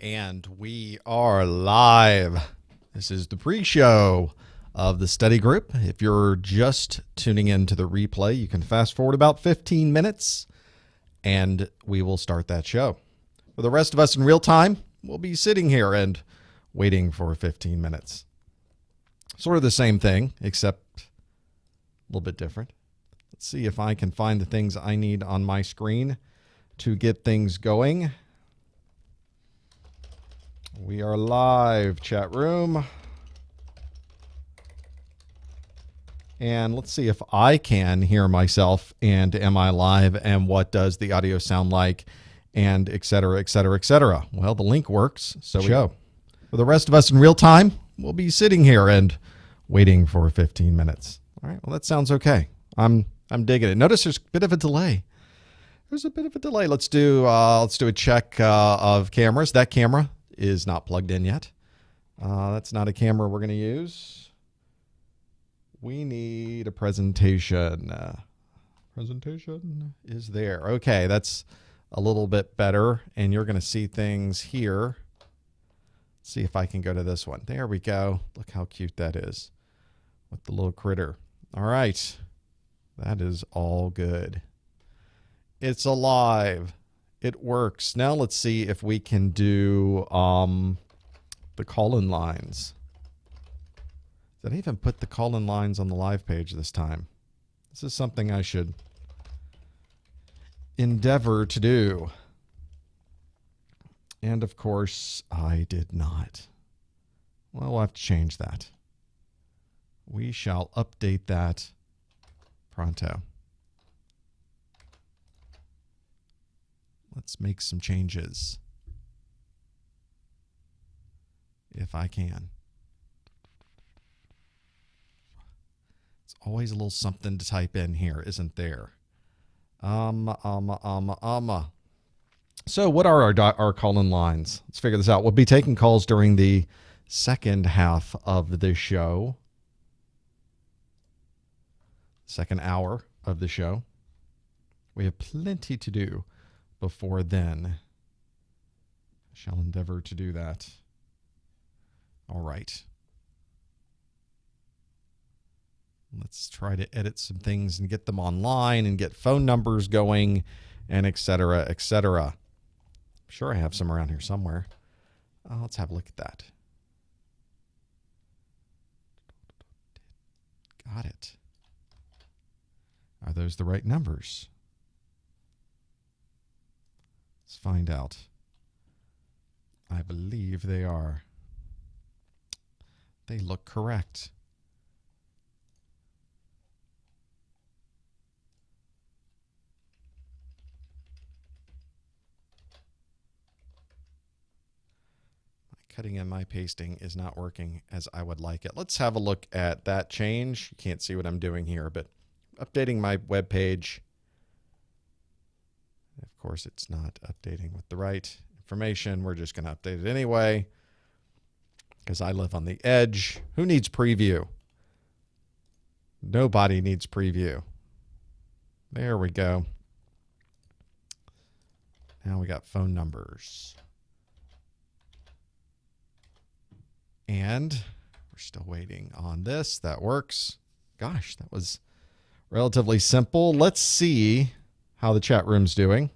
And we are live. This is the pre-show of the study group. If you're just tuning into the replay, you can fast forward about 15 minutes and we will start that show. For the rest of us in real time, we'll be sitting here and waiting for 15 minutes. Sort of the same thing, except a little bit different. Let's see if I can find the things I need on my screen to get things going. We are live, chat room. And let's see if I can hear myself and am I live and what does the audio sound like and et cetera, et cetera, et cetera. Well, the link works, so we go. For the rest of us in real time, we'll be sitting here and waiting for 15 minutes. All right, well, that sounds okay. I'm digging it. Notice there's a bit of a delay. There's a bit of a delay. Let's do a check of cameras. That camera is not plugged in yet. That's not a camera we're going to use. We need a presentation. Presentation is there. Okay, that's a little bit better. And you're going to see things here. Let's see if I can go to this one. There we go. Look how cute that is with the little critter. All right. That is all good. It's alive. It works. Now let's see if we can do the call-in lines. Did I even put the call-in lines on the live page this time? This is something I should endeavor to do. And of course, I did not. Well, we'll have to change that. We shall update that pronto. Let's make some changes. If I can. It's always a little something to type in here, isn't there? So what are our call-in lines? Let's figure this out. We'll be taking calls during the second half of the show. Second hour of the show. We have plenty to do before then. I shall endeavor to do that. All right. Let's try to edit some things and get them online and get phone numbers going and et cetera, et cetera. I'm sure I have some around here somewhere. Let's have a look at that. Got it. Are those the right numbers? Let's find out. I believe they are. They look correct. My cutting and my pasting is not working as I would like it. Let's have a look at that change. You can't see what I'm doing here, but updating my web page. Of course, it's not updating with the right information. We're just going to update it anyway because I live on the edge. Who needs preview? Nobody needs preview. There we go. Now we got phone numbers. And we're still waiting on this. That works. Gosh, that was relatively simple. Let's see how the chat room's doing.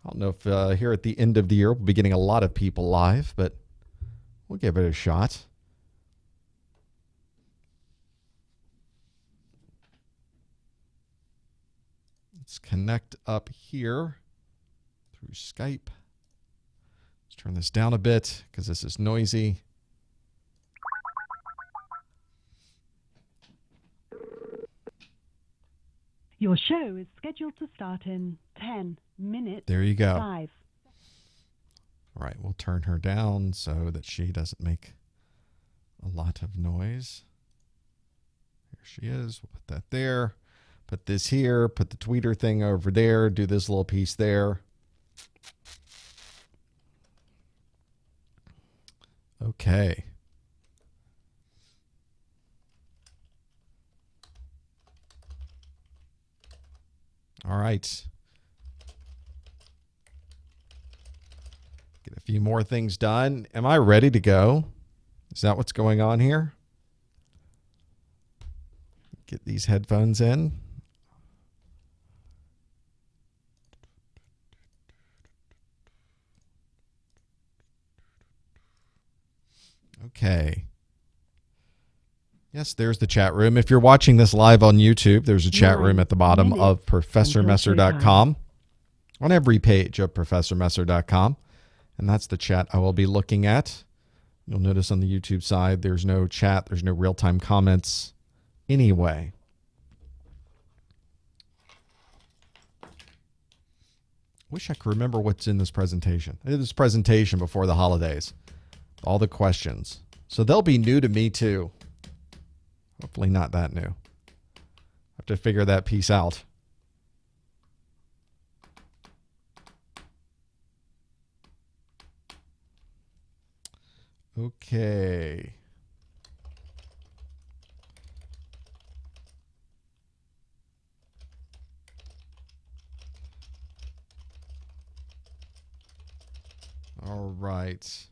I don't know if here at the end of the year we'll be getting a lot of people live, but we'll give it a shot. Let's connect up here through Skype. Let's turn this down a bit because this is noisy. Your show is scheduled to start in 10 minutes. There you go. 5. All right, we'll turn her down so that she doesn't make a lot of noise. Here she is. We'll put that there. Put this here. Put the tweeter thing over there. Do this little piece there. Okay. All right. Get a few more things done. Am I ready to go? Is that what's going on here? Get these headphones in. Okay. Yes, there's the chat room. If you're watching this live on YouTube, there's a chat room at the bottom of ProfessorMesser.com, on every page of ProfessorMesser.com. And that's the chat I will be looking at. You'll notice on the YouTube side, there's no chat. There's no real-time comments anyway. Wish I could remember what's in this presentation. I did this presentation before the holidays. All the questions. So they'll be new to me too. Hopefully not that new. I have to figure that piece out. Okay. All right.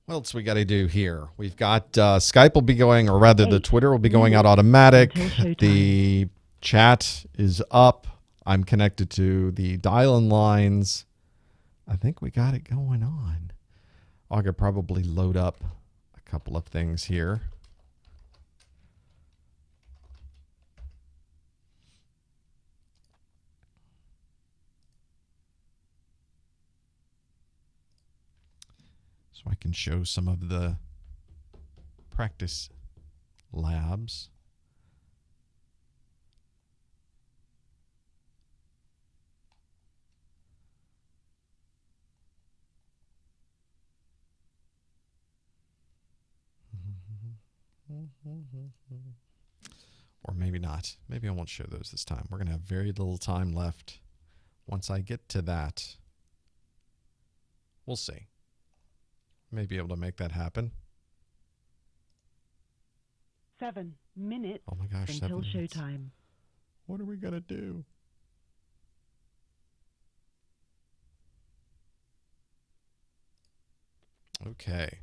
What else we got to do here? We've got Skype will be going, or rather the Twitter will be going out automatic. The chat is up. I'm connected to the dial-in lines. I think we got it going on. I could probably load up a couple of things here. So I can show some of the practice labs. Or maybe not. Maybe I won't show those this time. We're going to have very little time left. Once I get to that, we'll see. May be able to make that happen. 7 minutes oh my gosh, until 7 minutes. showtime. What are we going to do? Okay.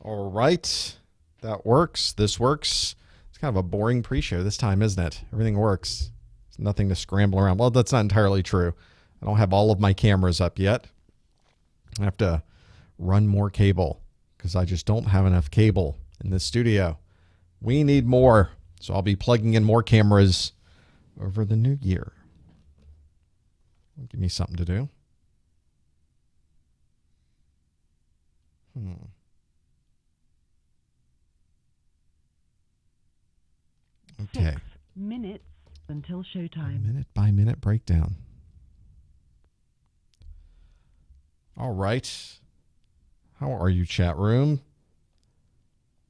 All right. That works. This works. It's kind of a boring pre-show this time, isn't it? Everything works. There's nothing to scramble around. Well, that's not entirely true. I don't have all of my cameras up yet. I have to run more cable because I just don't have enough cable in this studio. We need more. So I'll be plugging in more cameras over the new year. Give me something to do. Okay. 6 minutes until showtime. Minute by minute breakdown. All right. How are you, chat room?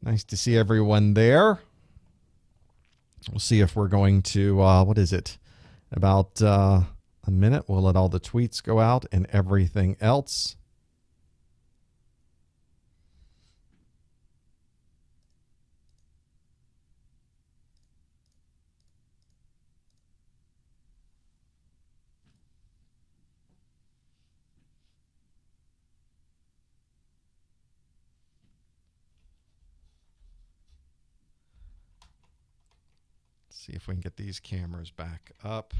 Nice to see everyone there. We'll see if we're going to, what is it? About a minute. We'll let all the tweets go out and everything else. See if we can get these cameras back up.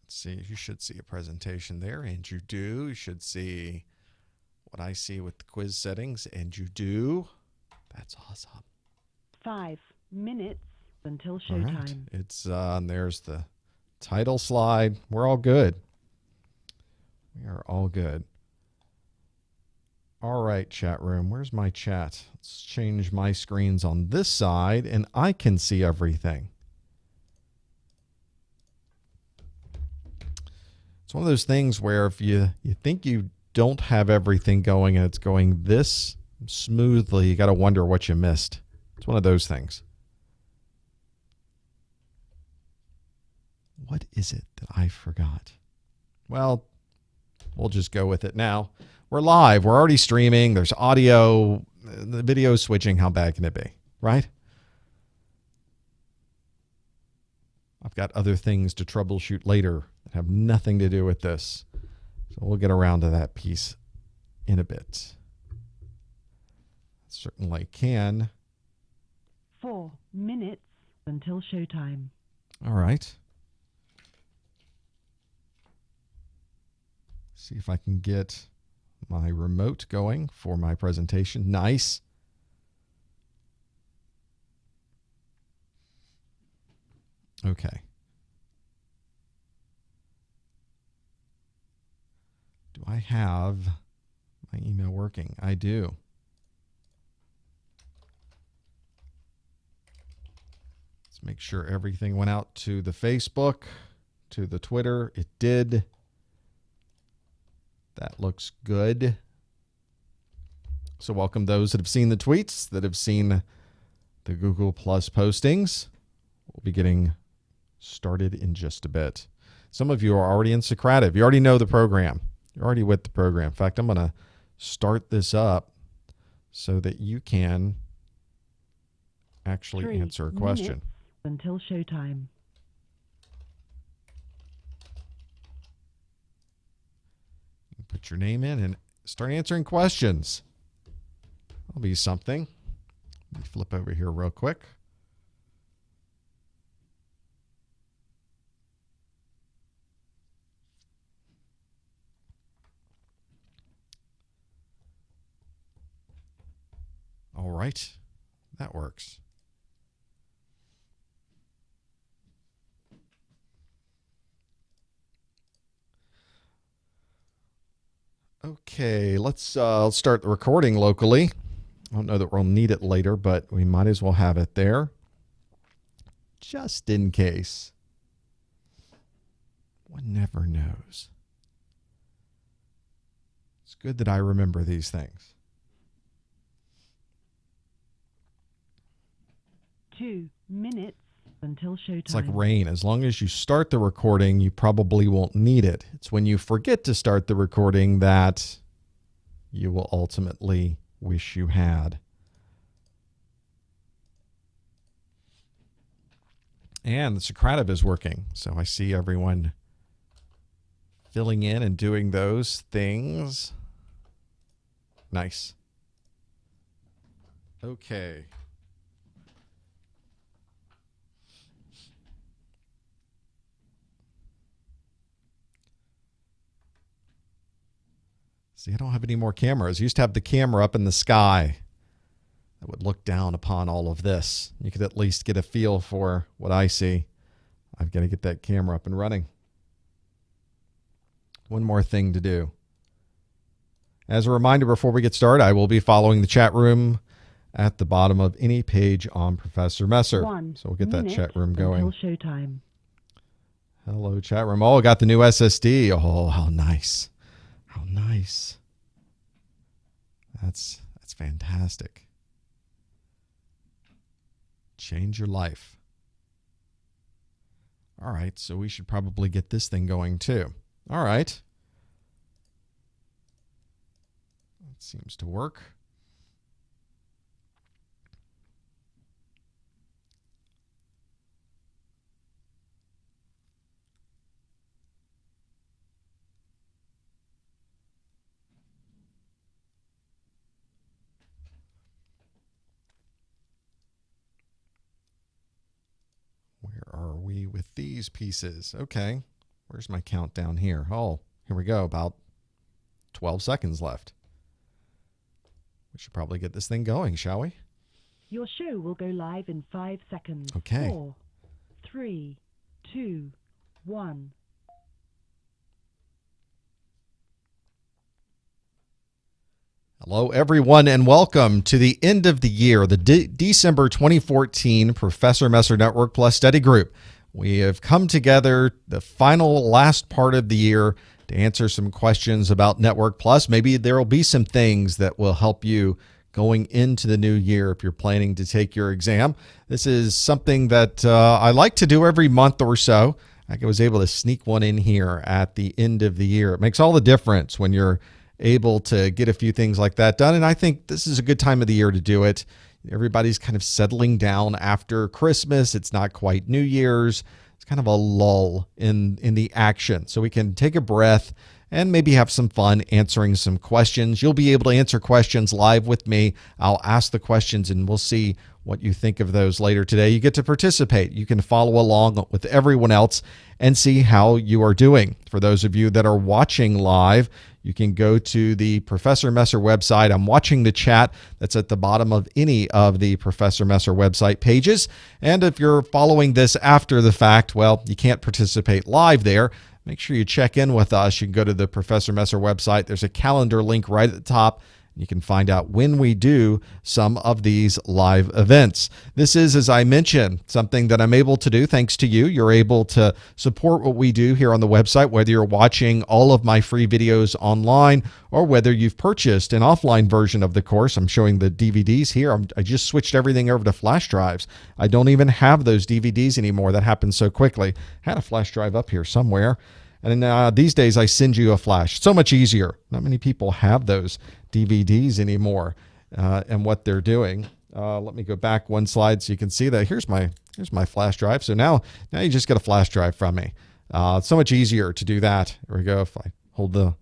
Let's see. You should see a presentation there, and you do. You should see what I see with the quiz settings, and you do. That's awesome. 5 minutes until All right. showtime. It's and there's the title slide. We're all good. We are all good. All right, chat room. Where's my chat? Let's change my screens on this side, and I can see everything. It's one of those things where if you think you don't have everything going and it's going this smoothly, you got to wonder what you missed. It's one of those things. What is it that I forgot? Well, we'll just go with it now. We're live. We're already streaming. There's audio. The video is switching. How bad can it be, right? I've got other things to troubleshoot later that have nothing to do with this. So we'll get around to that piece in a bit. Certainly can. 4 minutes until showtime. All right. See if I can get my remote going for my presentation. Nice. Okay. Do I have my email working? I do. Let's make sure everything went out to the Facebook, to the Twitter. It did. That looks good. So welcome those that have seen the tweets, that have seen the Google Plus postings. We'll be getting started in just a bit. Some of you are already in Socrative. You already know the program. You're already with the program. In fact, I'm going to start this up so that you can actually answer a question. Until showtime. Put your name in and start answering questions. That'll be something. Let me flip over here real quick. All right, that works. Okay, let's start the recording locally. I don't know that we'll need it later, but we might as well have it there just in case. One never knows. It's good that I remember these things. 2 minutes until showtime. It's like rain. As long as you start the recording, you probably won't need it. It's when you forget to start the recording that you will ultimately wish you had. And the Socrative is working. So I see everyone filling in and doing those things. Nice. Okay. See, I don't have any more cameras. I used to have the camera up in the sky that would look down upon all of this. You could at least get a feel for what I see. I've got to get that camera up and running. One more thing to do. As a reminder, before we get started, I will be following the chat room at the bottom of any page on Professor Messer. So we'll get that chat room going. Until showtime. Hello, chat room. Oh, I got the new SSD. Oh, how nice. How nice. That's fantastic. Change your life. All right, so we should probably get this thing going too. All right. That seems to work. Are we with these pieces? Okay. Where's my countdown here? Oh, here we go. About 12 seconds left. We should probably get this thing going, shall we? Your show will go live in 5 seconds. Okay. 4, 3, 2, 1. Hello, everyone, and welcome to the end of the year, the December 2014 Professor Messer Network Plus Study Group. We have come together the last part of the year to answer some questions about Network Plus. Maybe there will be some things that will help you going into the new year if you're planning to take your exam. This is something that I like to do every month or so. I was able to sneak one in here at the end of the year. It makes all the difference when you're able to get a few things like that done. And I think this is a good time of the year to do it. Everybody's kind of settling down after Christmas. It's not quite New Year's. It's kind of a lull in the action. So we can take a breath and maybe have some fun answering some questions. You'll be able to answer questions live with me. I'll ask the questions and we'll see what you think of those later today. You get to participate. You can follow along with everyone else and see how you are doing. For those of you that are watching live, you can go to the Professor Messer website. I'm watching the chat that's at the bottom of any of the Professor Messer website pages. And if you're following this after the fact, well, you can't participate live there. Make sure you check in with us. You can go to the Professor Messer website. There's a calendar link right at the top. You can find out when we do some of these live events. This is, as I mentioned, something that I'm able to do thanks to you. You're able to support what we do here on the website, whether you're watching all of my free videos online or whether you've purchased an offline version of the course. I'm showing the DVDs here. I just switched everything over to flash drives. I don't even have those DVDs anymore. That happened so quickly. I had a flash drive up here somewhere. And these days I send you a flash. So much easier. Not many people have those DVDs anymore and what they're doing. Let me go back one slide so you can see that. Here's my flash drive. So now you just get a flash drive from me. It's so much easier to do that. Here we go. If I hold the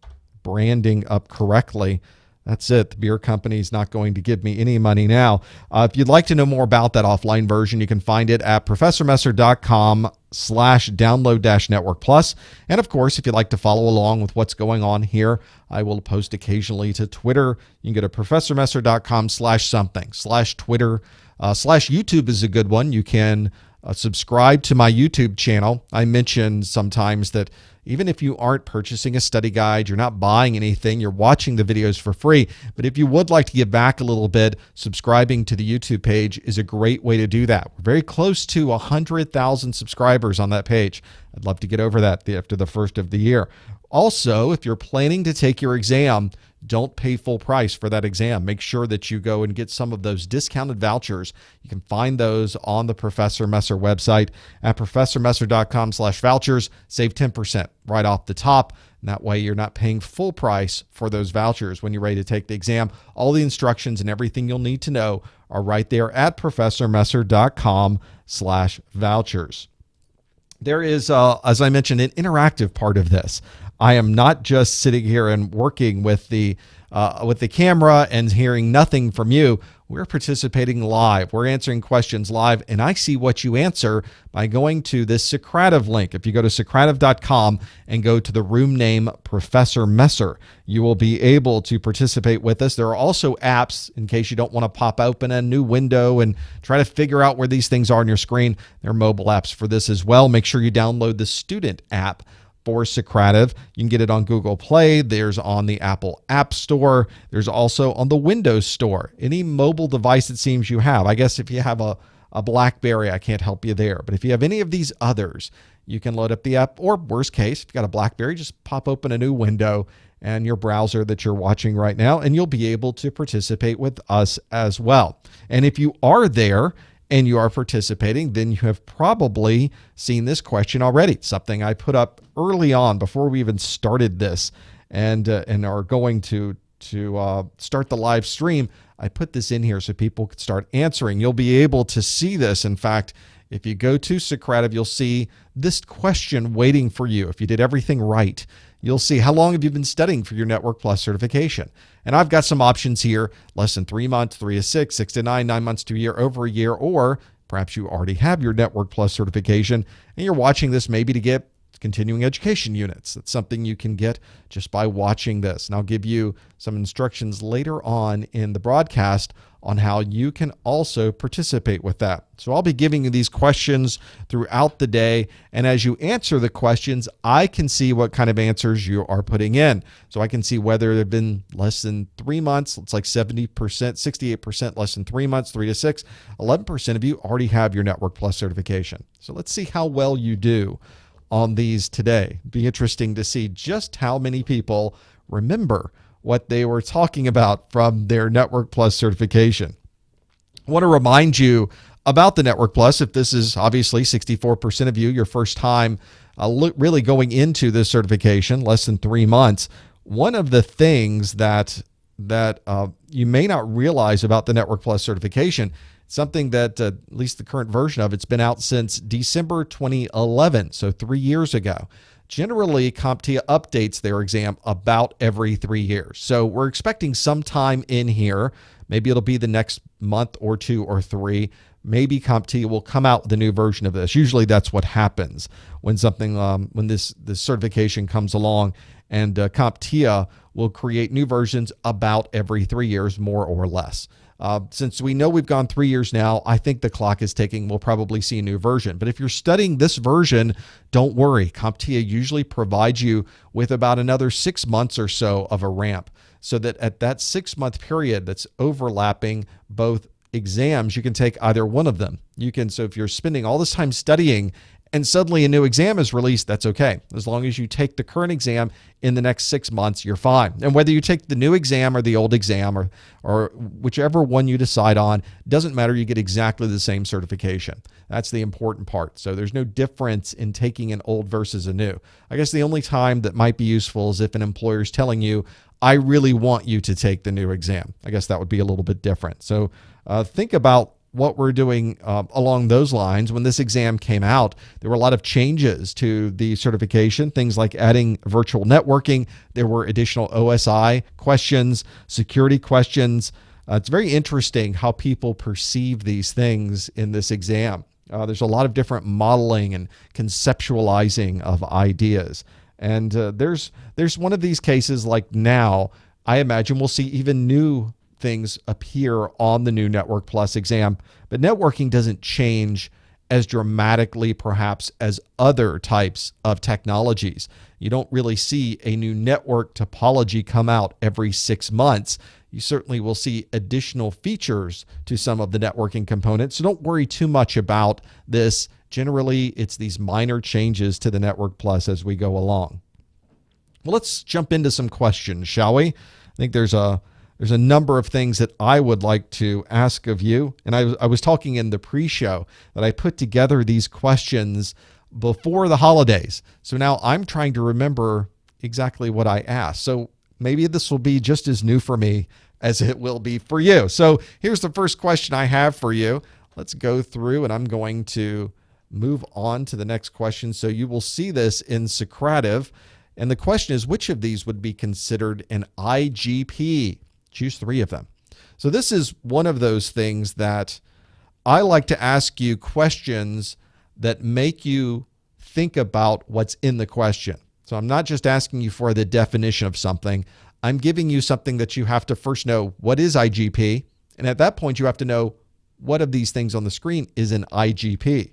branding up correctly, that's it. The beer company's not going to give me any money now. If you'd like to know more about that offline version, you can find it at professormesser.com/download-network plus. And of course, if you'd like to follow along with what's going on here, I will post occasionally to Twitter. You can go to professormesser.com/something/Twitter. /YouTube is a good one. You can subscribe to my YouTube channel. I mention sometimes that even if you aren't purchasing a study guide, you're not buying anything, you're watching the videos for free. But if you would like to give back a little bit, subscribing to the YouTube page is a great way to do that. We're very close to 100,000 subscribers on that page. I'd love to get over that after the first of the year. Also, if you're planning to take your exam, don't pay full price for that exam. Make sure that you go and get some of those discounted vouchers. You can find those on the Professor Messer website at professormesser.com/vouchers. Save 10% right off the top. And that way you're not paying full price for those vouchers when you're ready to take the exam. All the instructions and everything you'll need to know are right there at professormesser.com/vouchers. There is, as I mentioned, an interactive part of this. I am not just sitting here and working with the camera and hearing nothing from you. We're participating live. We're answering questions live, and I see what you answer by going to this Socrative link. If you go to Socrative.com and go to the room name Professor Messer, you will be able to participate with us. There are also apps in case you don't want to pop open a new window and try to figure out where these things are on your screen. There are mobile apps for this as well. Make sure you download the student app for Socrative. You can get it on Google Play. There's on the Apple App Store. There's also on the Windows Store. Any mobile device it seems you have. I guess if you have a BlackBerry, I can't help you there. But if you have any of these others, you can load up the app. Or worst case, if you've got a BlackBerry, just pop open a new window and your browser that you're watching right now, and you'll be able to participate with us as well. And if you are there and you are participating, then you have probably seen this question already. Something I put up early on before we even started this and are going to start the live stream. I put this in here so people could start answering. You'll be able to see this. In fact, if you go to Socrative, you'll see this question waiting for you. If you did everything right, you'll see how long have you been studying for your Network Plus certification. And I've got some options here: less than 3 months, 3 to 6, 6 to 9, 9 months to a year, over a year, or perhaps you already have your Network Plus certification and you're watching this maybe to get continuing education units. That's something you can get just by watching this. And I'll give you some instructions later on in the broadcast on how you can also participate with that. So I'll be giving you these questions throughout the day. And as you answer the questions, I can see what kind of answers you are putting in. So I can see whether they've been less than 3 months. It's like 70%, 68% less than 3 months, 3 to 6. 11% of you already have your Network Plus certification. So let's see how well you do on these today. It'd be interesting to see just how many people remember what they were talking about from their Network Plus certification. I want to remind you about the Network Plus. If this is obviously 64% of you, your first time really going into this certification, less than 3 months, one of the things that you may not realize about the Network Plus certification, something that at least the current version of it's been out since December 2011, so 3 years ago. Generally, CompTIA updates their exam about every 3 years. So we're expecting some time in here, maybe it'll be the next month or 2 or 3, maybe CompTIA will come out with a new version of this. Usually that's what happens when something, when this certification comes along, and CompTIA will create new versions about every 3 years, more or less. Since we know we've gone 3 years now, I think the clock is ticking. We'll probably see a new version. But if you're studying this version, don't worry. CompTIA usually provides you with about another 6 months or so of a ramp, so that at that 6-month period that's overlapping both exams, you can take either one of them. So if you're spending all this time studying and suddenly a new exam is released, that's okay. As long as you take the current exam in the next 6 months, you're fine. And whether you take the new exam or the old exam or whichever one you decide on, doesn't matter, you get exactly the same certification. That's the important part. So there's no difference in taking an old versus a new. I guess the only time that might be useful is if an employer is telling you, I really want you to take the new exam. I guess that would be a little bit different. So think about what we're doing along those lines. When this exam came out, there were a lot of changes to the certification, things like adding virtual networking. There were additional OSI questions, security questions. It's very interesting how people perceive these things in this exam. There's a lot of different modeling and conceptualizing of ideas. And there's one of these cases like now, I imagine we'll see even new things appear on the new Network Plus exam, but networking doesn't change as dramatically perhaps as other types of technologies. You don't really see a new network topology come out every 6 months. You certainly will see additional features to some of the networking components, so don't worry too much about this. Generally, it's these minor changes to the Network Plus as we go along. Well, let's jump into some questions, shall we? I think there's a number of things that I would like to ask of you. And I was talking in the pre-show that I put together these questions before the holidays. So now I'm trying to remember exactly what I asked. So maybe this will be just as new for me as it will be for you. So here's the first question I have for you. Let's go through, and I'm going to move on to the next question. So you will see this in Socrative. And the question is, which of these would be considered an IGP? Choose 3 of them. So this is one of those things that I like to ask you questions that make you think about what's in the question. So I'm not just asking you for the definition of something. I'm giving you something that you have to first know, what is IGP? And at that point, you have to know what of these things on the screen is an IGP.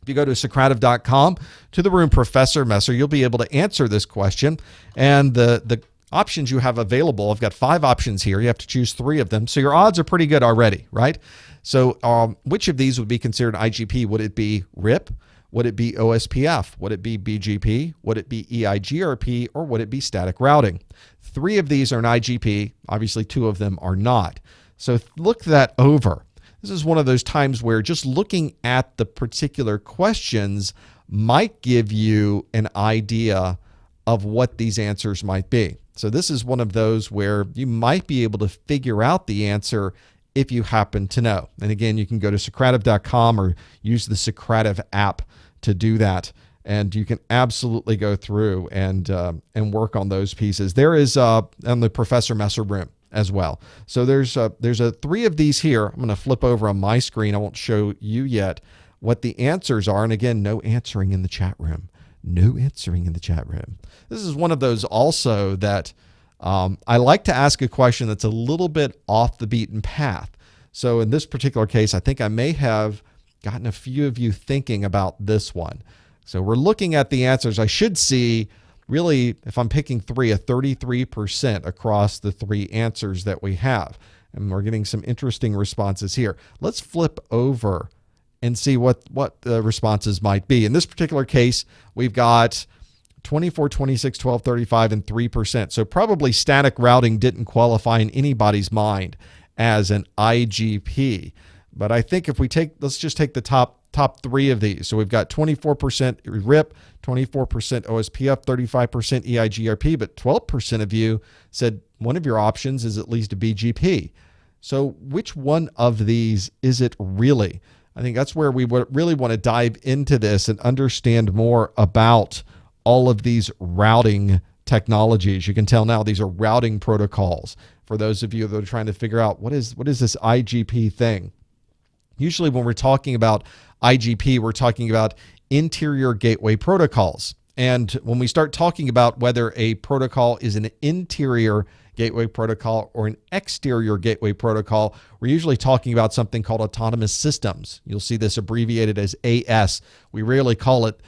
If you go to Socrative.com, to the room Professor Messer, you'll be able to answer this question. And the options you have available, I've got 5 options here. You have to choose 3 of them. So your odds are pretty good already, right? So which of these would be considered IGP? Would it be RIP? Would it be OSPF? Would it be BGP? Would it be EIGRP? Or would it be static routing? 3 of these are an IGP. Obviously, 2 of them are not. So look that over. This is one of those times where just looking at the particular questions might give you an idea of what these answers might be. So this is one of those where you might be able to figure out the answer if you happen to know. And again, you can go to Socrative.com or use the Socrative app to do that. And you can absolutely go through and work on those pieces. There is on the Professor Messer room as well. So there's 3 of these here. I'm going to flip over on my screen. I won't show you yet what the answers are. And again, no answering in the chat room. No answering in the chat room. This is one of those also that I like to ask a question that's a little bit off the beaten path. So in this particular case, I think I may have gotten a few of you thinking about this one. So we're looking at the answers. I should see, really, if I'm picking 3, a 33% across the 3 answers that we have. And we're getting some interesting responses here. Let's flip over and see what the responses might be. In this particular case, we've got 24, 26, 12, 35, and 3%. So probably static routing didn't qualify in anybody's mind as an IGP. But I think if we let's just take the top top three of these. So we've got 24% RIP, 24% OSPF, 35% EIGRP, but 12% of you said one of your options is at least a BGP. So which one of these is it really? I think that's where we really want to dive into this and understand more about all of these routing technologies. You can tell now these are routing protocols. For those of you that are trying to figure out what is this IGP thing? Usually when we're talking about IGP, we're talking about interior gateway protocols. And when we start talking about whether a protocol is an interior gateway protocol or an exterior gateway protocol, we're usually talking about something called autonomous systems. You'll see this abbreviated as AS. We rarely call it,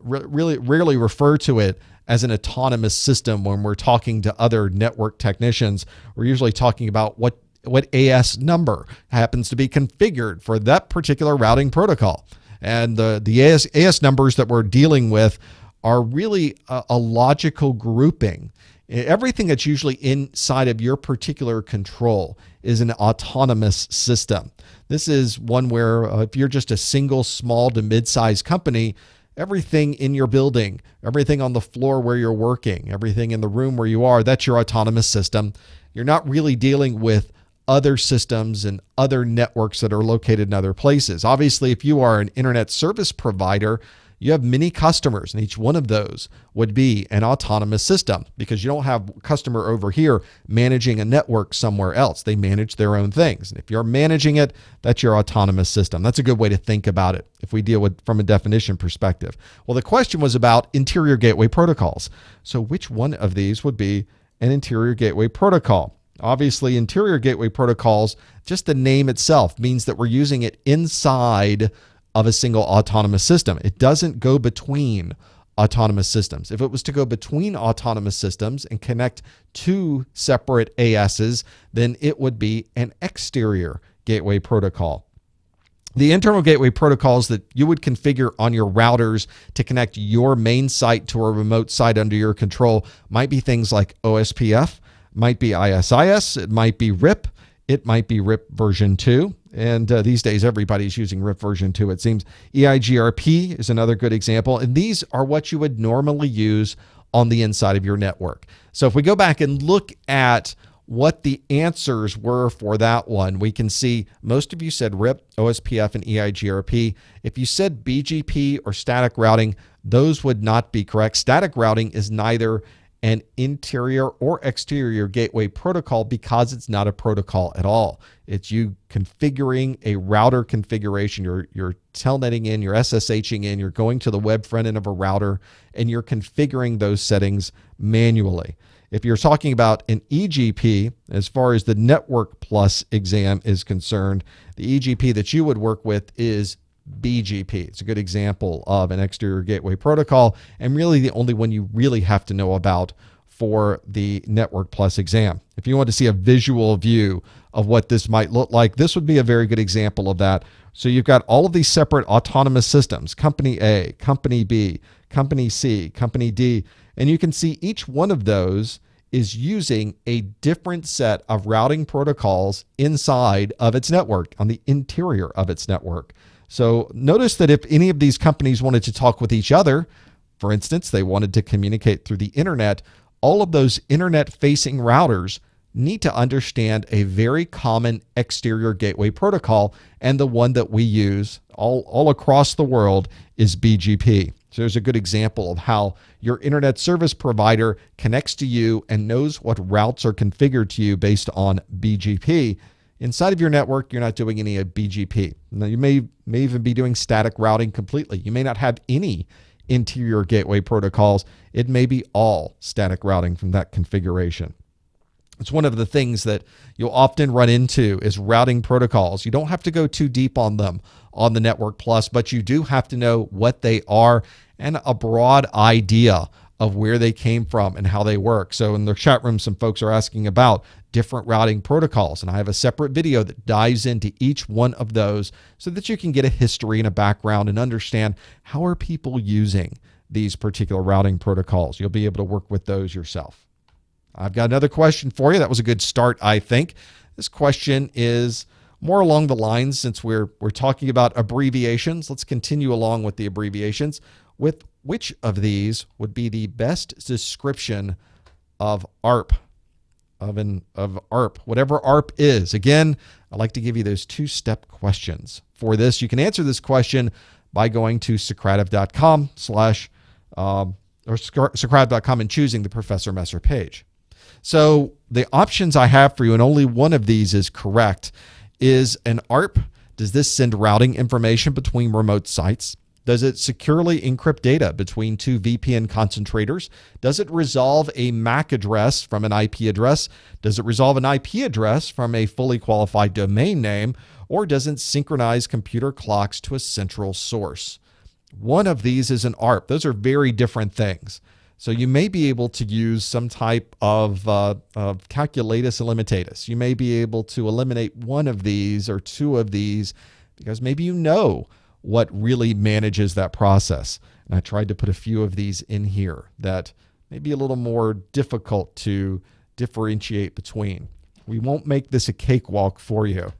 really rarely refer to it as an autonomous system when we're talking to other network technicians. We're usually talking about what AS number happens to be configured for that particular routing protocol. And the AS numbers that we're dealing with are really a logical grouping. Everything that's usually inside of your particular control is an autonomous system. This is one where if you're just a single small to mid-sized company, everything in your building, everything on the floor where you're working, everything in the room where you are, that's your autonomous system. You're not really dealing with other systems and other networks that are located in other places. Obviously, if you are an internet service provider, you have many customers, and each one of those would be an autonomous system because you don't have a customer over here managing a network somewhere else. They manage their own things. And if you're managing it, that's your autonomous system. That's a good way to think about it if we deal with from a definition perspective. Well, the question was about interior gateway protocols. So which one of these would be an interior gateway protocol? Obviously, interior gateway protocols, just the name itself means that we're using it inside of a single autonomous system. It doesn't go between autonomous systems. If it was to go between autonomous systems and connect two separate ASs, then it would be an exterior gateway protocol. The internal gateway protocols that you would configure on your routers to connect your main site to a remote site under your control might be things like OSPF, might be ISIS, it might be RIP, it might be RIP version 2. And these days, everybody's using RIP version 2, it seems. EIGRP is another good example. And these are what you would normally use on the inside of your network. So if we go back and look at what the answers were for that one, we can see most of you said RIP, OSPF, and EIGRP. If you said BGP or static routing, those would not be correct. Static routing is neither an interior or exterior gateway protocol because it's not a protocol at all. It's you configuring a router configuration. You're telnetting in, you're SSHing in, you're going to the web front end of a router, and you're configuring those settings manually. If you're talking about an EGP, as far as the Network Plus exam is concerned, the EGP that you would work with is BGP. It's a good example of an exterior gateway protocol, and really the only one you really have to know about for the Network Plus exam. If you want to see a visual view of what this might look like, this would be a very good example of that. So you've got all of these separate autonomous systems, Company A, Company B, Company C, Company D, and you can see each one of those is using a different set of routing protocols inside of its network, on the interior of its network. So notice that if any of these companies wanted to talk with each other, for instance, they wanted to communicate through the internet, all of those internet-facing routers need to understand a very common exterior gateway protocol, and the one that we use all across the world is BGP. So there's a good example of how your internet service provider connects to you and knows what routes are configured to you based on BGP. Inside of your network, you're not doing any BGP. Now, you may even be doing static routing completely. You may not have any interior gateway protocols. It may be all static routing from that configuration. It's one of the things that you'll often run into is routing protocols. You don't have to go too deep on them on the Network Plus, but you do have to know what they are and a broad idea of where they came from and how they work. So in the chat room, some folks are asking about different routing protocols, and I have a separate video that dives into each one of those so that you can get a history and a background and understand how are people using these particular routing protocols. You'll be able to work with those yourself. I've got another question for you. That was a good start, I think. This question is, more along the lines, since we're talking about abbreviations, let's continue along with the abbreviations. With which of these would be the best description of ARP? Of ARP, whatever ARP is. Again, I like to give you those two-step questions. For this, you can answer this question by going to Socrative.com or Socrative.com and choosing the Professor Messer page. So the options I have for you, and only one of these is correct, is an ARP. Does this send routing information between remote sites? Does it securely encrypt data between two VPN concentrators? Does it resolve a MAC address from an IP address? Does it resolve an IP address from a fully qualified domain name? Or does it synchronize computer clocks to a central source? One of these is an ARP. Those are very different things. So you may be able to use some type of calculatus illumitatus. You may be able to eliminate one of these or two of these because maybe you know what really manages that process. And I tried to put a few of these in here that may be a little more difficult to differentiate between. We won't make this a cakewalk for you.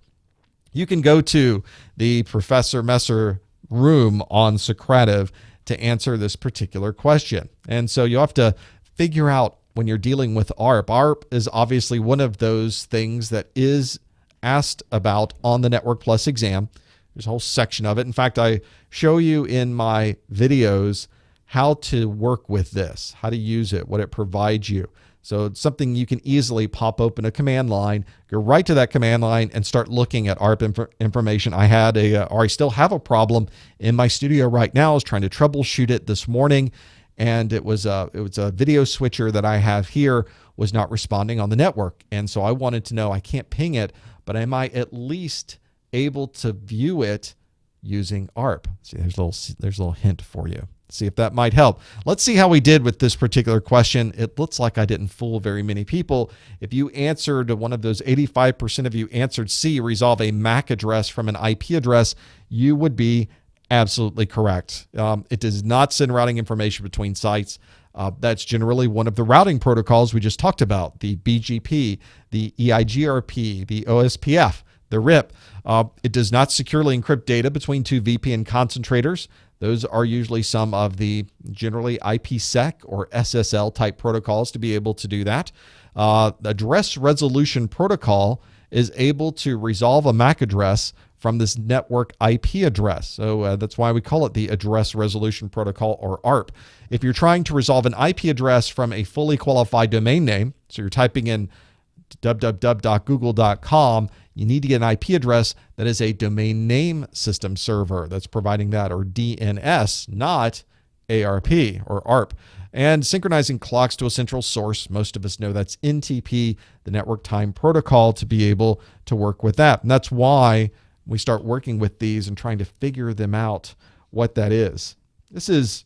You can go to the Professor Messer room on Socrative to answer this particular question. And so you have to figure out when you're dealing with ARP. ARP is obviously one of those things that is asked about on the Network Plus exam. There's a whole section of it. In fact, I show you in my videos how to work with this, how to use it, what it provides you. So it's something you can easily pop open a command line, go right to that command line and start looking at ARP information. I still have a problem in my studio right now. I was trying to troubleshoot it this morning, and it was a video switcher that I have here was not responding on the network. And so I wanted to know, I can't ping it, but am I at least able to view it using ARP? See, there's a little hint for you. See if that might help. Let's see how we did with this particular question. It looks like I didn't fool very many people. If you answered one of those, 85% of you answered C, resolve a MAC address from an IP address, you would be absolutely correct. It does not send routing information between sites. That's generally one of the routing protocols we just talked about, the BGP, the EIGRP, the OSPF, the RIP. It does not securely encrypt data between two VPN concentrators. Those are usually some of the generally IPsec or SSL type protocols to be able to do that. The address resolution protocol is able to resolve a MAC address from this network IP address. So that's why we call it the address resolution protocol, or ARP. If you're trying to resolve an IP address from a fully qualified domain name, so you're typing in www.google.com, you need to get an IP address that is a domain name system server that's providing that, or DNS, not ARP or ARP. And synchronizing clocks to a central source, most of us know that's NTP, the network time protocol, to be able to work with that. And that's why we start working with these and trying to figure them out what that is. This is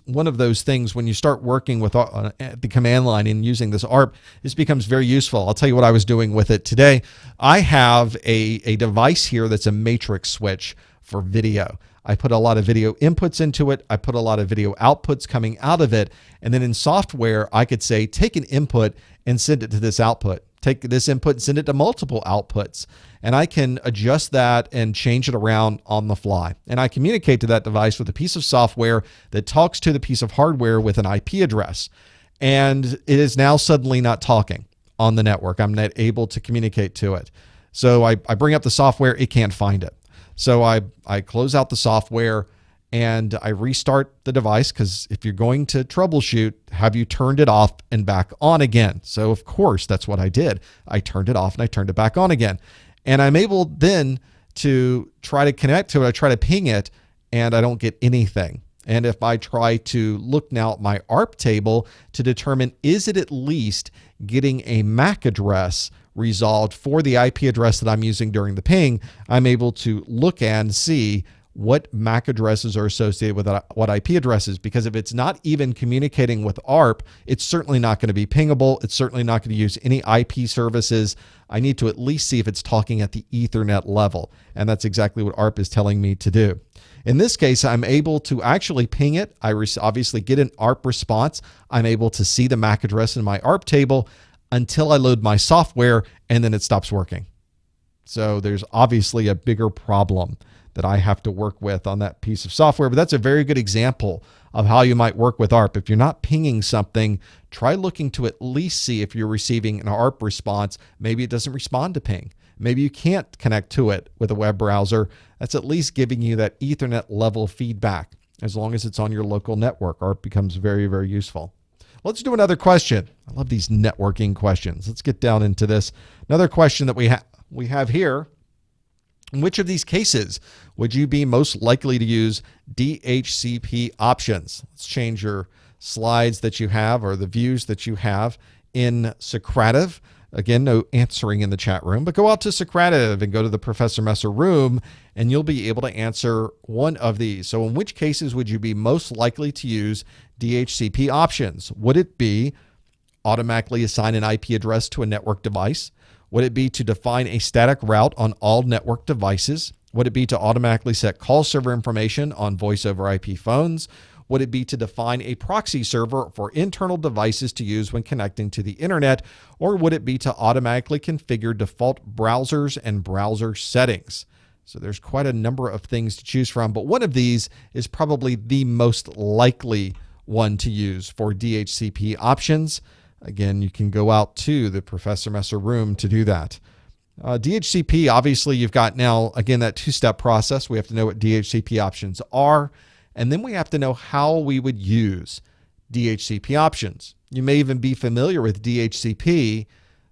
one of those things when you start working with the command line and using this ARP, this becomes very useful. I'll tell you what I was doing with it today. I have a device here that's a matrix switch for video. I put a lot of video inputs into it. I put a lot of video outputs coming out of it. And then in software, I could say, take an input and send it to this output. Take this input and send it to multiple outputs. And I can adjust that and change it around on the fly. And I communicate to that device with a piece of software that talks to the piece of hardware with an IP address. And it is now suddenly not talking on the network. I'm not able to communicate to it. So I bring up the software, it can't find it. So I close out the software and I restart the device, because if you're going to troubleshoot, have you turned it off and back on again? So of course, that's what I did. I turned it off and I turned it back on again. And I'm able then to try to connect to it. I try to ping it and I don't get anything. And if I try to look now at my ARP table to determine, is it at least getting a MAC address resolved for the IP address that I'm using during the ping, I'm able to look and see what MAC addresses are associated with what IP addresses, because if it's not even communicating with ARP, it's certainly not going to be pingable. It's certainly not going to use any IP services. I need to at least see if it's talking at the Ethernet level. And that's exactly what ARP is telling me to do. In this case, I'm able to actually ping it. I obviously get an ARP response. I'm able to see the MAC address in my ARP table until I load my software, and then it stops working. So there's obviously a bigger problem that I have to work with on that piece of software. But that's a very good example of how you might work with ARP. If you're not pinging something, try looking to at least see if you're receiving an ARP response. Maybe it doesn't respond to ping. Maybe you can't connect to it with a web browser. That's at least giving you that Ethernet level feedback. As long as it's on your local network, ARP becomes very, very useful. Let's do another question. I love these networking questions. Let's get down into this. Another question that we have here. In which of these cases would you be most likely to use DHCP options? Let's change your slides that you have or the views that you have in Socrative. Again, no answering in the chat room, but go out to Socrative and go to the Professor Messer room, and you'll be able to answer one of these. So in which cases would you be most likely to use DHCP options? Would it be automatically assign an IP address to a network device? Would it be to define a static route on all network devices? Would it be to automatically set call server information on voice over IP phones? Would it be to define a proxy server for internal devices to use when connecting to the internet? Or would it be to automatically configure default browsers and browser settings? So there's quite a number of things to choose from, but one of these is probably the most likely one to use for DHCP options. Again, you can go out to the Professor Messer room to do that. DHCP, obviously, you've got now, again, that two-step process. We have to know what DHCP options are, and then we have to know how we would use DHCP options. You may even be familiar with DHCP.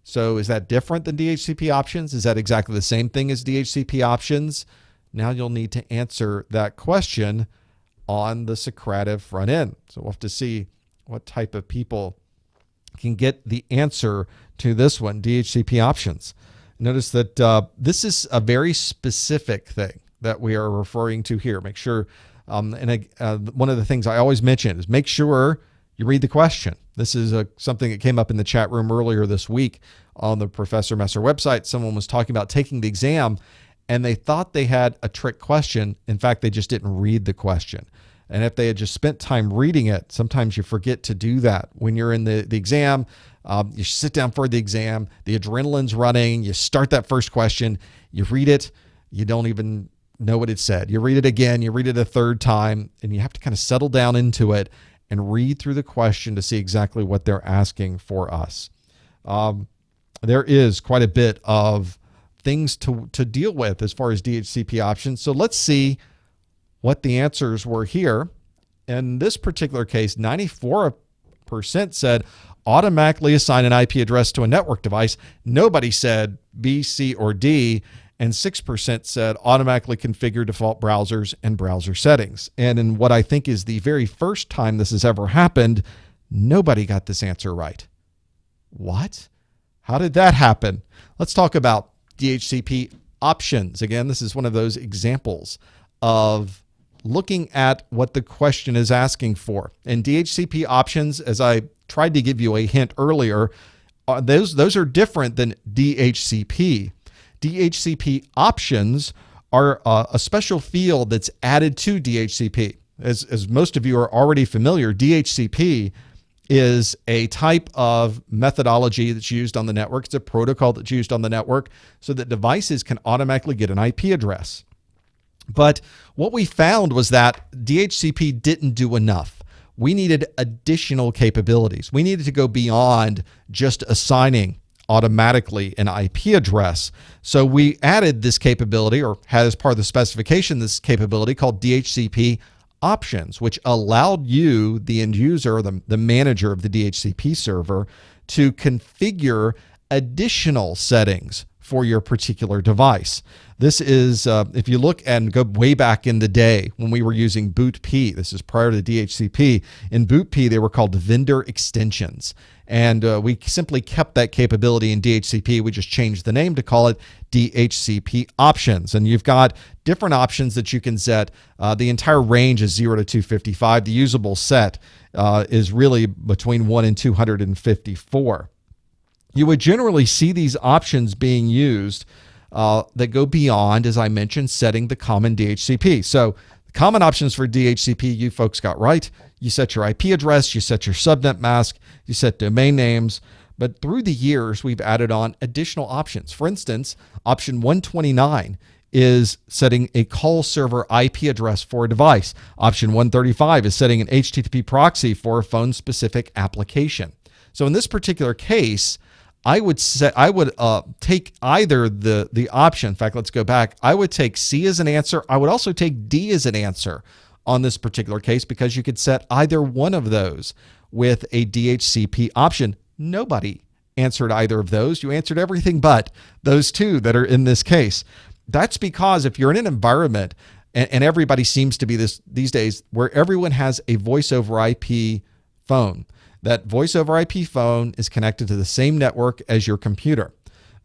So is that different than DHCP options? Is that exactly the same thing as DHCP options? Now you'll need to answer that question on the Socrative front end. So we'll have to see what type of people can get the answer to this one, DHCP options. Notice that this is a very specific thing that we are referring to here. Make sure, one of the things I always mention is make sure you read the question. This is something that came up in the chat room earlier this week on the Professor Messer website. Someone was talking about taking the exam, and they thought they had a trick question. In fact, they just didn't read the question. And if they had just spent time reading it, sometimes you forget to do that. When you're in the exam, you sit down for the exam, the adrenaline's running, you start that first question, you read it, you don't even know what it said. You read it again, you read it a third time, and you have to kind of settle down into it and read through the question to see exactly what they're asking for us. There is quite a bit of things to deal with as far as DHCP options. So let's see what the answers were here. In this particular case, 94% said automatically assign an IP address to a network device. Nobody said B, C, or D, and 6% said automatically configure default browsers and browser settings. And in what I think is the very first time this has ever happened, nobody got this answer right. What? How did that happen? Let's talk about DHCP options. Again, this is one of those examples of looking at what the question is asking for. And DHCP options, as I tried to give you a hint earlier, those are different than DHCP. DHCP options are a special field that's added to DHCP. As most of you are already familiar, DHCP is a type of methodology that's used on the network. It's a protocol that's used on the network so that devices can automatically get an IP address. But what we found was that DHCP didn't do enough. We needed additional capabilities. We needed to go beyond just assigning automatically an IP address. So we added this capability, or had as part of the specification this capability called DHCP options, which allowed you, the end user, the manager of the DHCP server, to configure additional settings for your particular device. This is, if you look and go way back in the day when we were using BootP, this is prior to DHCP. In BootP, they were called vendor extensions. And we simply kept that capability in DHCP. We just changed the name to call it DHCP options. And you've got different options that you can set. The entire range is 0 to 255. The usable set is really between 1 and 254. You would generally see these options being used that go beyond, as I mentioned, setting the common DHCP. So the common options for DHCP you folks got right. You set your IP address, you set your subnet mask, you set domain names. But through the years, we've added on additional options. For instance, option 129 is setting a call server IP address for a device. Option 135 is setting an HTTP proxy for a phone-specific application. So in this particular case, I would take either the option. In fact, let's go back. I would take C as an answer. I would also take D as an answer on this particular case, because you could set either one of those with a DHCP option. Nobody answered either of those. You answered everything but those two that are in this case. That's because if you're in an environment, and everybody seems to be these days, where everyone has a voice over IP phone, that voice over IP phone is connected to the same network as your computer.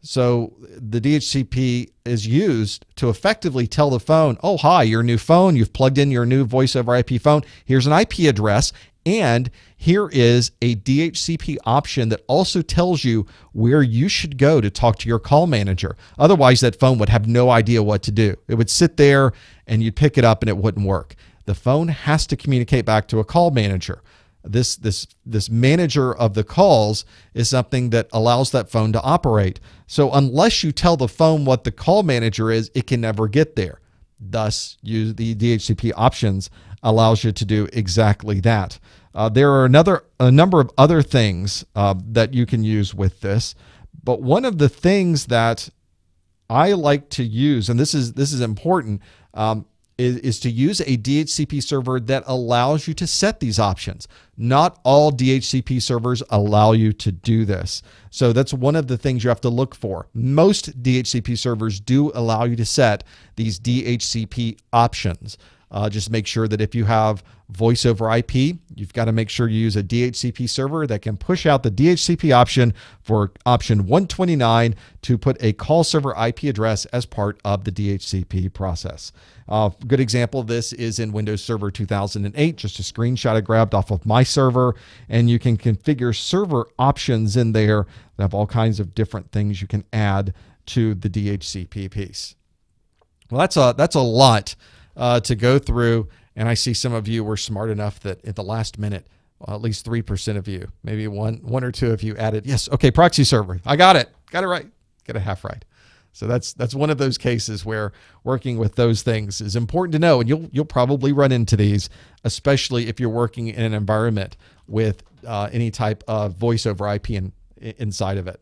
So the DHCP is used to effectively tell the phone, oh, hi, your new phone, you've plugged in your new voice over IP phone. Here's an IP address. And here is a DHCP option that also tells you where you should go to talk to your call manager. Otherwise, that phone would have no idea what to do. It would sit there and you'd pick it up and it wouldn't work. The phone has to communicate back to a call manager. This manager of the calls is something that allows that phone to operate. So unless you tell the phone what the call manager is, it can never get there. Thus, the DHCP options allows you to do exactly that. There are a number of other things that you can use with this, but one of the things that I like to use, and this is important, is to use a DHCP server that allows you to set these options. Not all DHCP servers allow you to do this. So that's one of the things you have to look for. Most DHCP servers do allow you to set these DHCP options. Just make sure that if you have voice over IP, you've got to make sure you use a DHCP server that can push out the DHCP option for option 129 to put a call server IP address as part of the DHCP process. Good example of this is in Windows Server 2008, just a screenshot I grabbed off of my server, and you can configure server options in there that have all kinds of different things you can add to the DHCP piece. Well, that's a lot to go through, and I see some of you were smart enough that at the last minute, at least 3% of you, maybe one or two of you added, yes, okay, proxy server, I got it right, got it half right. So that's one of those cases where working with those things is important to know, and you'll probably run into these, especially if you're working in an environment with any type of voice over IP inside of it.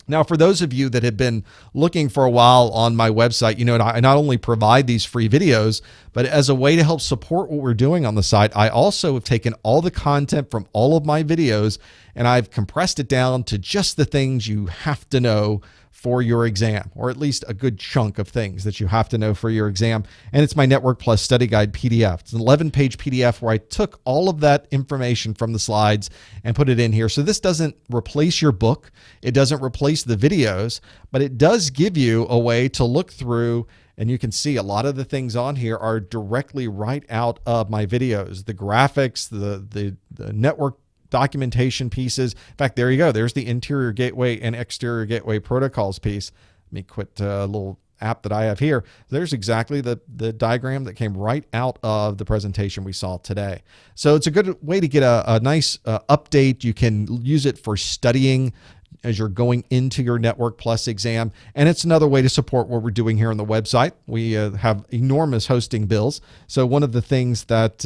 Now, for those of you that have been looking for a while on my website, I not only provide these free videos, but as a way to help support what we're doing on the site, I also have taken all the content from all of my videos and I've compressed it down to just the things you have to know for your exam, or at least a good chunk of things that you have to know for your exam. And it's my Network Plus Study Guide PDF. It's an 11-page PDF where I took all of that information from the slides and put it in here. So this doesn't replace your book. It doesn't replace the videos, but it does give you a way to look through, and you can see a lot of the things on here are directly right out of my videos. The graphics, the network documentation pieces. In fact, there you go. There's the interior gateway and exterior gateway protocols piece. Let me quit a little app that I have here. There's exactly the diagram that came right out of the presentation we saw today. So it's a good way to get a nice update. You can use it for studying as you're going into your Network Plus exam. And it's another way to support what we're doing here on the website. We have enormous hosting bills. So one of the things that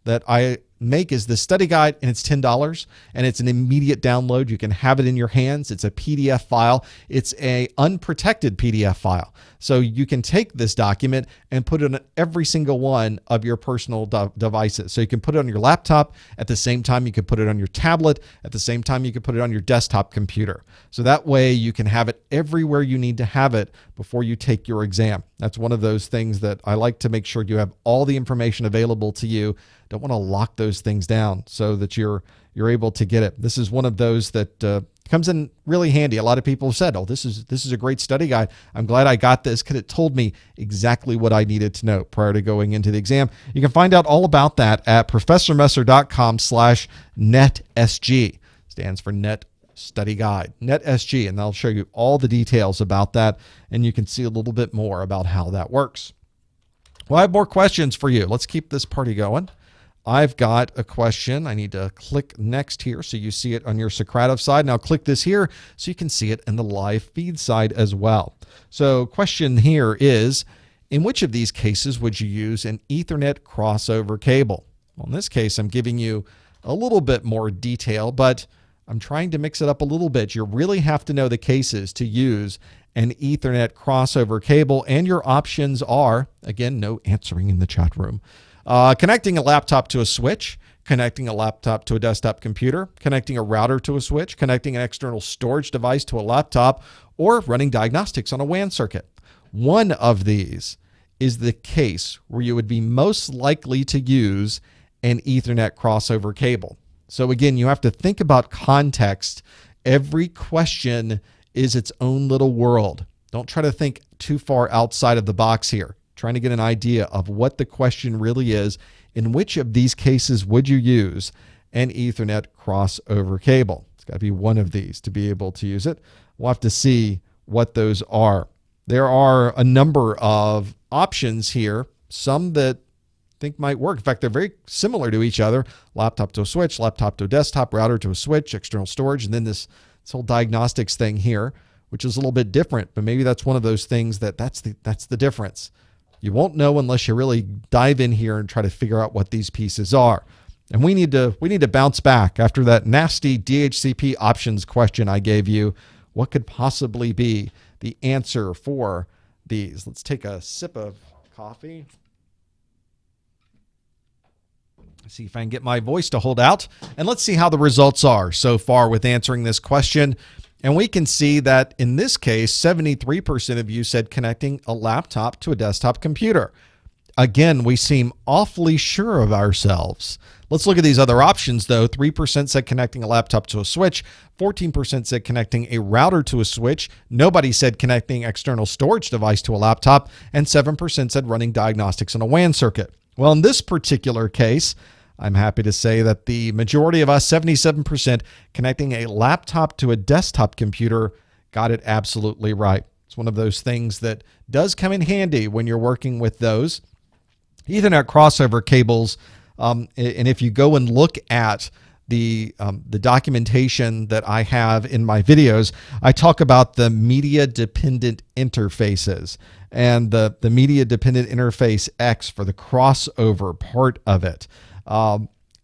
I make is the study guide, and it's $10, and it's an immediate download. You can have it in your hands. It's a PDF file. It's a unprotected PDF file. So you can take this document and put it on every single one of your personal devices. So you can put it on your laptop. At the same time, you could put it on your tablet. At the same time, you could put it on your desktop computer. So that way you can have it everywhere you need to have it before you take your exam. That's one of those things that I like to make sure you have all the information available to you. Don't want to lock those things down so that you're able to get it. This is one of those that comes in really handy. A lot of people have said, oh, this is a great study guide. I'm glad I got this because it told me exactly what I needed to know prior to going into the exam. You can find out all about that at professormesser.com/NetSG. Stands for Net Study Guide, NetSG, and I'll show you all the details about that, and you can see a little bit more about how that works. Well, I have more questions for you. Let's keep this party going. I've got a question. I need to click next here so you see it on your Socrative side. Now click this here so you can see it in the live feed side as well. So question here is, in which of these cases would you use an Ethernet crossover cable? Well, in this case, I'm giving you a little bit more detail, but I'm trying to mix it up a little bit. You really have to know the cases to use an Ethernet crossover cable, and your options are, again, no answering in the chat room. Connecting a laptop to a switch, connecting a laptop to a desktop computer, connecting a router to a switch, connecting an external storage device to a laptop, or running diagnostics on a WAN circuit. One of these is the case where you would be most likely to use an Ethernet crossover cable. So again, you have to think about context. Every question is its own little world. Don't try to think too far outside of the box here. Trying to get an idea of what the question really is. In which of these cases would you use an Ethernet crossover cable? It's got to be one of these to be able to use it. We'll have to see what those are. There are a number of options here, some that I think might work. In fact, they're very similar to each other. Laptop to a switch, laptop to a desktop, router to a switch, external storage, and then this whole diagnostics thing here, which is a little bit different, but maybe that's one of those things that's the difference. You won't know unless you really dive in here and try to figure out what these pieces are. And we need to bounce back after that nasty DHCP options question I gave you. What could possibly be the answer for these? Let's take a sip of coffee. See if I can get my voice to hold out. And let's see how the results are so far with answering this question. And we can see that in this case, 73% of you said connecting a laptop to a desktop computer. Again, we seem awfully sure of ourselves. Let's look at these other options, though. 3% said connecting a laptop to a switch. 14% said connecting a router to a switch. Nobody said connecting external storage device to a laptop. And 7% said running diagnostics on a WAN circuit. Well, in this particular case, I'm happy to say that the majority of us, 77%, connecting a laptop to a desktop computer, got it absolutely right. It's one of those things that does come in handy when you're working with those Ethernet crossover cables. And if you go and look at the documentation that I have in my videos, I talk about the media-dependent interfaces and the media-dependent interface X for the crossover part of it.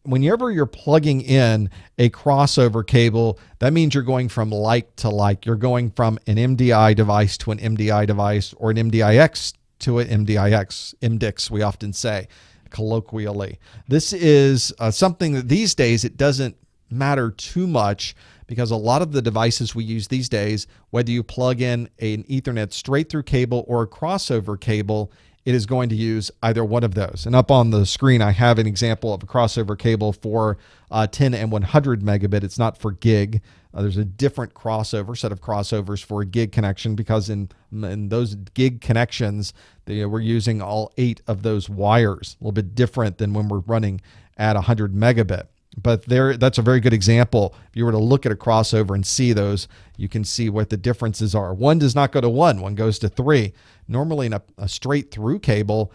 Whenever you're plugging in a crossover cable, that means you're going from like to like. You're going from an MDI device to an MDI device, or an MDIX to an MDIX, MDIX, we often say colloquially. This is something that these days it doesn't matter too much, because a lot of the devices we use these days, whether you plug in an Ethernet straight through cable or a crossover cable, it is going to use either one of those. And up on the screen, I have an example of a crossover cable for 10 and 100 megabit. It's not for gig. There's a different set of crossovers for a gig connection, because in those gig connections, we're using all 8 of those wires. A little bit different than when we're running at 100 megabit. But that's a very good example. If you were to look at a crossover and see those, you can see what the differences are. One does not go to 1, one goes to 3. Normally in a straight through cable,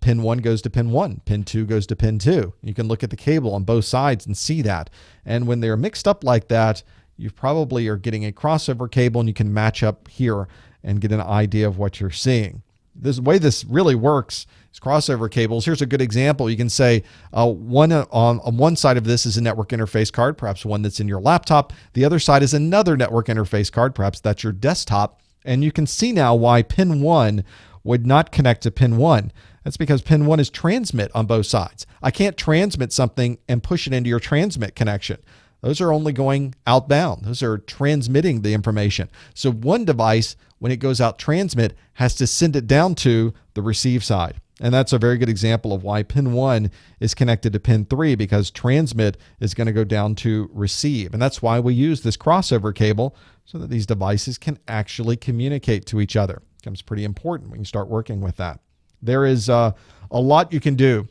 pin 1 goes to pin 1, pin 2 goes to pin 2. You can look at the cable on both sides and see that. And when they're mixed up like that, you probably are getting a crossover cable, and you can match up here and get an idea of what you're seeing. The way this really works is crossover cables. Here's a good example. You can say on one side of this is a network interface card, perhaps one that's in your laptop. The other side is another network interface card, perhaps that's your desktop. And you can see now why pin 1 would not connect to pin 1. That's because pin 1 is transmit on both sides. I can't transmit something and push it into your transmit connection. Those are only going outbound. Those are transmitting the information. So one device, when it goes out transmit, has to send it down to the receive side. And that's a very good example of why pin 1 is connected to pin 3, because transmit is going to go down to receive. And that's why we use this crossover cable, so that these devices can actually communicate to each other. It becomes pretty important when you start working with that. There is a lot you can do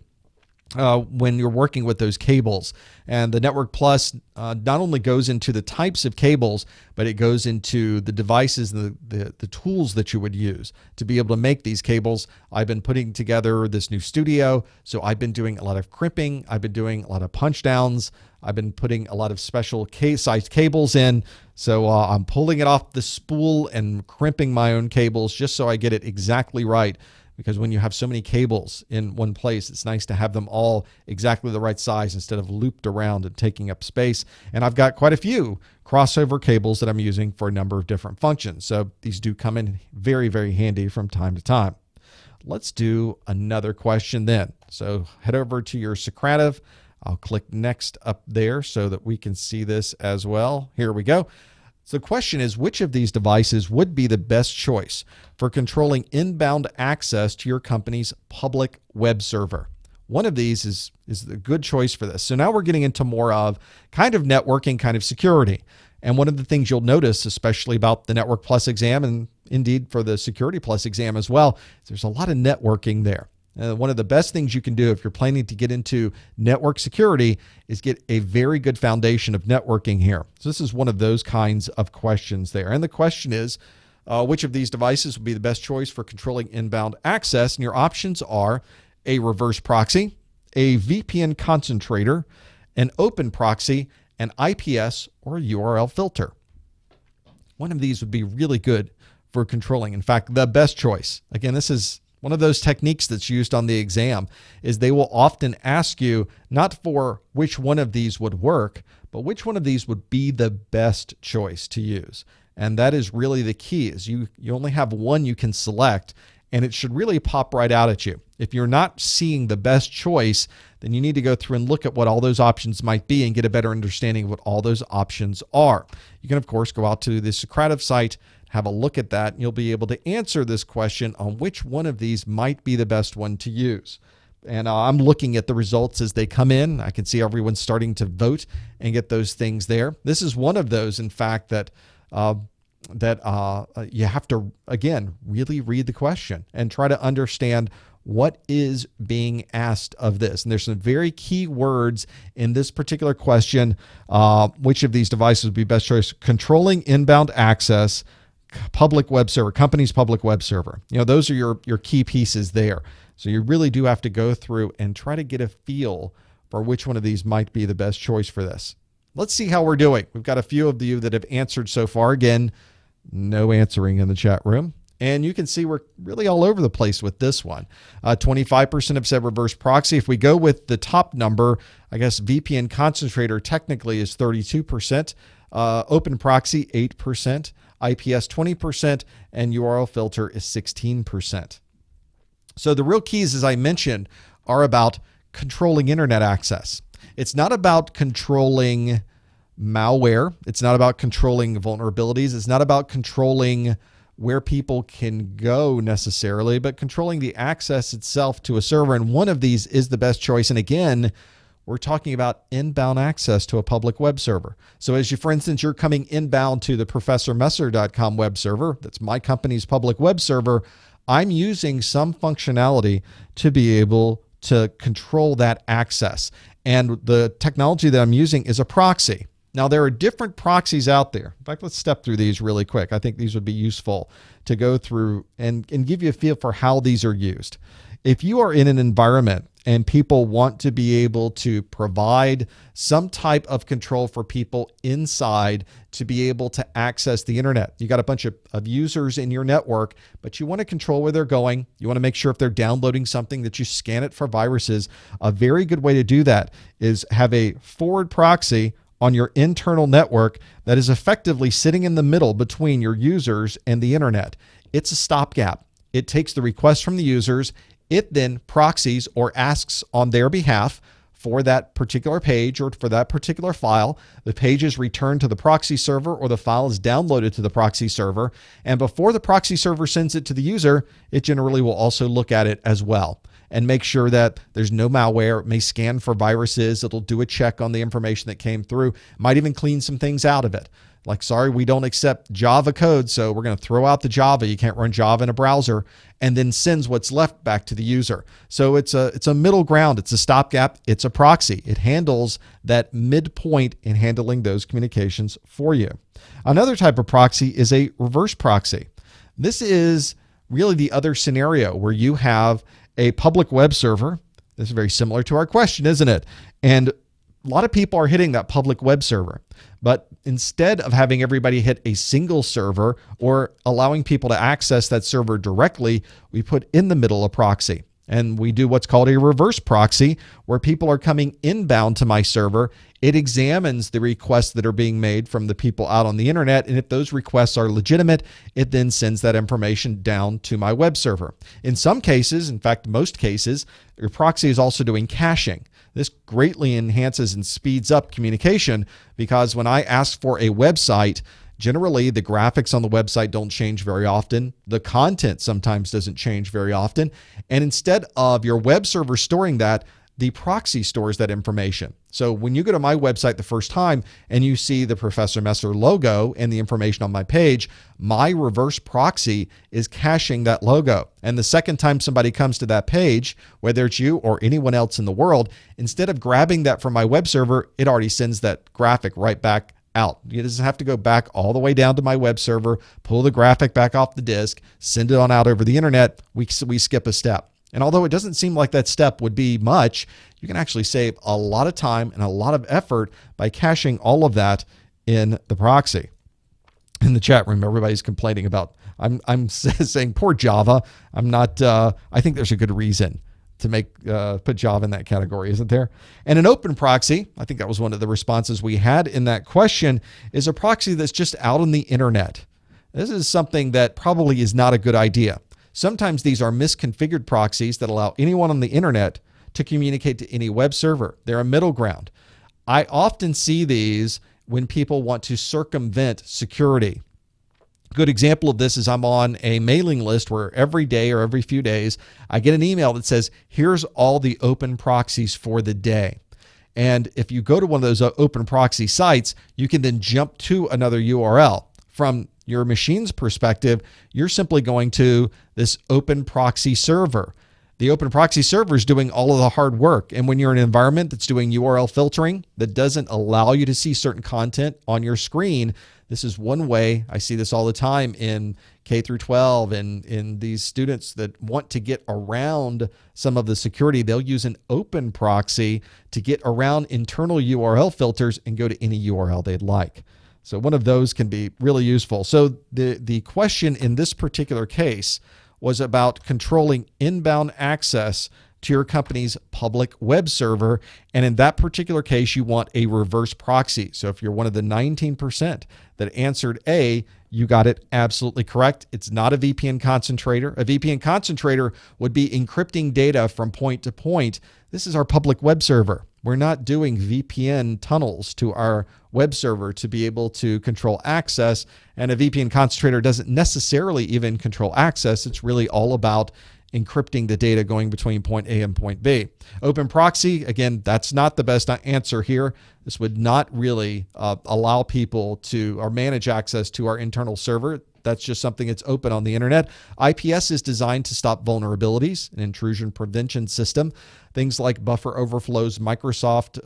when you're working with those cables. And the Network Plus not only goes into the types of cables, but it goes into the devices and the tools that you would use to be able to make these cables. I've been putting together this new studio, so I've been doing a lot of crimping. I've been doing a lot of punch downs. I've been putting a lot of special case-sized cables in. So I'm pulling it off the spool and crimping my own cables just so I get it exactly right. Because when you have so many cables in one place, it's nice to have them all exactly the right size instead of looped around and taking up space. And I've got quite a few crossover cables that I'm using for a number of different functions. So these do come in very, very handy from time to time. Let's do another question then. So head over to your Socrative. I'll click next up there so that we can see this as well. Here we go. So the question is, which of these devices would be the best choice for controlling inbound access to your company's public web server? One of these is the good choice for this. So now we're getting into more of kind of networking, kind of security. And one of the things you'll notice, especially about the Network Plus exam and indeed for the Security Plus exam as well, is there's a lot of networking there. One of the best things you can do if you're planning to get into network security is get a very good foundation of networking here. So this is one of those kinds of questions there. And the question is, which of these devices would be the best choice for controlling inbound access? And your options are a reverse proxy, a VPN concentrator, an open proxy, an IPS, or a URL filter. One of these would be really good for controlling. In fact, the best choice. Again, this is one of those techniques that's used on the exam is they will often ask you not for which one of these would work, but which one of these would be the best choice to use. And that is really the key is you only have one you can select and it should really pop right out at you. If you're not seeing the best choice, then you need to go through and look at what all those options might be and get a better understanding of what all those options are. You can, of course, go out to the Socrative site, have a look at that, and you'll be able to answer this question on which one of these might be the best one to use. And I'm looking at the results as they come in. I can see everyone's starting to vote and get those things there. This is one of those, in fact, that you have to, again, really read the question and try to understand what is being asked of this. And there's some very key words in this particular question. Which of these devices would be best choice? Controlling inbound access, public web server, company's public web server. Those are your key pieces there. So you really do have to go through and try to get a feel for which one of these might be the best choice for this. Let's see how we're doing. We've got a few of you that have answered so far. Again, no answering in the chat room. And you can see we're really all over the place with this one. 25% have said reverse proxy. If we go with the top number, I guess VPN concentrator technically is 32%, open proxy 8%, IPS 20%, and URL filter is 16%. So the real keys, as I mentioned, are about controlling internet access. It's not about controlling malware. It's not about controlling vulnerabilities. It's not about controlling where people can go necessarily, but controlling the access itself to a server. And one of these is the best choice. And again, we're talking about inbound access to a public web server. So as you, for instance, you're coming inbound to the ProfessorMesser.com web server, that's my company's public web server, I'm using some functionality to be able to control that access. And the technology that I'm using is a proxy. Now, there are different proxies out there. In fact, let's step through these really quick. I think these would be useful to go through and give you a feel for how these are used. If you are in an environment and people want to be able to provide some type of control for people inside to be able to access the internet, you got a bunch of users in your network, but you want to control where they're going. You want to make sure if they're downloading something that you scan it for viruses. A very good way to do that is have a forward proxy on your internal network that is effectively sitting in the middle between your users and the internet. It's a stopgap. It takes the request from the users. It then proxies or asks on their behalf for that particular page or for that particular file. The page is returned to the proxy server or the file is downloaded to the proxy server. And before the proxy server sends it to the user, it generally will also look at it as well and make sure that there's no malware. It may scan for viruses. It'll do a check on the information that came through. Might even clean some things out of it. Like, sorry, we don't accept Java code, so we're going to throw out the Java. You can't run Java in a browser, and then sends what's left back to the user. So it's a middle ground. It's a stopgap. It's a proxy. It handles that midpoint in handling those communications for you. Another type of proxy is a reverse proxy. This is really the other scenario where you have a public web server. This is very similar to our question, isn't it? And a lot of people are hitting that public web server, but instead of having everybody hit a single server or allowing people to access that server directly, we put in the middle a proxy. And we do what's called a reverse proxy, where people are coming inbound to my server. It examines the requests that are being made from the people out on the internet. And if those requests are legitimate, it then sends that information down to my web server. In some cases, in fact, most cases, your proxy is also doing caching. This greatly enhances and speeds up communication, because when I ask for a website, generally the graphics on the website don't change very often. The content sometimes doesn't change very often. And instead of your web server storing that, the proxy stores that information. So when you go to my website the first time and you see the Professor Messer logo and the information on my page, my reverse proxy is caching that logo. And the second time somebody comes to that page, whether it's you or anyone else in the world, instead of grabbing that from my web server, it already sends that graphic right back out. It doesn't have to go back all the way down to my web server, pull the graphic back off the disk, send it on out over the internet. We skip a step. And although it doesn't seem like that step would be much, you can actually save a lot of time and a lot of effort by caching all of that in the proxy. In the chat room, everybody's complaining about, I'm saying poor Java. I'm not, I think there's a good reason to put Java in that category, isn't there? And an open proxy, I think that was one of the responses we had in that question, is a proxy that's just out on the internet. This is something that probably is not a good idea. Sometimes these are misconfigured proxies that allow anyone on the internet to communicate to any web server. They're a middle ground. I often see these when people want to circumvent security. A good example of this is I'm on a mailing list where every day or every few days, I get an email that says, here's all the open proxies for the day. And if you go to one of those open proxy sites, you can then jump to another URL. From your machine's perspective, you're simply going to this open proxy server. The open proxy server is doing all of the hard work. And when you're in an environment that's doing URL filtering that doesn't allow you to see certain content on your screen, this is one way. I see this all the time in K through 12 and in these students that want to get around some of the security. They'll use an open proxy to get around internal URL filters and go to any URL they'd like. So one of those can be really useful. So the question in this particular case was about controlling inbound access to your company's public web server. And in that particular case, you want a reverse proxy. So if you're one of the 19% that answered A, you got it absolutely correct. It's not a VPN concentrator. A VPN concentrator would be encrypting data from point to point. This is our public web server. We're not doing VPN tunnels to our web server to be able to control access. And a VPN concentrator doesn't necessarily even control access. It's really all about encrypting the data going between point A and point B. Open proxy, again, that's not the best answer here. This would not really allow people to or manage access to our internal server. That's just something that's open on the internet. IPS is designed to stop vulnerabilities, an intrusion prevention system. Things like buffer overflows, Microsoft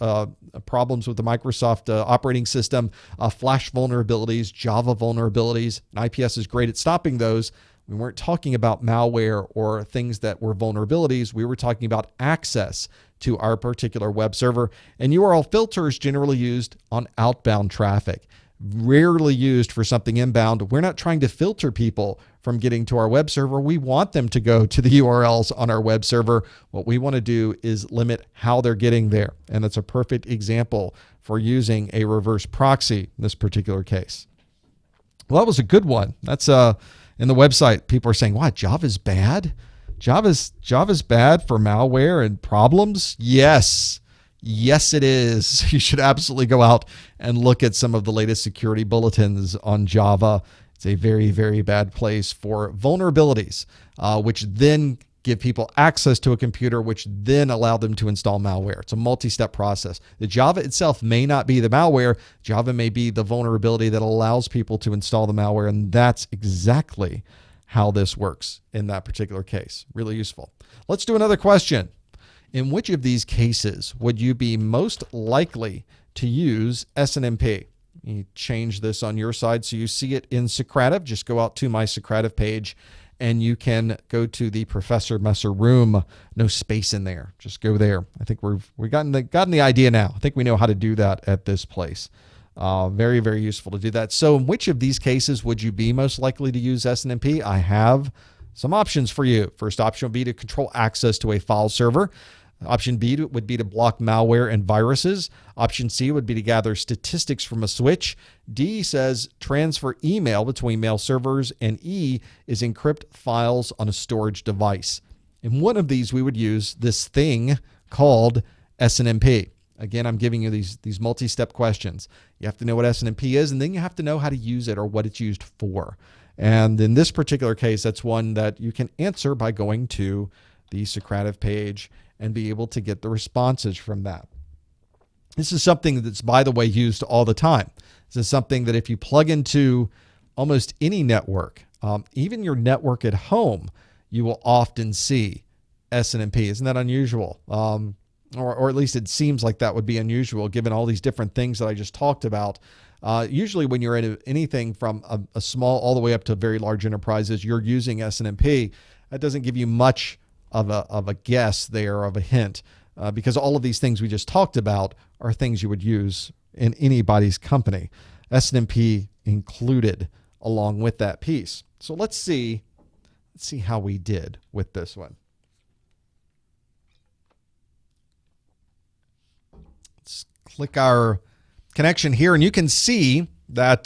problems with the Microsoft operating system, Flash vulnerabilities, Java vulnerabilities. And IPS is great at stopping those. We weren't talking about malware or things that were vulnerabilities. We were talking about access to our particular web server. And URL filter is generally used on outbound traffic, rarely used for something inbound. We're not trying to filter people from getting to our web server. We want them to go to the URLs on our web server. What we want to do is limit how they're getting there. And that's a perfect example for using a reverse proxy in this particular case. Well, that was a good one. That's in the website, people are saying, what, Java's bad? Java's bad for malware and problems? Yes. Yes, it is. You should absolutely go out and look at some of the latest security bulletins on Java. It's a very, very bad place for vulnerabilities, which then give people access to a computer, which then allow them to install malware. It's a multi-step process. The Java itself may not be the malware. Java may be the vulnerability that allows people to install the malware, and that's exactly how this works in that particular case. Really useful. Let's do another question. In which of these cases would you be most likely to use SNMP? You change this on your side so you see it in Socrative. Just go out to my Socrative page and you can go to the Professor Messer room. No space in there. Just go there. I think we've gotten the idea now. I think we know how to do that at this place. Very, very useful to do that. So in which of these cases would you be most likely to use SNMP? I have some options for you. First option would be to control access to a file server. Option B would be to block malware and viruses. Option C would be to gather statistics from a switch. D says transfer email between mail servers. And E is encrypt files on a storage device. In one of these, we would use this thing called SNMP. Again, I'm giving you these multi-step questions. You have to know what SNMP is, and then you have to know how to use it or what it's used for. And in this particular case, that's one that you can answer by going to the Socrative page and be able to get the responses from that. This is something that's, by the way, used all the time. This is something that if you plug into almost any network, even your network at home, you will often see SNMP. Isn't that unusual? Or at least it seems like that would be unusual given all these different things that I just talked about. Usually when you're in anything from a small all the way up to very large enterprises, you're using SNMP. That doesn't give you much of a guess there, of a hint, because all of these things we just talked about are things you would use in anybody's company. SNMP included along with that piece. So let's see how we did with this one. Let's click our connection here, and you can see that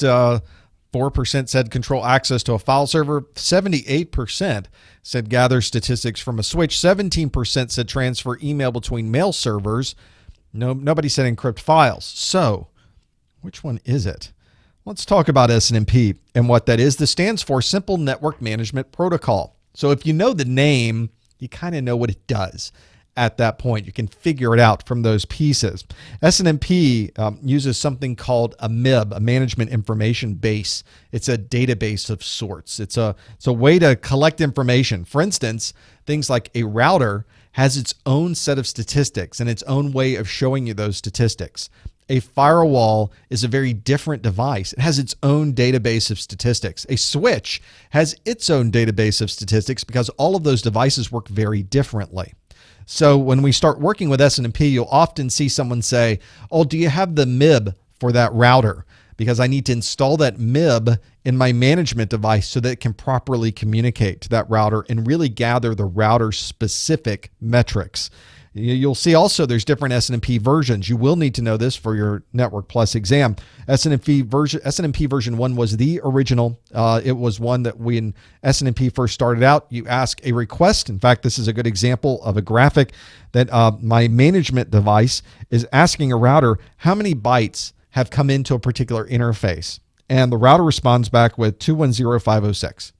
4% said control access to a file server. 78% said gather statistics from a switch. 17% said transfer email between mail servers. Nobody said encrypt files. So which one is it? Let's talk about SNMP and what that is. This stands for Simple Network Management Protocol. So if you know the name, you kind of know what it does. At that point, you can figure it out from those pieces. SNMP uses something called a MIB, a Management Information Base. It's a database of sorts. It's a way to collect information. For instance, things like a router has its own set of statistics and its own way of showing you those statistics. A firewall is a very different device. It has its own database of statistics. A switch has its own database of statistics because all of those devices work very differently. So when we start working with SNMP, you'll often see someone say, oh, do you have the MIB for that router? Because I need to install that MIB in my management device so that it can properly communicate to that router and really gather the router specific metrics. You'll see also there's different SNMP versions. You will need to know this for your Network Plus exam. SNMP version 1 was the original. It was one that when SNMP first started out, you ask a request. In fact, this is a good example of a graphic that my management device is asking a router how many bytes have come into a particular interface. And the router responds back with 210506.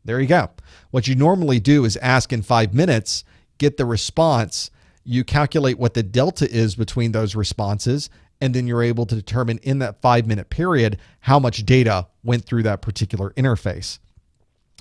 There you go. What you normally do is ask in 5 minutes, get the response. You calculate what the delta is between those responses, and then you're able to determine in that 5-minute period how much data went through that particular interface.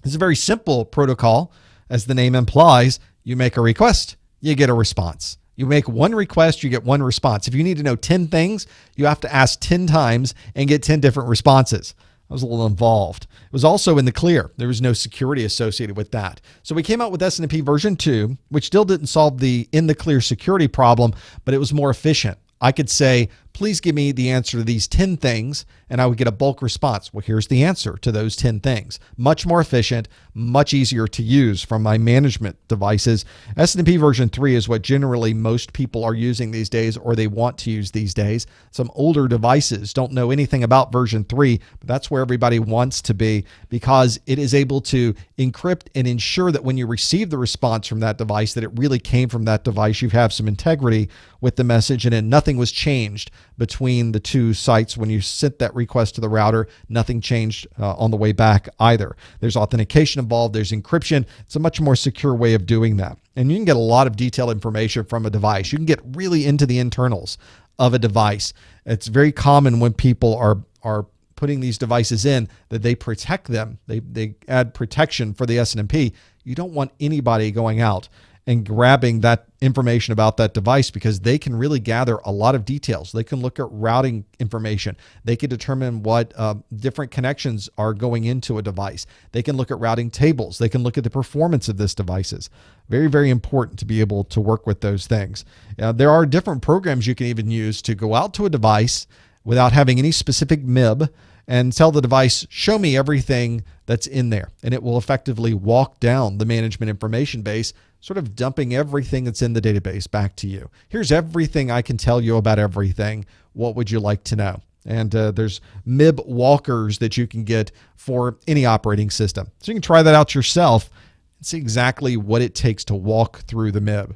It's a very simple protocol. As the name implies, you make a request, you get a response. You make one request, you get one response. If you need to know 10 things, you have to ask 10 times and get 10 different responses. I was a little involved. It was also in the clear. There was no security associated with that. So we came out with SNMP version 2, which still didn't solve the in the clear security problem, but it was more efficient. I could say, please give me the answer to these 10 things, and I would get a bulk response. Well, here's the answer to those 10 things. Much more efficient, much easier to use from my management devices. SNMP version 3 is what generally most people are using these days, or they want to use these days. Some older devices don't know anything about version 3, but that's where everybody wants to be because it is able to encrypt and ensure that when you receive the response from that device, that it really came from that device. You have some integrity with the message, and then nothing was changed between the two sites when you sent that request to the router. Nothing changed on the way back either. There's authentication involved. There's encryption. It's a much more secure way of doing that. And you can get a lot of detailed information from a device. You can get really into the internals of a device. It's very common when people are putting these devices in that they protect them. They add protection for the SNMP. You don't want anybody going out and grabbing that information about that device, because they can really gather a lot of details. They can look at routing information. They can determine what different connections are going into a device. They can look at routing tables. They can look at the performance of this devices. Very, very important to be able to work with those things. There are different programs you can even use to go out to a device without having any specific MIB and tell the device, show me everything that's in there. And it will effectively walk down the management information base, sort of dumping everything that's in the database back to you. Here's everything I can tell you about everything. What would you like to know? And there's MIB walkers that you can get for any operating system. So you can try that out yourself and see exactly what it takes to walk through the MIB.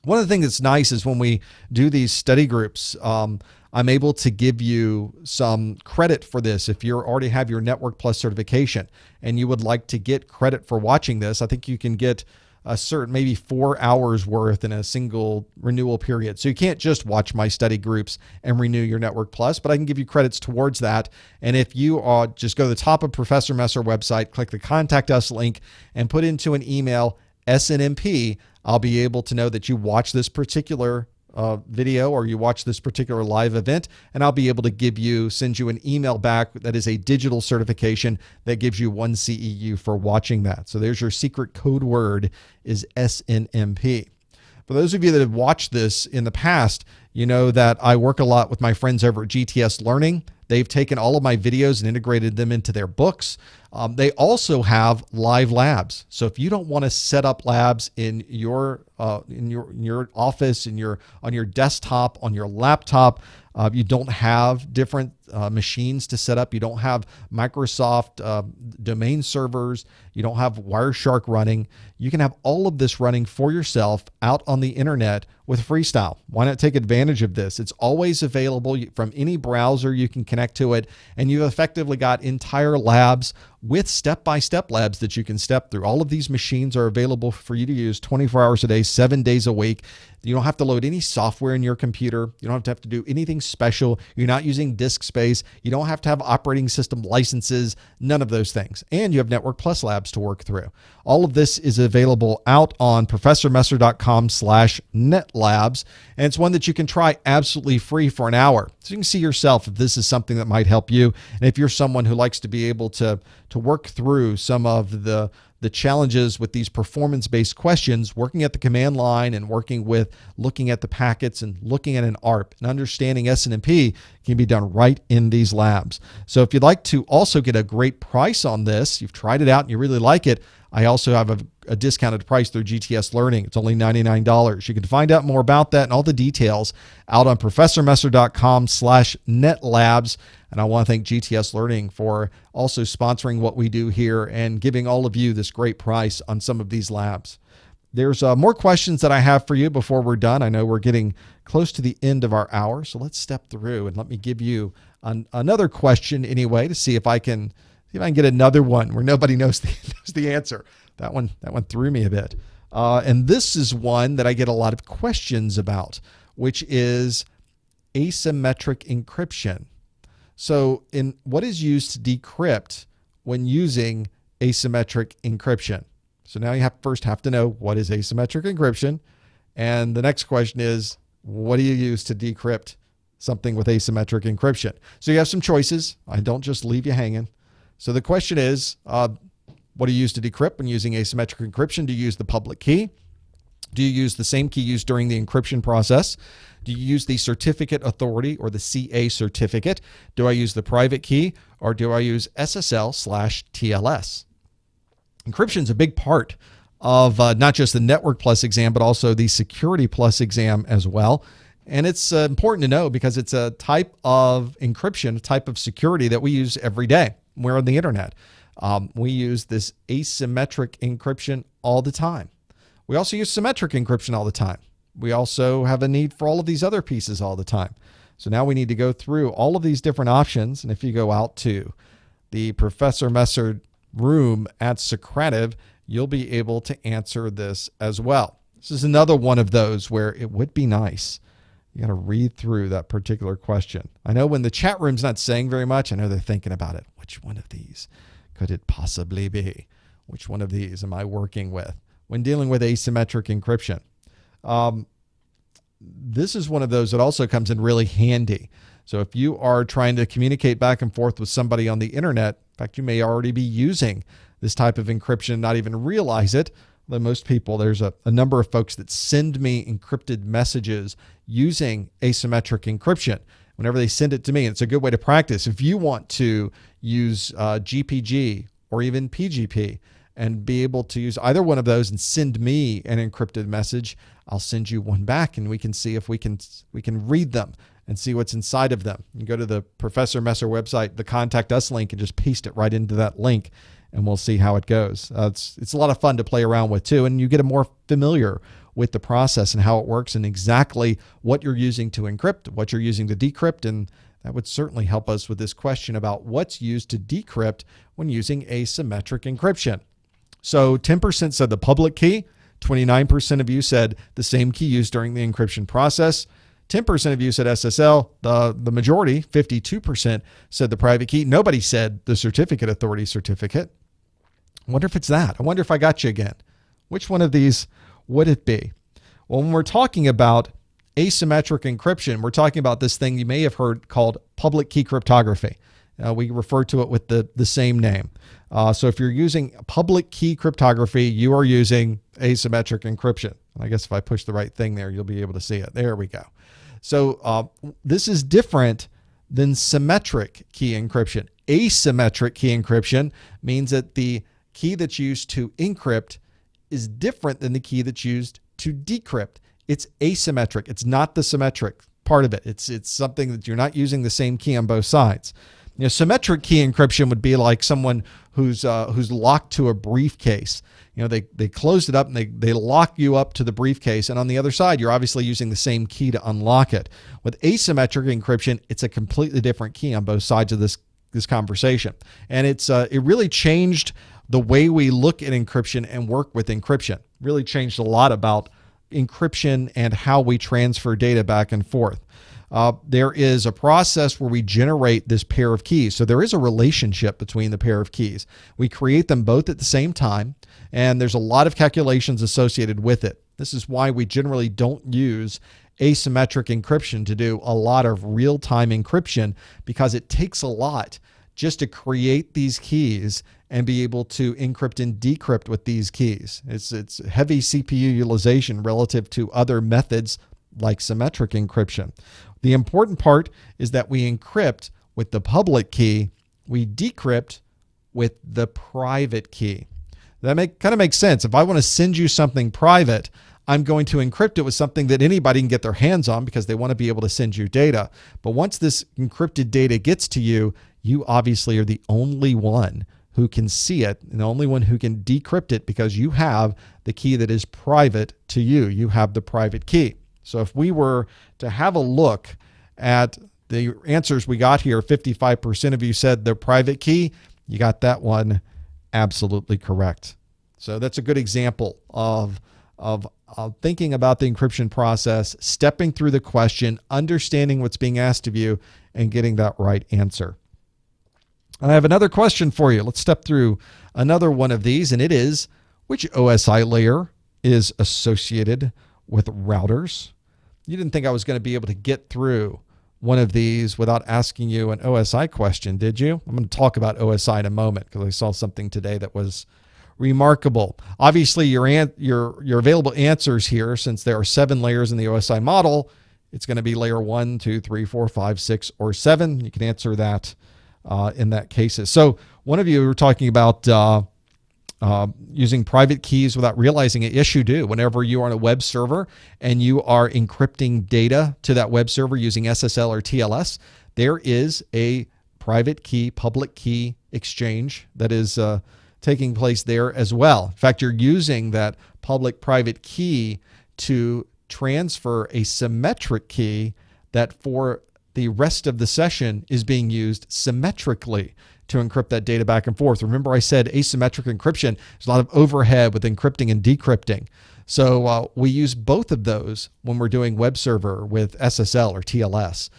One of the things that's nice is when we do these study groups, I'm able to give you some credit for this. If you already have your Network Plus certification and you would like to get credit for watching this, I think you can get a certain maybe 4 hours worth in a single renewal period. So you can't just watch my study groups and renew your Network Plus, but I can give you credits towards that. And if you just go to the top of Professor Messer website, click the Contact Us link and put into an email SNMP, I'll be able to know that you watch this particular video or you watch this particular live event, and I'll be able to send you an email back that is a digital certification that gives you 1 CEU for watching that. So there's your secret code word is SNMP. For those of you that have watched this in the past, you know that I work a lot with my friends over at GTS Learning. They've taken all of my videos and integrated them into their books. They also have live labs. So if you don't want to set up labs in your office, on your desktop, on your laptop, you don't have different machines to set up. You don't have Microsoft domain servers. You don't have Wireshark running. You can have all of this running for yourself out on the internet with Freestyle. Why not take advantage of this? It's always available from any browser. You can connect to it, and you've effectively got entire labs with step-by-step labs that you can step through. All of these machines are available for you to use 24 hours a day, 7 days a week. You don't have to load any software in your computer. You don't have to do anything special. You're not using disk space. You don't have to have operating system licenses, none of those things. And you have Network Plus labs to work through. All of this is available out on professormesser.com/netlabs. And it's one that you can try absolutely free for an hour. So you can see yourself if this is something that might help you. And if you're someone who likes to be able to work through some of the challenges with these performance-based questions, working at the command line and working with looking at the packets and looking at an ARP and understanding SNMP can be done right in these labs. So if you'd like to also get a great price on this, you've tried it out and you really like it, I also have a discounted price through GTS Learning. It's only $99. You can find out more about that and all the details out on professormesser.com/netlabs. And I want to thank GTS Learning for also sponsoring what we do here and giving all of you this great price on some of these labs. There's more questions that I have for you before we're done. I know we're getting close to the end of our hour, so let's step through and let me give you another question anyway to see if I can get another one where nobody knows the answer. That one threw me a bit. And this is one that I get a lot of questions about, which is asymmetric encryption. So what is used to decrypt when using asymmetric encryption? So now you first have to know what is asymmetric encryption. And the next question is, what do you use to decrypt something with asymmetric encryption? So you have some choices. I don't just leave you hanging. So the question is, what do you use to decrypt when using asymmetric encryption? Do you use the public key? Do you use the same key used during the encryption process? Do you use the certificate authority or the CA certificate? Do I use the private key or do I use SSL/TLS? Encryption is a big part of not just the Network Plus exam, but also the Security Plus exam as well. And it's important to know because it's a type of encryption, a type of security that we use every day. We're on the internet. We use this asymmetric encryption all the time. We also use symmetric encryption all the time. We also have a need for all of these other pieces all the time. So now we need to go through all of these different options. And if you go out to the Professor Messer room at Socrative, you'll be able to answer this as well. This is another one of those where it would be nice. You got to read through that particular question. I know when the chat room's not saying very much, I know they're thinking about it. Which one of these could it possibly be? Which one of these am I working with when dealing with asymmetric encryption? This is one of those that also comes in really handy. So if you are trying to communicate back and forth with somebody on the internet, in fact, you may already be using this type of encryption and not even realize it. Though most people, there's a number of folks that send me encrypted messages using asymmetric encryption whenever they send it to me. And it's a good way to practice. If you want to use GPG or even PGP and be able to use either one of those and send me an encrypted message, I'll send you one back and we can see if we can read them and see what's inside of them. You go to the Professor Messer website, the Contact Us link, and just paste it right into that link, and we'll see how it goes. It's a lot of fun to play around with too, and you get more familiar with the process and how it works and exactly what you're using to encrypt, what you're using to decrypt, and that would certainly help us with this question about what's used to decrypt when using asymmetric encryption. So 10% said the public key, 29% of you said the same key used during the encryption process, 10% of you said SSL. The majority, 52%, said the private key. Nobody said the certificate authority certificate. I wonder if it's that. I wonder if I got you again. Which one of these would it be? Well, when we're talking about asymmetric encryption, we're talking about this thing you may have heard called public key cryptography. We refer to it with the same name. So if you're using public key cryptography, you are using asymmetric encryption. I guess if I push the right thing there, you'll be able to see it. There we go. So this is different than symmetric key encryption. Asymmetric key encryption means that the key that's used to encrypt is different than the key that's used to decrypt. It's asymmetric. It's not the symmetric part of it. It's something that you're not using the same key on both sides. You know, symmetric key encryption would be like someone who's locked to a briefcase. You know, they closed it up and they lock you up to the briefcase, and on the other side, you're obviously using the same key to unlock it. With asymmetric encryption, it's a completely different key on both sides of this conversation, and it really changed the way we look at encryption and work with encryption. Really changed a lot about encryption and how we transfer data back and forth. There is a process where we generate this pair of keys. So there is a relationship between the pair of keys. We create them both at the same time, and there's a lot of calculations associated with it. This is why we generally don't use asymmetric encryption to do a lot of real-time encryption, because it takes a lot just to create these keys and be able to encrypt and decrypt with these keys. It's heavy CPU utilization relative to other methods like symmetric encryption. The important part is that we encrypt with the public key, we decrypt with the private key. That kind of makes sense. If I want to send you something private, I'm going to encrypt it with something that anybody can get their hands on because they want to be able to send you data. But once this encrypted data gets to you, you obviously are the only one who can see it and the only one who can decrypt it, because you have the key that is private to you. You have the private key. So if we were to have a look at the answers we got here, 55% of you said the private key. You got that one absolutely correct. So that's a good example of thinking about the encryption process, stepping through the question, understanding what's being asked of you, and getting that right answer. And I have another question for you. Let's step through another one of these, and it is, which OSI layer is associated with routers? You didn't think I was going to be able to get through one of these without asking you an OSI question, did you? I'm going to talk about OSI in a moment because I saw something today that was remarkable. Obviously, your available answers here, since there are 7 layers in the OSI model, it's going to be layer 1, 2, 3, 4, 5, 6, or 7. You can answer that in that cases. So one of you were talking about using private keys without realizing it. Yes, you do. Whenever you are on a web server and you are encrypting data to that web server using SSL or TLS, there is a private key, public key exchange that is taking place there as well. In fact, you're using that public private key to transfer a symmetric key that for the rest of the session is being used symmetrically to encrypt that data back and forth. Remember I said asymmetric encryption, there's a lot of overhead with encrypting and decrypting. So we use both of those when we're doing web server with SSL or TLS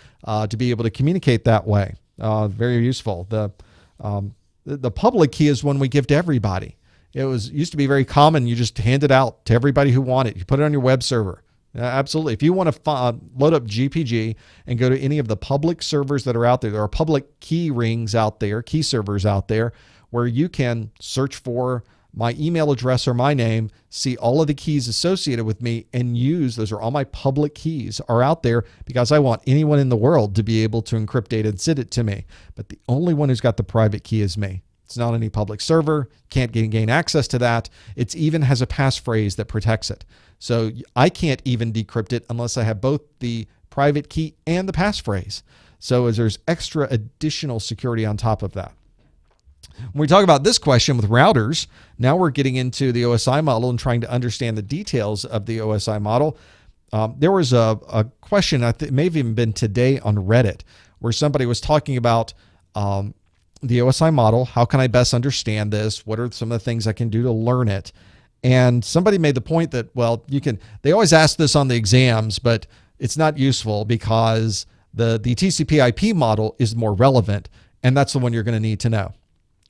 to be able to communicate that way. Very useful. The public key is one we give to everybody. It used to be very common. You just hand it out to everybody who want it. You put it on your web server. Absolutely. If you want to load up GPG and go to any of the public servers that are out there are public key rings out there, key servers out there, where you can search for my email address or my name, see all of the keys associated with me, and use those are all my public keys are out there because I want anyone in the world to be able to encrypt data and send it to me. But the only one who's got the private key is me. It's not any public server, can't gain access to that. It even has a passphrase that protects it. So I can't even decrypt it unless I have both the private key and the passphrase. So there's extra additional security on top of that. When we talk about this question with routers, now we're getting into the OSI model and trying to understand the details of the OSI model. There was a question, it may have even been today on Reddit, where somebody was talking about the OSI model. How can I best understand this? What are some of the things I can do to learn it? And somebody made the point that, well, they always ask this on the exams, but it's not useful because the TCP IP model is more relevant, and that's the one you're going to need to know,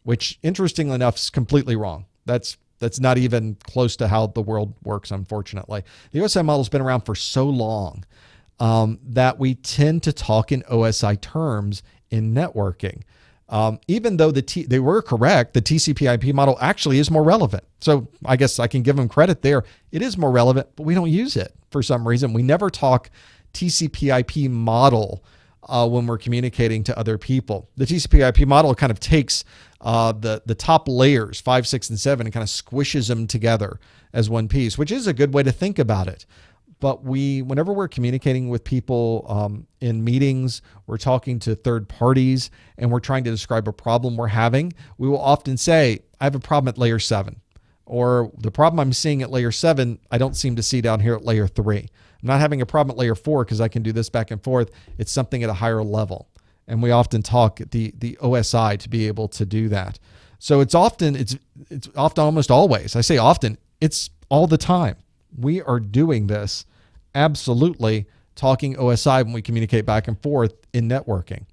which interestingly enough is completely wrong. That's not even close to how the world works, unfortunately. The OSI model has been around for so long that we tend to talk in OSI terms in networking. Even though they were correct, the TCP IP model actually is more relevant. So I guess I can give them credit there. It is more relevant, but we don't use it for some reason. We never talk TCP IP model when we're communicating to other people. The TCP IP model kind of takes the top layers, 5, 6, and 7, and kind of squishes them together as one piece, which is a good way to think about it. But whenever we're communicating with people in meetings, we're talking to third parties, and we're trying to describe a problem we're having, we will often say, I have a problem at layer 7. Or the problem I'm seeing at layer 7, I don't seem to see down here at layer 3. I'm not having a problem at layer 4 because I can do this back and forth. It's something at a higher level. And we often talk the OSI to be able to do that. So it's often almost always, I say often, it's all the time. We are doing this absolutely talking OSI when we communicate back and forth in networking.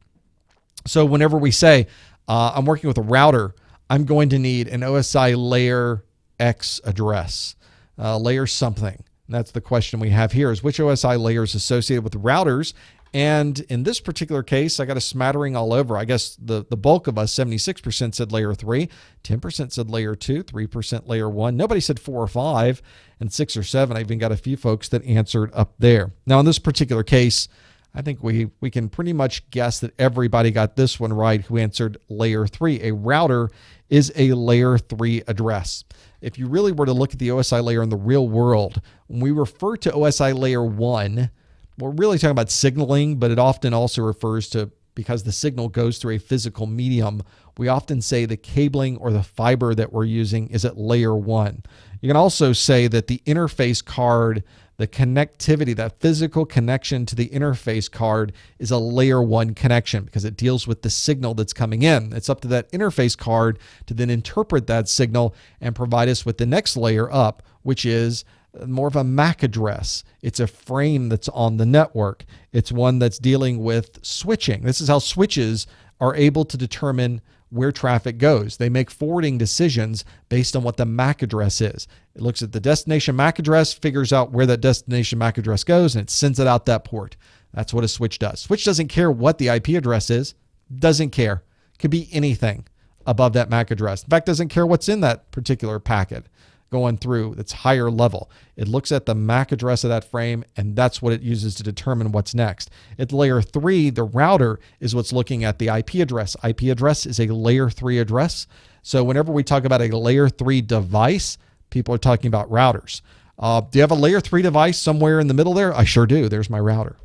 So whenever we say, I'm working with a router, I'm going to need an OSI layer X address, layer something. And that's the question we have here is which OSI layer is associated with routers. And in this particular case, I got a smattering all over. I guess the bulk of us, 76% said layer 3, 10% said layer 2, 3% layer 1. Nobody said 4 or 5, and 6 or 7. I even got a few folks that answered up there. Now, in this particular case, I think we can pretty much guess that everybody got this one right who answered layer 3. A router is a layer 3 address. If you really were to look at the OSI layer in the real world, when we refer to OSI layer 1, we're really talking about signaling, but it often also refers to, because the signal goes through a physical medium, we often say the cabling or the fiber that we're using is at layer 1. You can also say that the interface card, the connectivity, that physical connection to the interface card is a layer 1 connection because it deals with the signal that's coming in. It's up to that interface card to then interpret that signal and provide us with the next layer up, which is more of a MAC address. It's a frame that's on the network. It's one that's dealing with switching. This is how switches are able to determine where traffic goes. They make forwarding decisions based on what the MAC address is. It looks at the destination MAC address, figures out where that destination MAC address goes, and it sends it out that port. That's what a switch does. Switch doesn't care what the IP address is. Doesn't care. Could be anything above that MAC address. In fact, doesn't care what's in that particular packet going through that's higher level. It looks at the MAC address of that frame, and that's what it uses to determine what's next. At layer 3, the router is what's looking at the IP address. IP address is a layer 3 address. So whenever we talk about a layer 3 device, people are talking about routers. Do you have a layer 3 device somewhere in the middle there? I sure do. There's my router.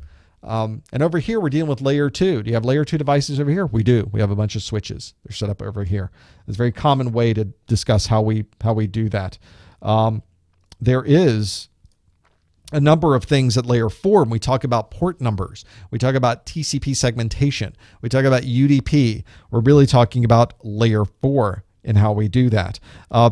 And over here, we're dealing with layer 2. Do you have layer 2 devices over here? We do. We have a bunch of switches. They're set up over here. It's a very common way to discuss how we do that. There is a number of things at layer 4. When we talk about port numbers, we talk about TCP segmentation, we talk about UDP. We're really talking about layer 4 and how we do that.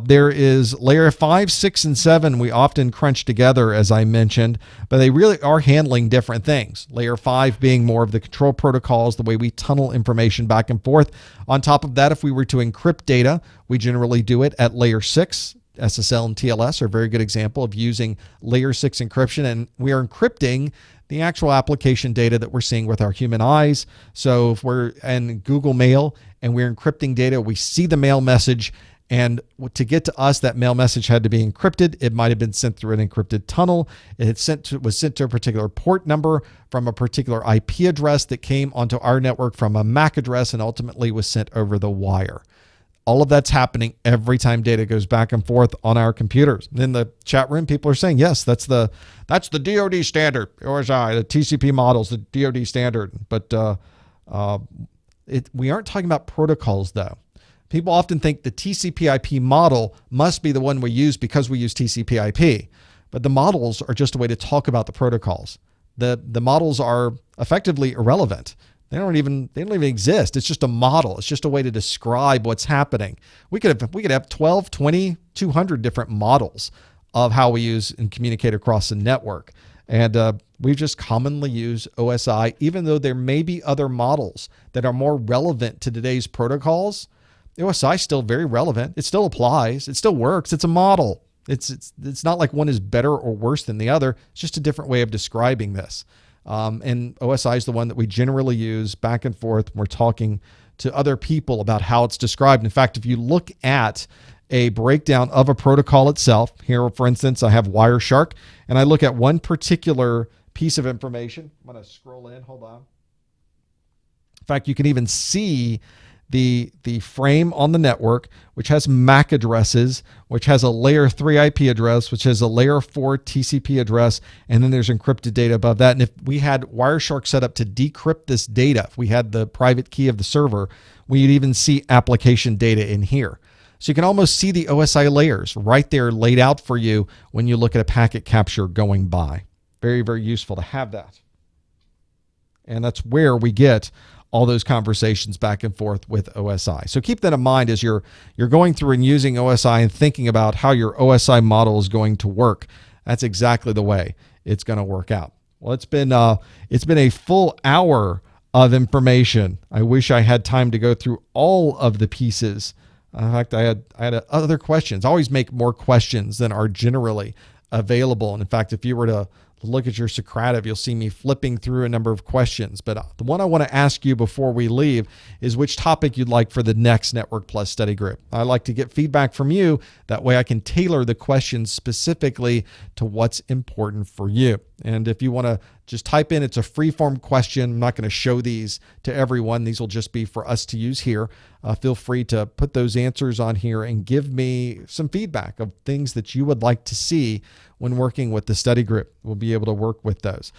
There is layer 5, 6, and 7 we often crunch together, as I mentioned, but they really are handling different things. Layer 5 being more of the control protocols, the way we tunnel information back and forth. On top of that, if we were to encrypt data, we generally do it at layer 6. SSL and TLS are a very good example of using layer 6 encryption, and we are encrypting the actual application data that we're seeing with our human eyes. So if we're in Google Mail and we're encrypting data, we see the mail message, and to get to us, that mail message had to be encrypted. It might have been sent through an encrypted tunnel. It was sent to a particular port number from a particular IP address that came onto our network from a MAC address and ultimately was sent over the wire. All of that's happening every time data goes back and forth on our computers. In the chat room, people are saying, yes, that's the DoD standard, or the TCP models, the DoD standard. But we aren't talking about protocols, though. People often think the TCP IP model must be the one we use because we use TCP IP. But the models are just a way to talk about the protocols. The models are effectively irrelevant. They don't even exist. It's just a model. It's just a way to describe what's happening. We could have 12, 20, 200 different models of how we use and communicate across the network. And we just commonly use OSI, even though there may be other models that are more relevant to today's protocols. OSI is still very relevant. It still applies. It still works. It's a model. It's not like one is better or worse than the other. It's just a different way of describing this. And OSI is the one that we generally use back and forth when we're talking to other people about how it's described. In fact, if you look at a breakdown of a protocol itself, here, for instance, I have Wireshark, and I look at one particular piece of information. I'm going to scroll in. Hold on. In fact, you can even see the frame on the network, which has MAC addresses, which has a layer 3 IP address, which has a layer 4 TCP address, and then there's encrypted data above that. And if we had Wireshark set up to decrypt this data, if we had the private key of the server, we'd even see application data in here. So you can almost see the OSI layers right there laid out for you when you look at a packet capture going by. Very, very useful to have that. And that's where we get all those conversations back and forth with OSI. So keep that in mind as you're going through and using OSI and thinking about how your OSI model is going to work. That's exactly the way it's going to work out. Well, it's been a full hour of information. I wish I had time to go through all of the pieces. In fact, I had other questions. I always make more questions than are generally available. And in fact, if you were to look at your Socrative, you'll see me flipping through a number of questions. But the one I want to ask you before we leave is which topic you'd like for the next Network Plus study group. I like to get feedback from you. That way I can tailor the questions specifically to what's important for you. And if you want to just type in, it's a free-form question. I'm not going to show these to everyone. These will just be for us to use here. Feel free to put those answers on here and give me some feedback of things that you would like to see when working with the study group. We'll be able to work with those.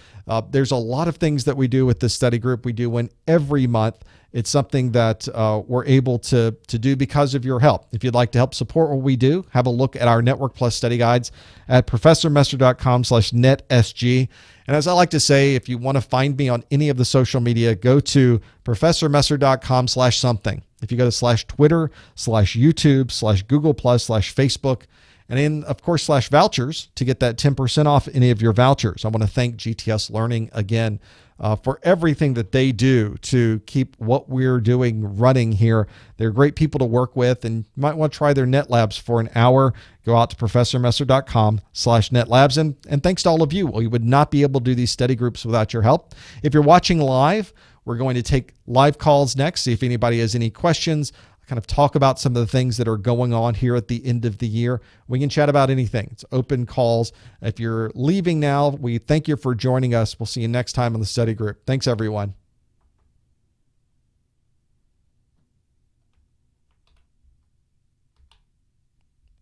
There's a lot of things that we do with the study group. We do one every month. It's something that we're able to do because of your help. If you'd like to help support what we do, have a look at our Network Plus study guides at professormesser.com/netsg. And as I like to say, if you want to find me on any of the social media, go to professormesser.com/something. If you go to /Twitter, /YouTube, /Google+, /Facebook, and then, of course, /vouchers to get that 10% off any of your vouchers. I want to thank GTS Learning again for everything that they do to keep what we're doing running here. They're great people to work with, and you might want to try their NetLabs for an hour. Go out to professormesser.com/netlabs. And thanks to all of you. We would not be able to do these study groups without your help. If you're watching live, we're going to take live calls next, see if anybody has any questions, kind of talk about some of the things that are going on here at the end of the year. We can chat about anything. It's open calls. If you're leaving now, we thank you for joining us. We'll see you next time on the study group. Thanks, everyone.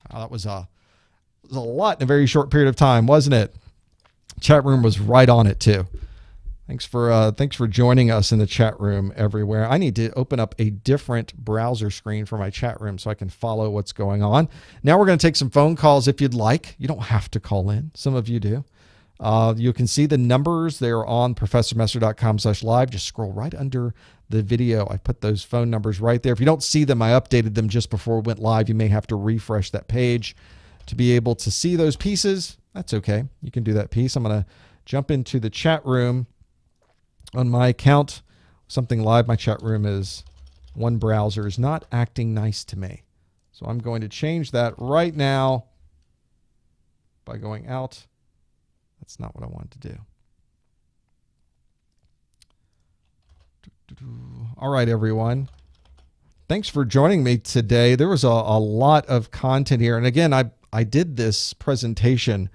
Oh, that was a lot in a very short period of time, wasn't it? Chat room was right on it too. Thanks for joining us in the chat room everywhere. I need to open up a different browser screen for my chat room so I can follow what's going on. Now we're going to take some phone calls if you'd like. You don't have to call in. Some of you do. You can see the numbers. They're on professormesser.com/live. Just scroll right under the video. I put those phone numbers right there. If you don't see them, I updated them just before we went live. You may have to refresh that page to be able to see those pieces. That's okay. You can do that piece. I'm going to jump into the chat room on my account. Something live. My chat room is one browser is not acting nice to me. So I'm going to change that right now by going out. That's not what I wanted to do. All right, everyone. Thanks for joining me today. There was a lot of content here. And again, I did this presentation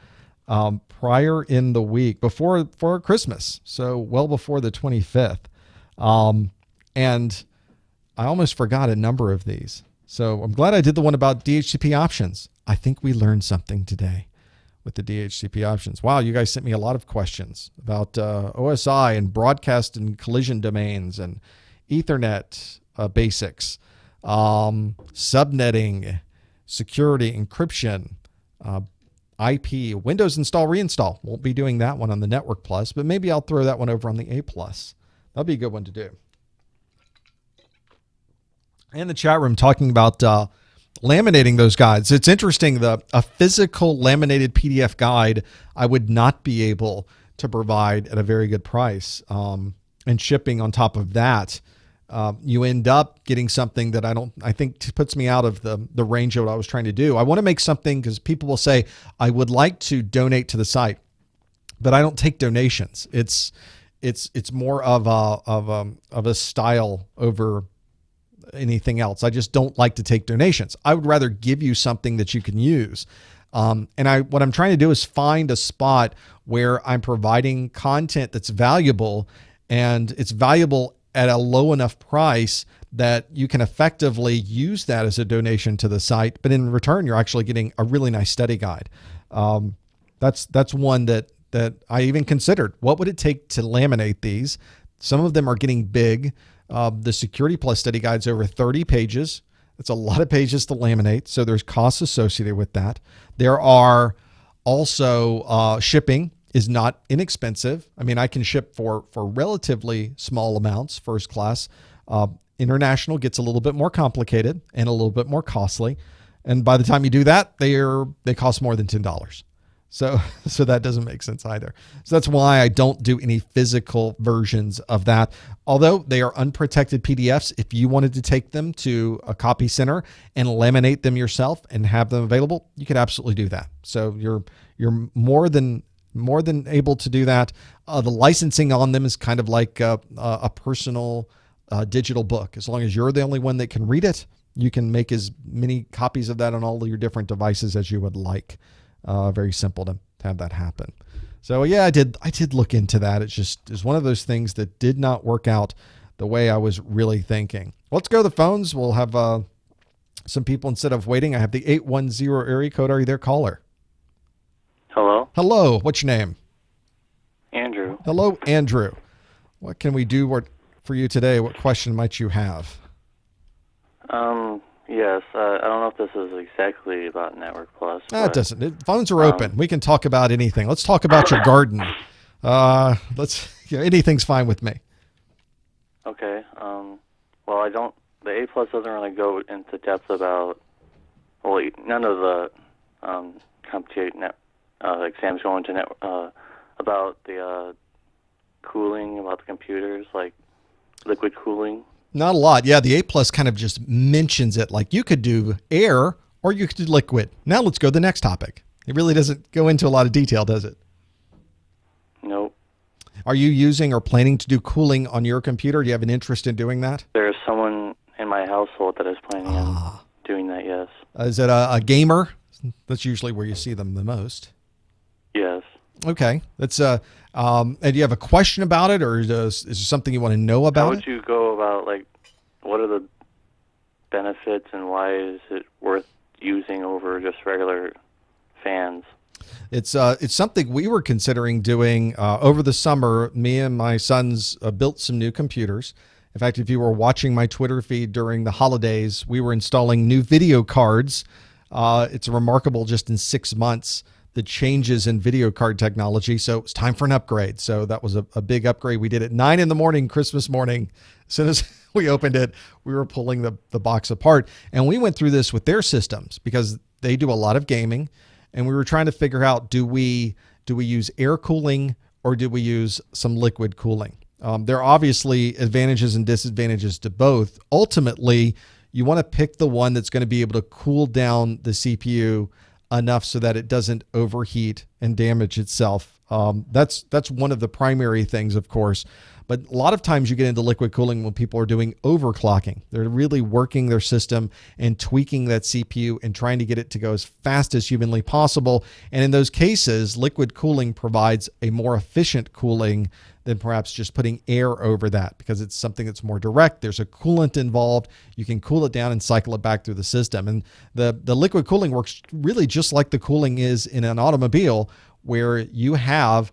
prior in the week before Christmas, so well before the 25th. And I almost forgot a number of these. So I'm glad I did the one about DHCP options. I think we learned something today with the DHCP options. Wow, you guys sent me a lot of questions about OSI and broadcast and collision domains and Ethernet basics, subnetting, security, encryption, IP, Windows install, reinstall. Won't be doing that one on the Network Plus, but maybe I'll throw that one over on the A Plus. That'll be a good one to do. And the chat room talking about laminating those guides. It's interesting, a physical laminated PDF guide I would not be able to provide at a very good price. And shipping on top of that, you end up getting something that I think puts me out of the range of what I was trying to do. I want to make something because people will say, I would like to donate to the site, but I don't take donations. It's more of a style over anything else. I just don't like to take donations. I would rather give you something that you can use. And what I'm trying to do is find a spot where I'm providing content that's valuable, and it's valuable at a low enough price that you can effectively use that as a donation to the site. But in return, you're actually getting a really nice study guide. That's one that I even considered. What would it take to laminate these? Some of them are getting big. The Security Plus study guide's over 30 pages. That's a lot of pages to laminate. So there's costs associated with that. There are also shipping is not inexpensive. I mean, I can ship for relatively small amounts, first class. International gets a little bit more complicated and a little bit more costly. And by the time you do that, they cost more than $10. So that doesn't make sense either. So that's why I don't do any physical versions of that. Although they are unprotected PDFs, if you wanted to take them to a copy center and laminate them yourself and have them available, you could absolutely do that. So you're more than able to do that. The licensing on them is kind of like a personal digital book. As long as you're the only one that can read it, you can make as many copies of that on all of your different devices as you would like. Very simple to have that happen. So yeah, I did look into that. It's one of those things that did not work out the way I was really thinking. Let's go to the phones. We'll have some people instead of waiting. I have the 810 area code. Are you there, caller? Hello? Hello. What's your name? Andrew. Hello, Andrew. What can we do for you today? What question might you have? Yes. I don't know if this is exactly about Network Plus. It doesn't. Phones are open. We can talk about anything. Let's talk about your garden. Anything's fine with me. Okay. Well, the A Plus doesn't really go into depth about, none of the CompTIA exams go into about the cooling, about the computers, like liquid cooling. Not a lot. Yeah, the A Plus kind of just mentions it, like you could do air or you could do liquid. Now let's go to the next topic. It really doesn't go into a lot of detail, does it? Nope. Are you using or planning to do cooling on your computer? Do you have an interest in doing that? There's someone in my household that is planning on doing that, yes. Is it a gamer? That's usually where you see them the most. Yes. Okay. That's and do you have a question about it, or is there something you want to know about it? How would you go about, like, what are the benefits and why is it worth using over just regular fans? It's something we were considering doing over the summer. Me and my sons built some new computers. In fact, if you were watching my Twitter feed during the holidays, we were installing new video cards. It's remarkable just in 6 months the changes in video card technology. So it's time for an upgrade. So that was a big upgrade. We did it 9 a.m, Christmas morning. As soon as we opened it, we were pulling the box apart. And we went through this with their systems because they do a lot of gaming. And we were trying to figure out, do we use air cooling or do we use some liquid cooling? There are obviously advantages and disadvantages to both. Ultimately, you want to pick the one that's going to be able to cool down the CPU enough so that it doesn't overheat and damage itself. That's one of the primary things, of course. But a lot of times you get into liquid cooling when people are doing overclocking. They're really working their system and tweaking that CPU and trying to get it to go as fast as humanly possible. And in those cases, liquid cooling provides a more efficient cooling than perhaps just putting air over that, because it's something that's more direct. There's a coolant involved. You can cool it down and cycle it back through the system. And the liquid cooling works really just like the cooling is in an automobile, where you have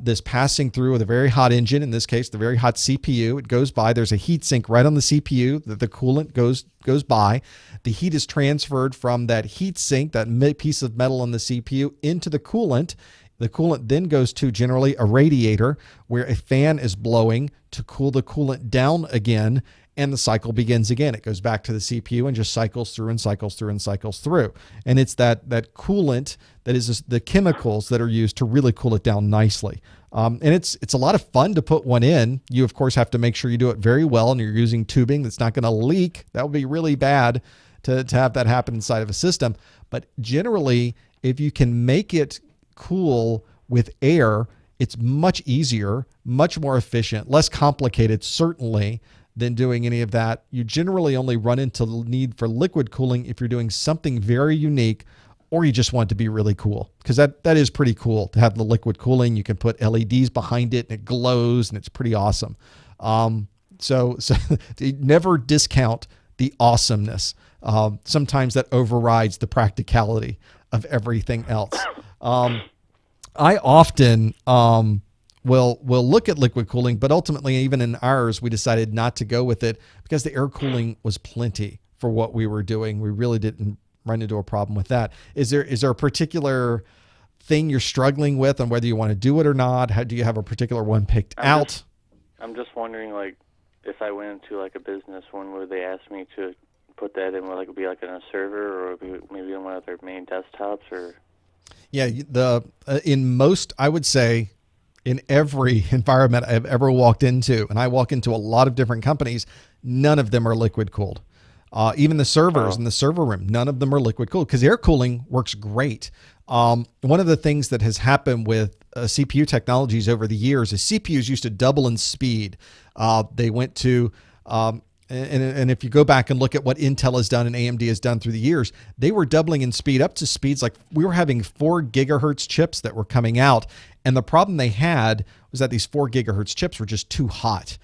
this passing through with a very hot engine, in this case, the very hot CPU. It goes by. There's a heat sink right on the CPU that the coolant goes by. The heat is transferred from that heat sink, that piece of metal on the CPU, into the coolant. The coolant then goes to generally a radiator where a fan is blowing to cool the coolant down again, and the cycle begins again. It goes back to the CPU and just cycles through and cycles through and cycles through. And it's that coolant that is the chemicals that are used to really cool it down nicely. And it's a lot of fun to put one in. You, of course, have to make sure you do it very well, and you're using tubing that's not going to leak. That would be really bad to have that happen inside of a system. But generally, if you can make it cool with air, it's much easier, much more efficient, less complicated, certainly, than doing any of that. You generally only run into the need for liquid cooling if you're doing something very unique, or you just want it to be really cool, because that is pretty cool to have the liquid cooling. You can put LEDs behind it and it glows, and it's pretty awesome. So never discount the awesomeness. Sometimes that overrides the practicality of everything else. I often will look at liquid cooling, but ultimately, even in ours, we decided not to go with it because the air cooling was plenty for what we were doing. We really didn't run into a problem with that. Is there a particular thing you're struggling with on whether you want to do it or not? How do you have a particular one picked out? I'm just wondering, like, if I went into like a business, when would they ask me to put that in? Would it be like in a server, or maybe on one of their main desktops, or? Yeah, in most, I would say, in every environment I've ever walked into, and I walk into a lot of different companies, none of them are liquid cooled. Even the servers in the server room, none of them are liquid cooled, because air cooling works great. One of the things that has happened with CPU technologies over the years is CPUs used to double in speed. They went to, and if you go back and look at what Intel has done and AMD has done through the years, they were doubling in speed up to speeds like we were having 4 gigahertz chips that were coming out. And the problem they had was that these 4 gigahertz chips were just too hot.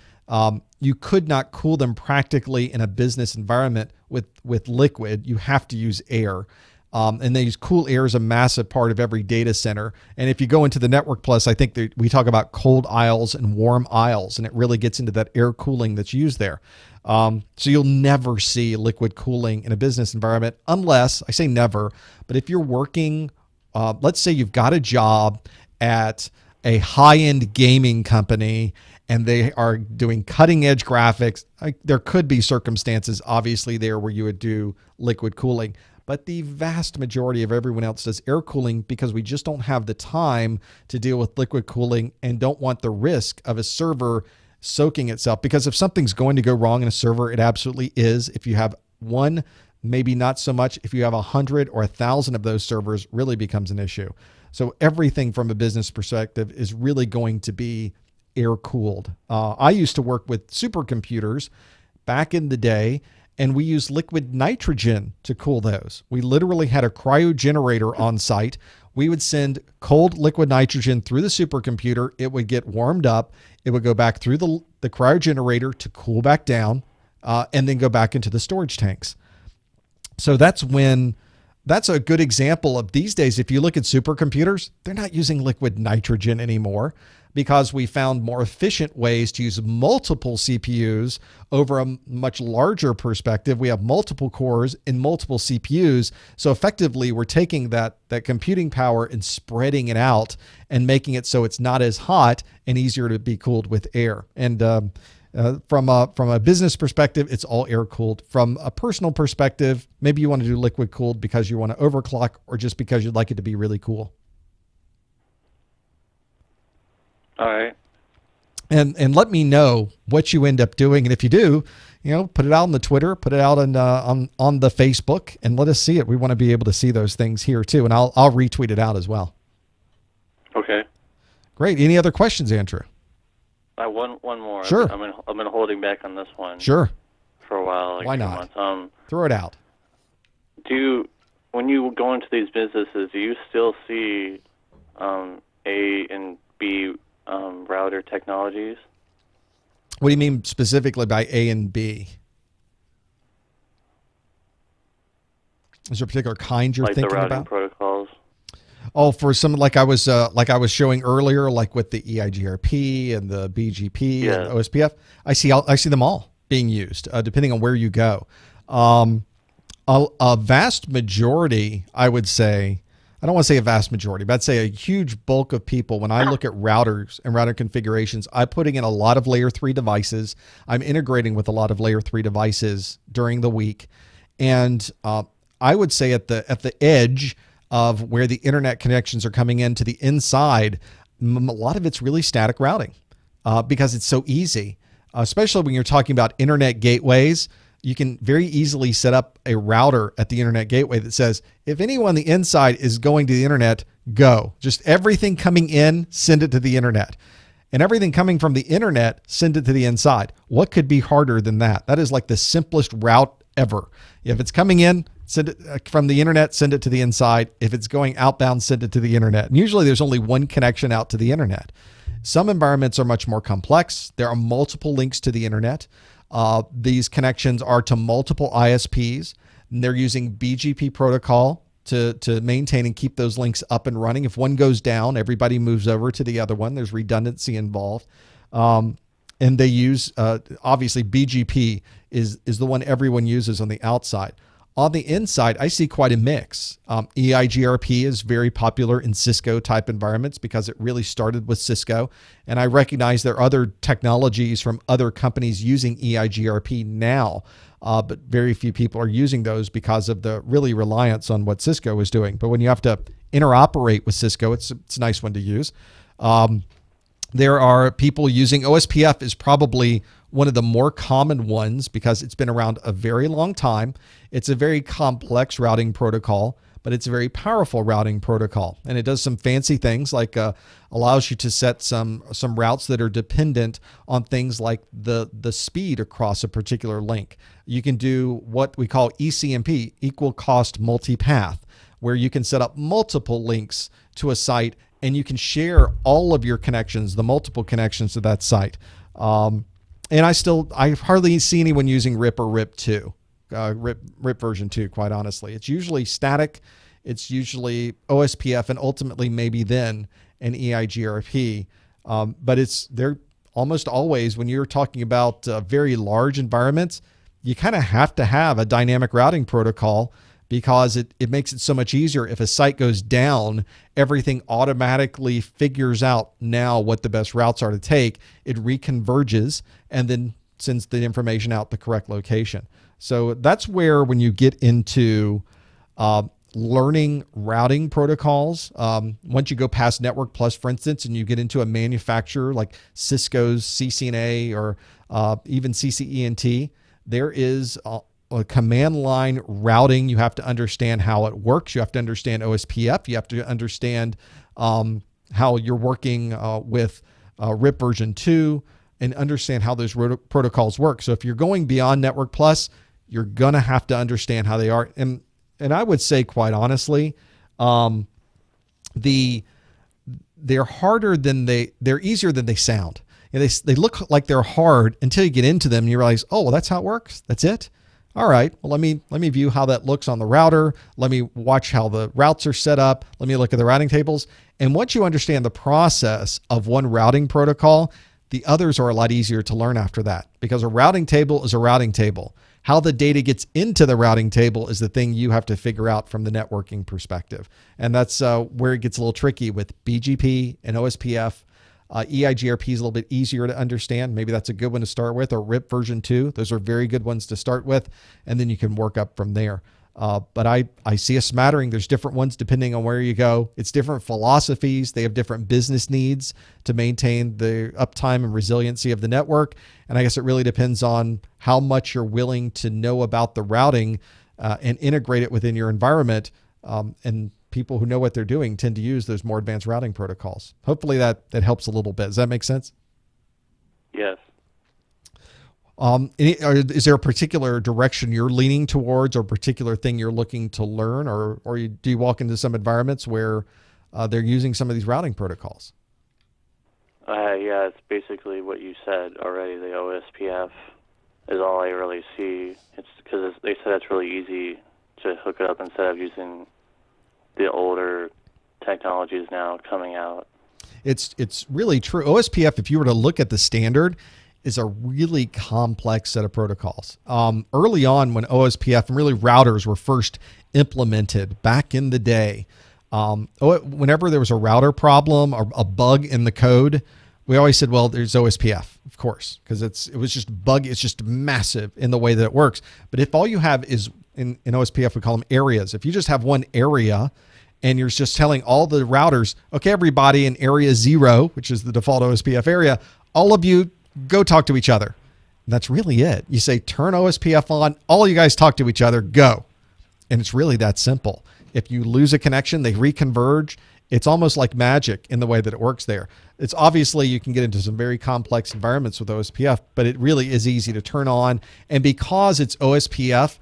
You could not cool them practically in a business environment with liquid. You have to use air. And they use cool air as a massive part of every data center. And if you go into the Network Plus, I think we talk about cold aisles and warm aisles, and it really gets into that air cooling that's used there. So you'll never see liquid cooling in a business environment unless, I say never, but if you're working, let's say you've got a job at a high-end gaming company and they are doing cutting-edge graphics, there could be circumstances, obviously, there where you would do liquid cooling. But the vast majority of everyone else does air cooling because we just don't have the time to deal with liquid cooling and don't want the risk of a server soaking itself. Because if something's going to go wrong in a server, it absolutely is. If you have one, maybe not so much. If you have 100 or 1,000 of those servers, really becomes an issue. So everything from a business perspective is really going to be air cooled. I used to work with supercomputers back in the day, and we used liquid nitrogen to cool those. We literally had a cryogenerator on site. We would send cold liquid nitrogen through the supercomputer. It would get warmed up. It would go back through the cryogenerator to cool back down, and then go back into the storage tanks. So that's when that's a good example of these days. If you look at supercomputers, they're not using liquid nitrogen anymore because we found more efficient ways to use multiple CPUs over a much larger perspective. We have multiple cores in multiple CPUs. So effectively, we're taking that computing power and spreading it out and making it so it's not as hot and easier to be cooled with air. And from a business perspective, it's all air cooled. From a personal perspective, maybe you want to do liquid cooled because you want to overclock or just because you'd like it to be really cool. All right. And let me know what you end up doing. And if you do, put it out on the Twitter, put it out on the Facebook, and let us see it. We want to be able to see those things here too. And I'll retweet it out as well. Okay. Great. Any other questions, Andrew? One more. Sure. I've been holding back on this one. Sure. For a while. Why not? Throw it out. When you go into these businesses, do you still see A and B router technologies? What do you mean specifically by A and B? Is there a particular kind you're thinking about? Like the routing protocols. Oh, for some like I was showing earlier, like with the EIGRP and the BGP and OSPF, I see them all being used, depending on where you go. A vast majority, I would say, I don't want to say a vast majority, but I'd say a huge bulk of people, when I look at routers and router configurations, I'm putting in a lot of layer 3 devices. I'm integrating with a lot of layer 3 devices during the week. And I would say at the edge of where the internet connections are coming in to the inside, a lot of it's really static routing because it's so easy, especially when you're talking about internet gateways. You can very easily set up a router at the internet gateway that says, if anyone on the inside is going to the internet, go. Just everything coming in, send it to the internet. And everything coming from the internet, send it to the inside. What could be harder than that? That is like the simplest route ever. If it's coming in, send it from the internet, send it to the inside. If it's going outbound, send it to the internet. And usually there's only one connection out to the internet. Some environments are much more complex. There are multiple links to the internet. These connections are to multiple ISPs. And they're using BGP protocol to maintain and keep those links up and running. If one goes down, everybody moves over to the other one. There's redundancy involved. And they use, obviously, BGP is the one everyone uses on the outside. On the inside, I see quite a mix. EIGRP is very popular in Cisco type environments because it really started with Cisco. And I recognize there are other technologies from other companies using EIGRP now, but very few people are using those because of the really reliance on what Cisco is doing. But when you have to interoperate with Cisco, it's a nice one to use. There are people using OSPF is probably one of the more common ones because it's been around a very long time. It's a very complex routing protocol, but it's a very powerful routing protocol. And it does some fancy things like allows you to set some routes that are dependent on things like the speed across a particular link. You can do what we call ECMP, equal cost multipath, where you can set up multiple links to a site and you can share all of your connections, the multiple connections to that site. And I hardly see anyone using RIP or RIP 2, RIP version 2, quite honestly. It's usually static. It's usually OSPF and ultimately maybe then an EIGRP. But they're almost always, when you're talking about very large environments, you kind of have to have a dynamic routing protocol because it makes it so much easier. If a site goes down, everything automatically figures out now what the best routes are to take. It reconverges and then sends the information out the correct location. So that's where when you get into learning routing protocols, once you go past Network Plus, for instance, and you get into a manufacturer like Cisco's CCNA or even CCENT, there is a command line routing. You have to understand how it works. You have to understand OSPF. You have to understand how you're working with RIP version 2 and understand how those protocols work. So if you're going beyond Network Plus, you're going to have to understand how they are. And I would say, quite honestly, they're harder than they're easier than they sound. And they look like they're hard until you get into them and you realize, oh, well, that's how it works. That's it. All right, well, let me view how that looks on the router. Let me watch how the routes are set up. Let me look at the routing tables. And once you understand the process of one routing protocol, the others are a lot easier to learn after that, because a routing table is a routing table. How the data gets into the routing table is the thing you have to figure out from the networking perspective. And that's where it gets a little tricky with BGP and OSPF. EIGRP is a little bit easier to understand. Maybe that's a good one to start with, or RIP version 2. Those are very good ones to start with, and then you can work up from there. But I see a smattering. There's different ones depending on where you go. It's different philosophies. They have different business needs to maintain the uptime and resiliency of the network. And I guess it really depends on how much you're willing to know about the routing and integrate it within your environment. And people who know what they're doing tend to use those more advanced routing protocols. Hopefully that helps a little bit. Does that make sense? Yes. Is there a particular direction you're leaning towards, or a particular thing you're looking to learn, or do you walk into some environments where they're using some of these routing protocols? Yeah, it's basically what you said already. The OSPF is all I really see. It's because they said it's really easy to hook it up instead of using the older technologies now coming out. It's really true. OSPF, if you were to look at the standard, is a really complex set of protocols. Early on, when OSPF and really routers were first implemented back in the day, whenever there was a router problem or a bug in the code, we always said, well, there's OSPF, of course, because it was just buggy. It's just massive in the way that it works. But if all you have is, in OSPF, we call them areas. If you just have one area and you're just telling all the routers, okay, everybody in area 0, which is the default OSPF area, all of you go talk to each other. And that's really it. You say, turn OSPF on, all you guys talk to each other, go. And it's really that simple. If you lose a connection, they reconverge. It's almost like magic in the way that it works there. It's obviously, you can get into some very complex environments with OSPF, but it really is easy to turn on. And because it's OSPF,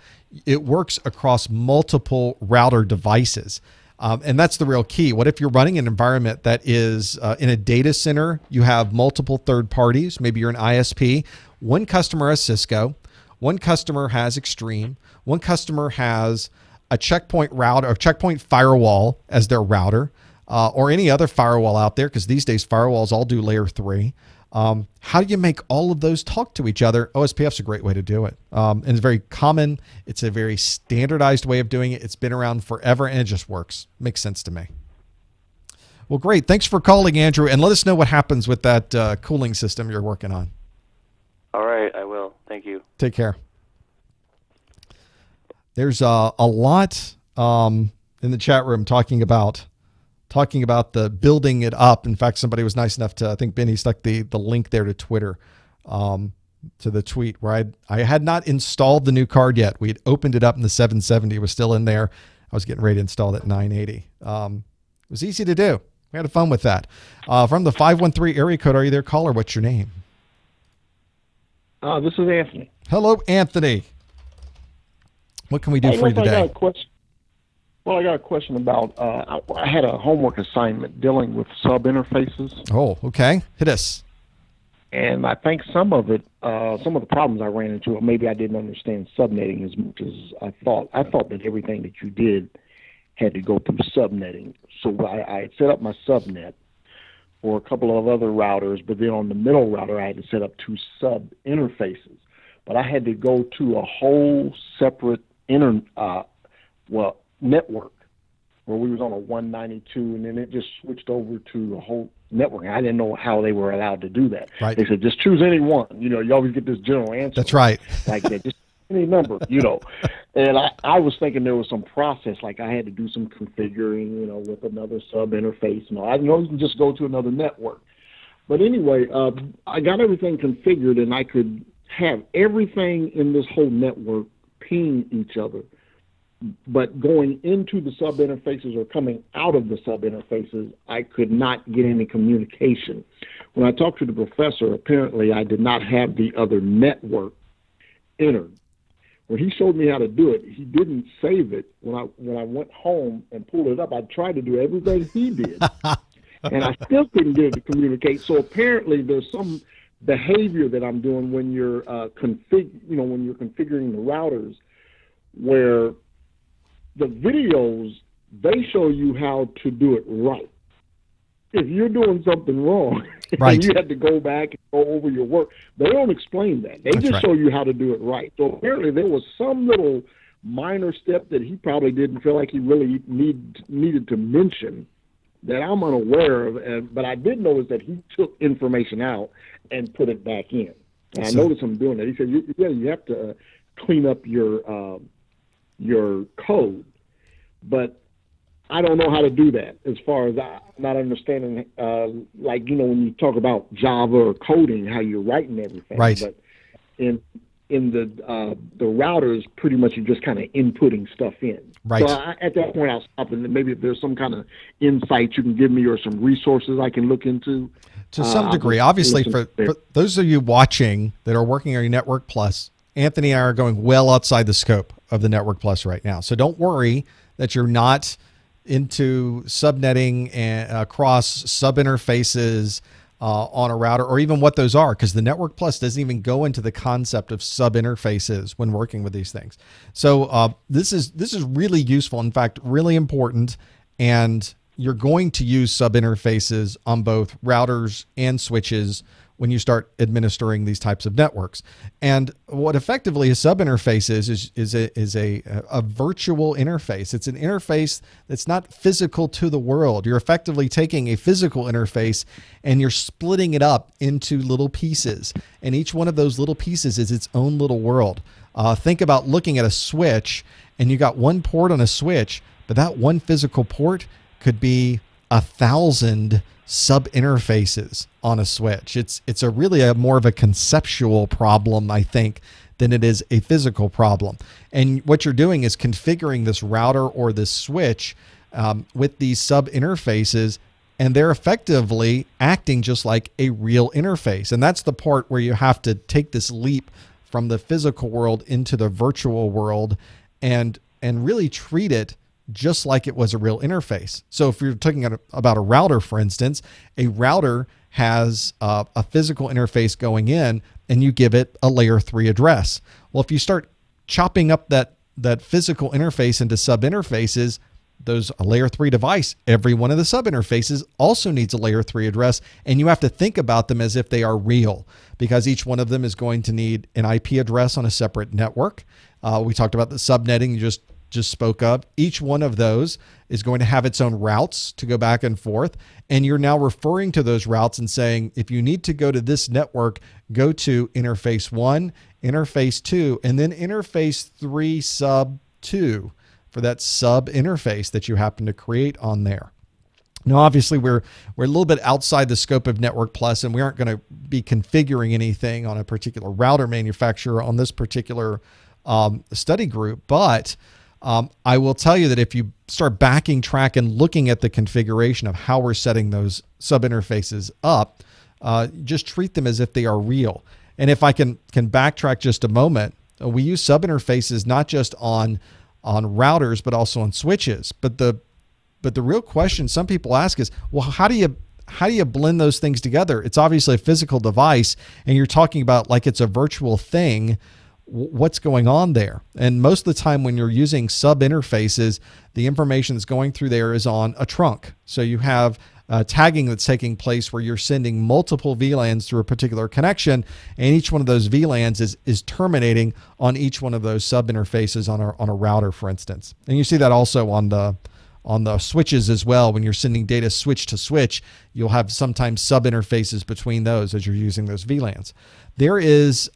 it works across multiple router devices. And that's the real key. What if you're running an environment that is in a data center? You have multiple third parties. Maybe you're an ISP. One customer has Cisco. One customer has Extreme. One customer has a checkpoint router or checkpoint firewall as their router, or any other firewall out there, because these days firewalls all do layer 3. How do you make all of those talk to each other? OSPF's a great way to do it. And it's very common. It's a very standardized way of doing it. It's been around forever, and it just works. Makes sense to me. Well, great. Thanks for calling, Andrew. And let us know what happens with that cooling system you're working on. All right, I will. Thank you. Take care. There's a lot in the chat room talking about the building it up. In fact, somebody was nice enough to, I think Benny stuck the link there to Twitter, to the tweet where I had not installed the new card yet. We had opened it up and the 770 was still in there. I was getting ready to install it at 980. It was easy to do. We had fun with that. From the 513 area code, are you there, caller? What's your name? This is Anthony. Hello, Anthony. What can we do for you today? I got a question about, I had a homework assignment dealing with sub-interfaces. Oh, okay. Hit us. And I think some of the problems I ran into, or maybe I didn't understand subnetting as much as I thought. I thought that everything that you did had to go through subnetting. So I had set up my subnet for a couple of other routers, but then on the middle router, I had to set up 2 sub-interfaces. But I had to go to a whole separate network where we was on a 192, and then it just switched over to a whole network. I didn't know how they were allowed to do that. Right. They said, just choose any one. You always get this general answer. That's right. Like that, just any number, And I was thinking there was some process, like I had to do some configuring, with another sub interface. I know you can just go to another network. But anyway, I got everything configured, and I could have everything in this whole network ping each other. But going into the sub interfaces or coming out of the sub interfaces, I could not get any communication. When I talked to the professor, apparently I did not have the other network entered. When he showed me how to do it, he didn't save it. When I went home and pulled it up, I tried to do everything he did, and I still couldn't get it to communicate. So apparently there's some behavior that I'm doing when you're when you're configuring the routers, where the videos, they show you how to do it right. If you're doing something wrong, right, and you have to go back and go over your work, they don't explain that. They just show you how to do it right. So apparently there was some little minor step that he probably didn't feel like he really needed to mention that I'm unaware of. But I did notice that he took information out and put it back in. And I noticed him doing that. He said, you have to clean up your code. But I don't know how to do that, as far as I'm not understanding, when you talk about Java or coding, how you're writing everything. Right. But in the routers, pretty much you're just kind of inputting stuff in. Right. So at that point, I'll stop, and maybe if there's some kind of insight you can give me or some resources I can look into. To some degree, obviously, for those of you watching that are working on your Network Plus, Anthony and I are going well outside the scope of the Network Plus right now. So don't worry that you're not into subnetting and across sub interfaces on a router, or even what those are, because the Network Plus doesn't even go into the concept of sub interfaces when working with these things. So this is really useful, in fact, really important, and you're going to use sub interfaces on both routers and switches when you start administering these types of networks. And what effectively a sub interface is a virtual interface. It's an interface that's not physical to the world. You're effectively taking a physical interface and you're splitting it up into little pieces. And each one of those little pieces is its own little world. Think about looking at a switch, and you got one port on a switch, but that one physical port could be 1,000 sub interfaces on a switch. It's really more of a conceptual problem, I think, than it is a physical problem. And what you're doing is configuring this router or this switch with these sub interfaces, and they're effectively acting just like a real interface. And that's the part where you have to take this leap from the physical world into the virtual world and really treat it just like it was a real interface. So if you're talking about a router, for instance, a router has a physical interface going in, and you give it a layer 3 address. Well, if you start chopping up that physical interface into sub interfaces, a layer 3 device, every one of the sub interfaces also needs a layer 3 address, and you have to think about them as if they are real, because each one of them is going to need an IP address on a separate network. We talked about the subnetting you just spoke of. Each one of those is going to have its own routes to go back and forth. And you're now referring to those routes and saying, if you need to go to this network, go to interface 1, interface 2, and then interface 3 sub 2 for that sub interface that you happen to create on there. Now, obviously, we're a little bit outside the scope of Network Plus, and we aren't going to be configuring anything on a particular router manufacturer on this particular study group, but I will tell you that if you start backing track and looking at the configuration of how we're setting those sub interfaces up, just treat them as if they are real. And if I can backtrack just a moment, we use sub interfaces not just on routers, but also on switches. But the real question some people ask is, well, how do you blend those things together? It's obviously a physical device, and you're talking about like it's a virtual thing. What's going on there? And most of the time when you're using sub interfaces, the information that's going through there is on a trunk. So you have tagging that's taking place where you're sending multiple VLANs through a particular connection, and each one of those VLANs is terminating on each one of those sub interfaces on a router, for instance. And you see that also on the switches as well. When you're sending data switch to switch, you'll have sometimes sub interfaces between those as you're using those VLANs. There is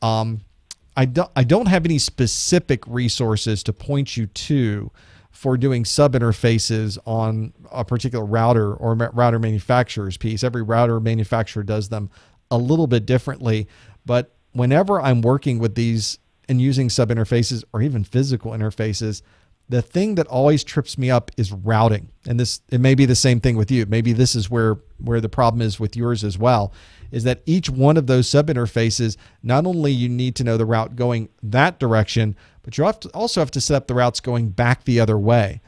I don't have any specific resources to point you to for doing sub interfaces on a particular router or router manufacturer's piece. Every router manufacturer does them a little bit differently, but whenever I'm working with these and using sub interfaces or even physical interfaces, the thing that always trips me up is routing. And it may be the same thing with you. Maybe this is where the problem is with yours as well, is that each one of those sub interfaces, not only you need to know the route going that direction, but you also have to set up the routes going back the other way.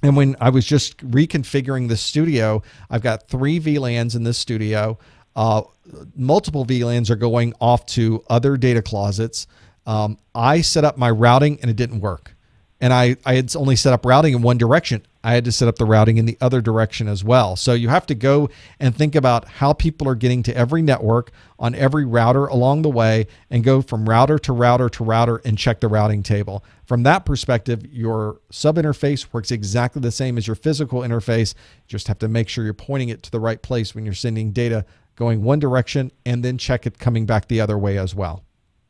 And when I was just reconfiguring the studio, I've got 3 VLANs in this studio. multiple VLANs are going off to other data closets. I set up my routing and it didn't work. And I had only set up routing in one direction. I had to set up the routing in the other direction as well. So you have to go and think about how people are getting to every network on every router along the way and go from router to router to router and check the routing table. From that perspective, your sub interface works exactly the same as your physical interface. You just have to make sure you're pointing it to the right place when you're sending data going one direction, and then check it coming back the other way as well.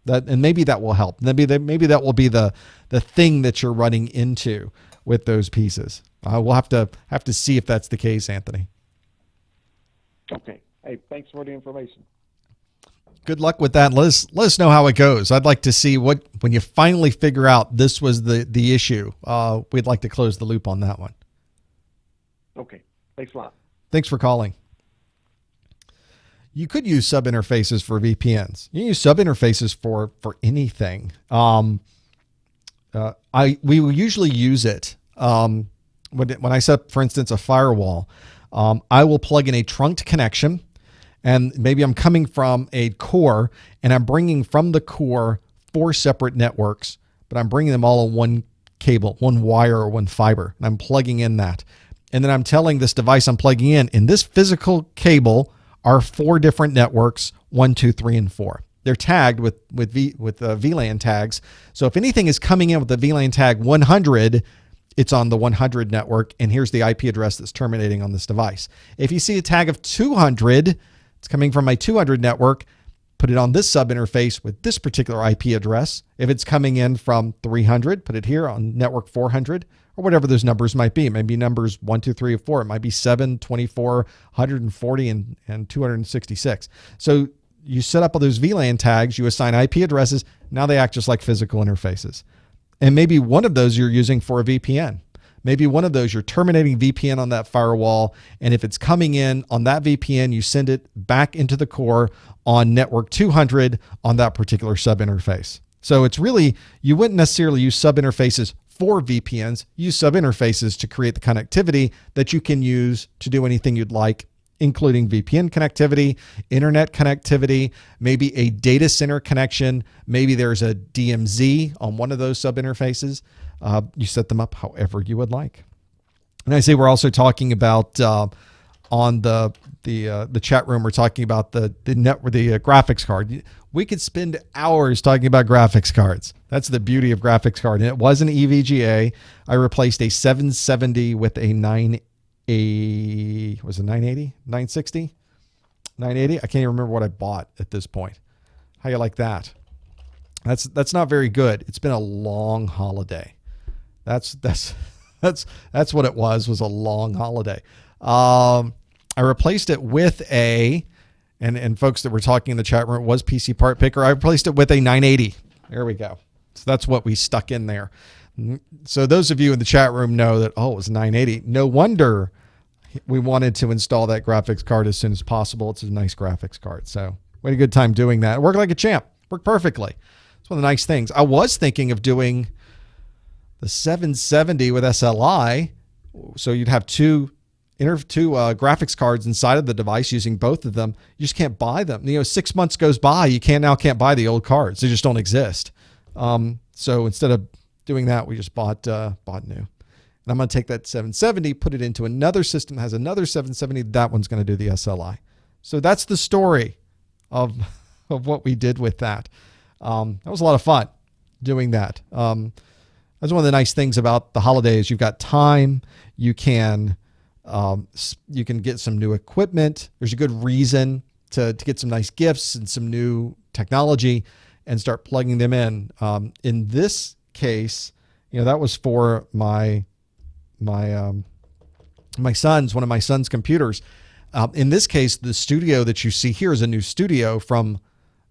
And maybe that will help. Maybe that will be the thing that you're running into with those pieces. We'll have to see if that's the case, Anthony. Okay. Hey, thanks for the information. Good luck with that. Let us know how it goes. I'd like to see when you finally figure out this was the issue. We'd like to close the loop on that one. Okay. Thanks a lot. Thanks for calling. You could use sub interfaces for VPNs. You can use sub interfaces for anything. We will usually use it when I set up, for instance, a firewall. I will plug in a trunked connection, and maybe I'm coming from a core, and I'm bringing from the core 4 separate networks, but I'm bringing them all on one cable, one wire, or one fiber, and I'm plugging in that. And then I'm telling this device I'm plugging in this physical cable are 4 different networks, 1, 2, 3, and 4. They're tagged with VLAN tags. So if anything is coming in with the VLAN tag 100, it's on the 100 network, and here's the IP address that's terminating on this device. If you see a tag of 200, it's coming from my 200 network, put it on this sub interface with this particular IP address. If it's coming in from 300, put it here on network 400, or whatever those numbers might be. It may be numbers 1, 2, 3, or 4. It might be 7, 24, 140, and 266. So you set up all those VLAN tags, you assign IP addresses. Now they act just like physical interfaces. And maybe one of those you're using for a VPN. Maybe one of those you're terminating VPN on that firewall. And if it's coming in on that VPN, you send it back into the core on network 200 on that particular sub interface. So it's really, you wouldn't necessarily use sub interfaces for VPNs. Use sub interfaces to create the connectivity that you can use to do anything you'd like, including VPN connectivity, internet connectivity, maybe a data center connection. Maybe there's a DMZ on one of those sub interfaces. You set them up however you would like. And I say we're also talking about on the chat room. We're talking about the graphics card. We could spend hours talking about graphics cards. That's the beauty of graphics card. And it was an EVGA. I replaced a 770 with a 980. Was it 980? 960? 980? I can't even remember what I bought at this point. How you like that? That's not very good. It's been a long holiday. That's what it was a long holiday. I replaced it with and folks that were talking in the chat room, it was PC Part Picker. I replaced it with a 980. There we go. So that's what we stuck in there. So those of you in the chat room know that, it was 980. No wonder we wanted to install that graphics card as soon as possible. It's a nice graphics card. So we had a good time doing that. It worked like a champ. Worked perfectly. It's one of the nice things. I was thinking of doing the 770 with SLI. So you'd have two graphics cards inside of the device using both of them. You just can't buy them. 6 months goes by, you can't buy the old cards. They just don't exist. So instead of doing that, we just bought new. And I'm going to take that 770, put it into another system that has another 770. That one's going to do the SLI. So that's the story of what we did with that. That was a lot of fun doing that. That's one of the nice things about the holidays. You've got time. You can get some new equipment. There's a good reason to get some nice gifts and some new technology and start plugging them in. In this case, that was for my son's, one of my son's computers. In this case, the studio that you see here is a new studio from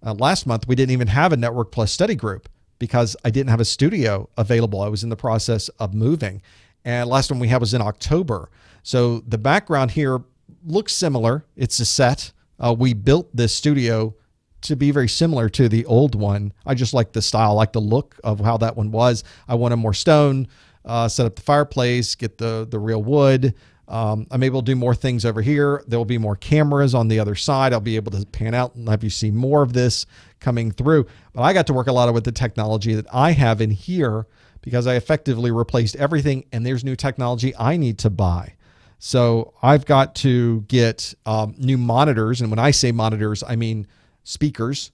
last month. We didn't even have a Network Plus study group because I didn't have a studio available. I was in the process of moving. And last one we had was in October. So the background here looks similar. It's a set. We built this studio to be very similar to the old one. I just like the style, like the look of how that one was. I wanted more stone, set up the fireplace, get the real wood, I'm able to do more things over here. There will be more cameras on the other side. I'll be able to pan out and have you see more of this coming through. But I got to work a lot with the technology that I have in here because I effectively replaced everything, and there's new technology I need to buy. So I've got to get new monitors. And when I say monitors, I mean speakers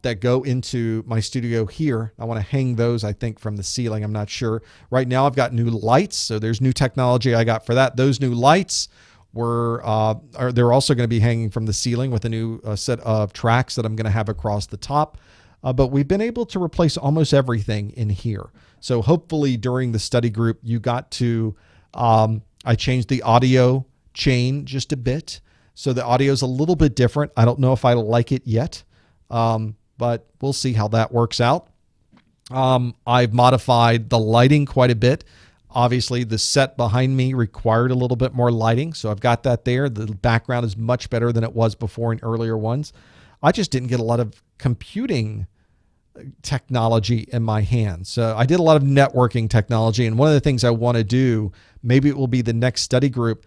that go into my studio here. I want to hang those, I think, from the ceiling. I'm not sure. Right now I've got new lights. So there's new technology I got for that. Those new lights they're also going to be hanging from the ceiling with a new set of tracks that I'm going to have across the top. But we've been able to replace almost everything in here. So hopefully during the study group, you got to, I changed the audio chain just a bit. So the audio is a little bit different. I don't know if I like it yet, but we'll see how that works out. I've modified the lighting quite a bit. Obviously, the set behind me required a little bit more lighting, so I've got that there. The background is much better than it was before in earlier ones. I just didn't get a lot of computing technology in my hands. So I did a lot of networking technology, and one of the things I want to do, maybe it will be the next study group,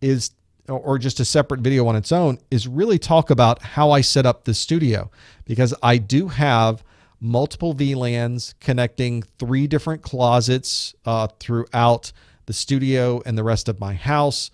is, or just a separate video on its own, is really talk about how I set up the studio, because I do have multiple VLANs connecting 3 different closets throughout the studio and the rest of my house.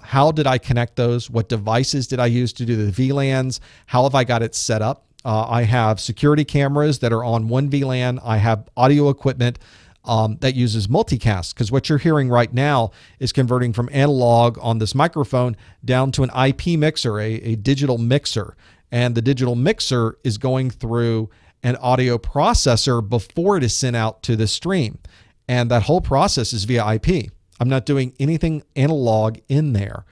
How did I connect those? What devices did I use to do the VLANs? How have I got it set up? I have security cameras that are on one VLAN. I have audio equipment that uses multicast, because what you're hearing right now is converting from analog on this microphone down to an IP mixer, a digital mixer. And the digital mixer is going through an audio processor before it is sent out to the stream. And that whole process is via IP. I'm not doing anything analog in there.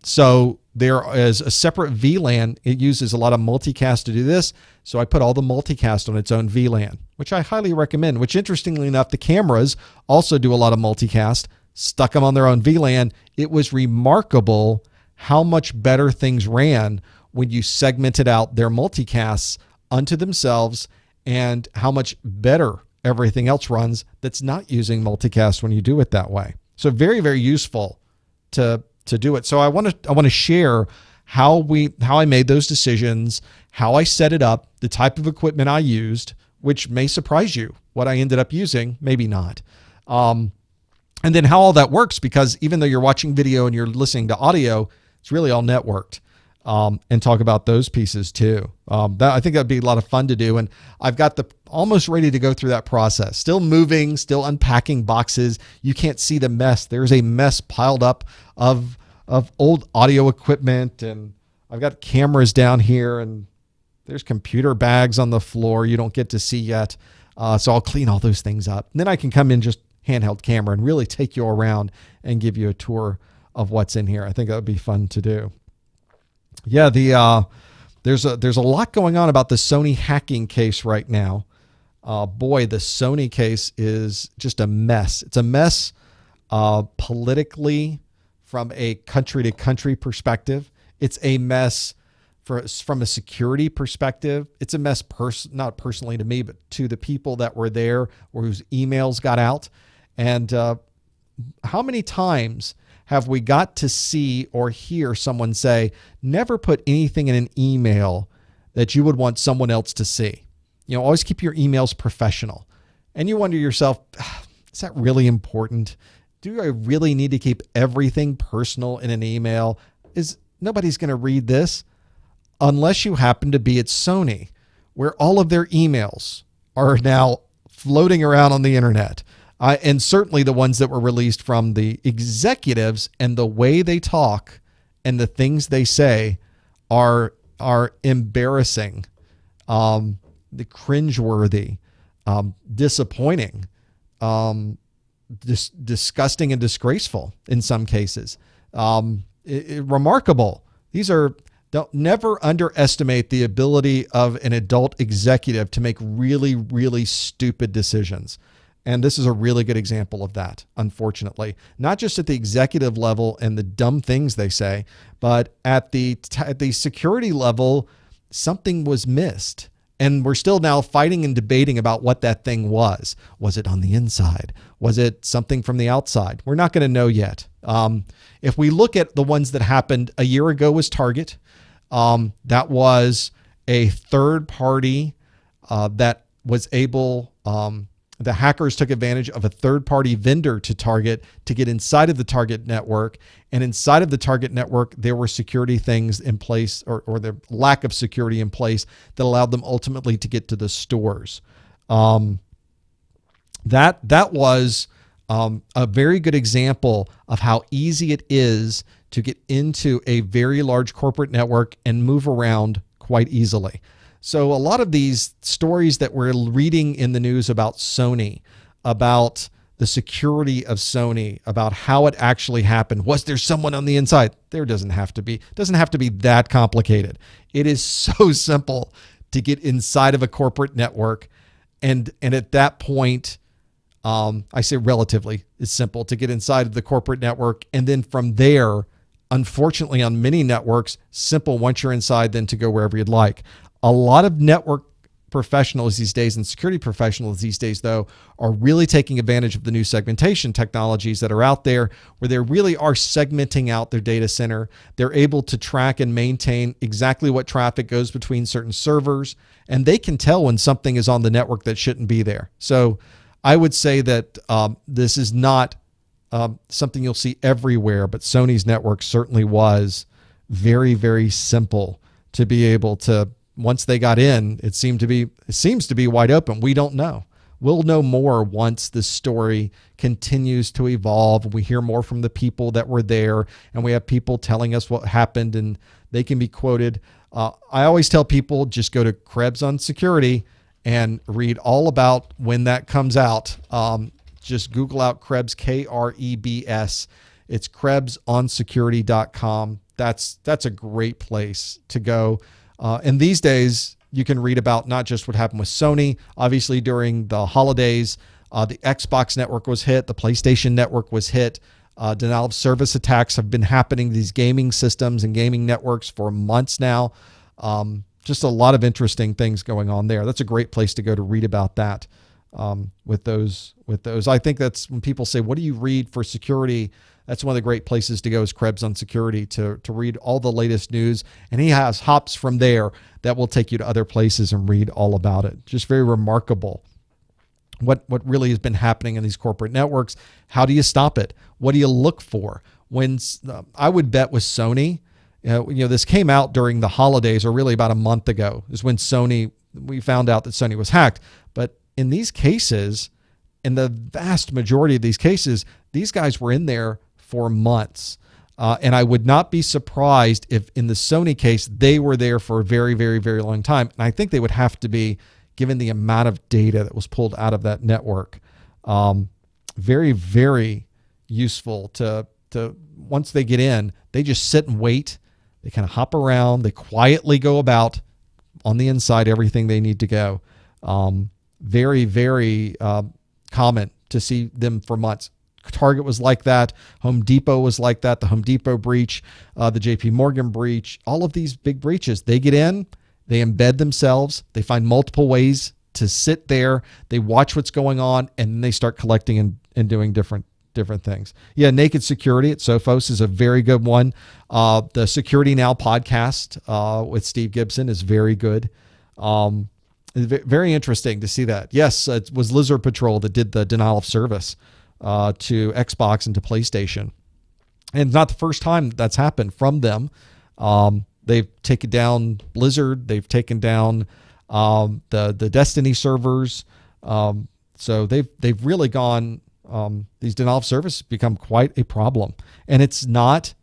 So there is a separate VLAN. It uses a lot of multicast to do this. So I put all the multicast on its own VLAN, which I highly recommend, which interestingly enough, the cameras also do a lot of multicast, stuck them on their own VLAN. It was remarkable how much better things ran when you segmented out their multicasts unto themselves, and how much better everything else runs that's not using multicast when you do it that way. So very, very useful to do it. So I want to share how I made those decisions, how I set it up, the type of equipment I used, which may surprise you what I ended up using, maybe not. And then how all that works, because even though you're watching video and you're listening to audio, it's really all networked. And talk about those pieces too. I think that'd be a lot of fun to do. And I've got almost ready to go through that process. Still moving, still unpacking boxes. You can't see the mess. There's a mess piled up of old audio equipment, and I've got cameras down here, and there's computer bags on the floor you don't get to see yet. So I'll clean all those things up. And then I can come in just handheld camera and really take you around and give you a tour of what's in here. I think that would be fun to do. Yeah, there's a lot going on about the Sony hacking case right now. Boy, the Sony case is just a mess. It's a mess politically from a country-to-country perspective. It's a mess from a security perspective. It's a mess, not personally to me, but to the people that were there or whose emails got out. And how many times have we got to see or hear someone say, never put anything in an email that you would want someone else to see? You know, always keep your emails professional. And you wonder yourself, is that really important? Do I really need to keep everything personal in an email? Nobody's going to read this unless you happen to be at Sony, where all of their emails are now floating around on the internet. And certainly the ones that were released from the executives, and the way they talk and the things they say are embarrassing, the cringeworthy, disappointing, disgusting and disgraceful in some cases. Remarkable. Don't never underestimate the ability of an adult executive to make really, really stupid decisions. And this is a really good example of that, unfortunately. Not just at the executive level and the dumb things they say, but at the security level, something was missed. And we're still now fighting and debating about what that thing was. Was it on the inside? Was it something from the outside? We're not going to know yet. If we look at the ones that happened a year ago was Target. That was a third party that was able, the hackers took advantage of a third party vendor to Target to get inside of the Target network. And inside of the Target network, there were security things in place or the lack of security in place that allowed them ultimately to get to the stores. That was a very good example of how easy it is to get into a very large corporate network and move around quite easily. So a lot of these stories that we're reading in the news about Sony, about the security of Sony, about how it actually happened. Was there someone on the inside? There doesn't have to be. It doesn't have to be that complicated. It is so simple to get inside of a corporate network. And at that point, I say relatively, it's simple to get inside of the corporate network. And then from there, unfortunately on many networks, simple once you're inside, then to go wherever you'd like. A lot of network professionals these days and security professionals these days, though, are really taking advantage of the new segmentation technologies that are out there where they really are segmenting out their data center. They're able to track and maintain exactly what traffic goes between certain servers, and they can tell when something is on the network that shouldn't be there. So I would say that this is not something you'll see everywhere, but Sony's network certainly was very, very simple to be able to. Once they got in, it seems to be wide open. We don't know. We'll know more once this story continues to evolve and we hear more from the people that were there and we have people telling us what happened and they can be quoted. I always tell people just go to Krebs on Security and read all about when that comes out. Just Google out Krebs, Krebs. It's KrebsOnSecurity.com. That's a great place to go. And these days, you can read about not just what happened with Sony. Obviously, during the holidays, the Xbox network was hit. The PlayStation network was hit. Denial of service attacks have been happening to these gaming systems and gaming networks for months now. Just a lot of interesting things going on there. That's a great place to go to read about that with those. I think that's when people say, what do you read for security? That's one of the great places to go is Krebs on Security to read all the latest news. And he has hops from there that will take you to other places and read all about it. Just very remarkable what really has been happening in these corporate networks. How do you stop it? What do you look for? When I would bet with Sony, this came out during the holidays or really about a month ago is when we found out that Sony was hacked. But in these cases, in the vast majority of these cases, these guys were in there for months. And I would not be surprised if in the Sony case, they were there for a very, very, very long time. And I think they would have to be, given the amount of data that was pulled out of that network. Very, very useful to once they get in, they just sit and wait. They kind of hop around. They quietly go about on the inside everything they need to go. Very, very common to see them for months. Target was like that. Home Depot was like that. The Home Depot breach, the JP Morgan breach, all of these big breaches, they get in, they embed themselves, they find multiple ways to sit there, they watch what's going on, and then they start collecting and doing different things. Yeah, Naked Security at Sophos is a very good one. The Security Now podcast with Steve Gibson is very good. Very interesting to see that. Yes, it was Lizard Patrol that did the denial of service to Xbox and to PlayStation. And it's not the first time that's happened from them. They've taken down Blizzard. They've taken down the Destiny servers. So they've really gone, these denial of service become quite a problem. And it's not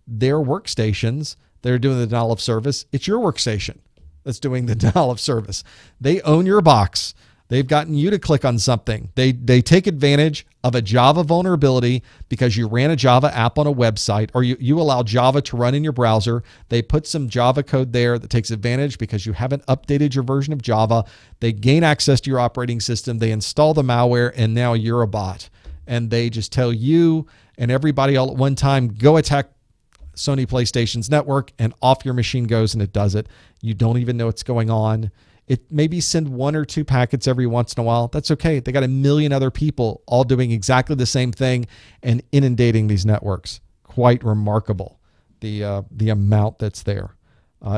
their workstations that are doing the denial of service. It's your workstation that's doing the denial of service. They own your box. They've gotten you to click on something. They take advantage of a Java vulnerability because you ran a Java app on a website or you allow Java to run in your browser. They put some Java code there that takes advantage because you haven't updated your version of Java. They gain access to your operating system. They install the malware and now you're a bot. And they just tell you and everybody all at one time, go attack Sony PlayStation's network, and off your machine goes and it does it. You don't even know what's going on. It maybe send 1 or 2 packets every once in a while. That's okay. They got a million other people all doing exactly the same thing and inundating these networks. Quite remarkable, the amount that's there.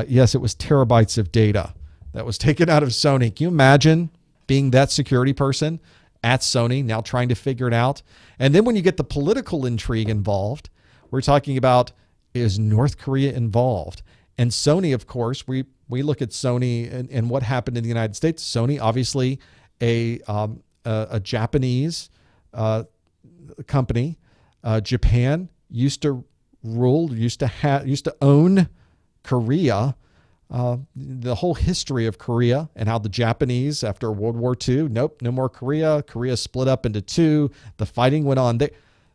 Yes, it was terabytes of data that was taken out of Sony. Can you imagine being that security person at Sony, now trying to figure it out? And then when you get the political intrigue involved, we're talking about, is North Korea involved? And Sony, of course, we look at Sony and what happened in the United States. Sony, obviously, a Japanese company. Japan used to rule, used to own Korea. The whole history of Korea and how the Japanese, after World War II, nope, no more Korea. Korea split up into 2. The fighting went on.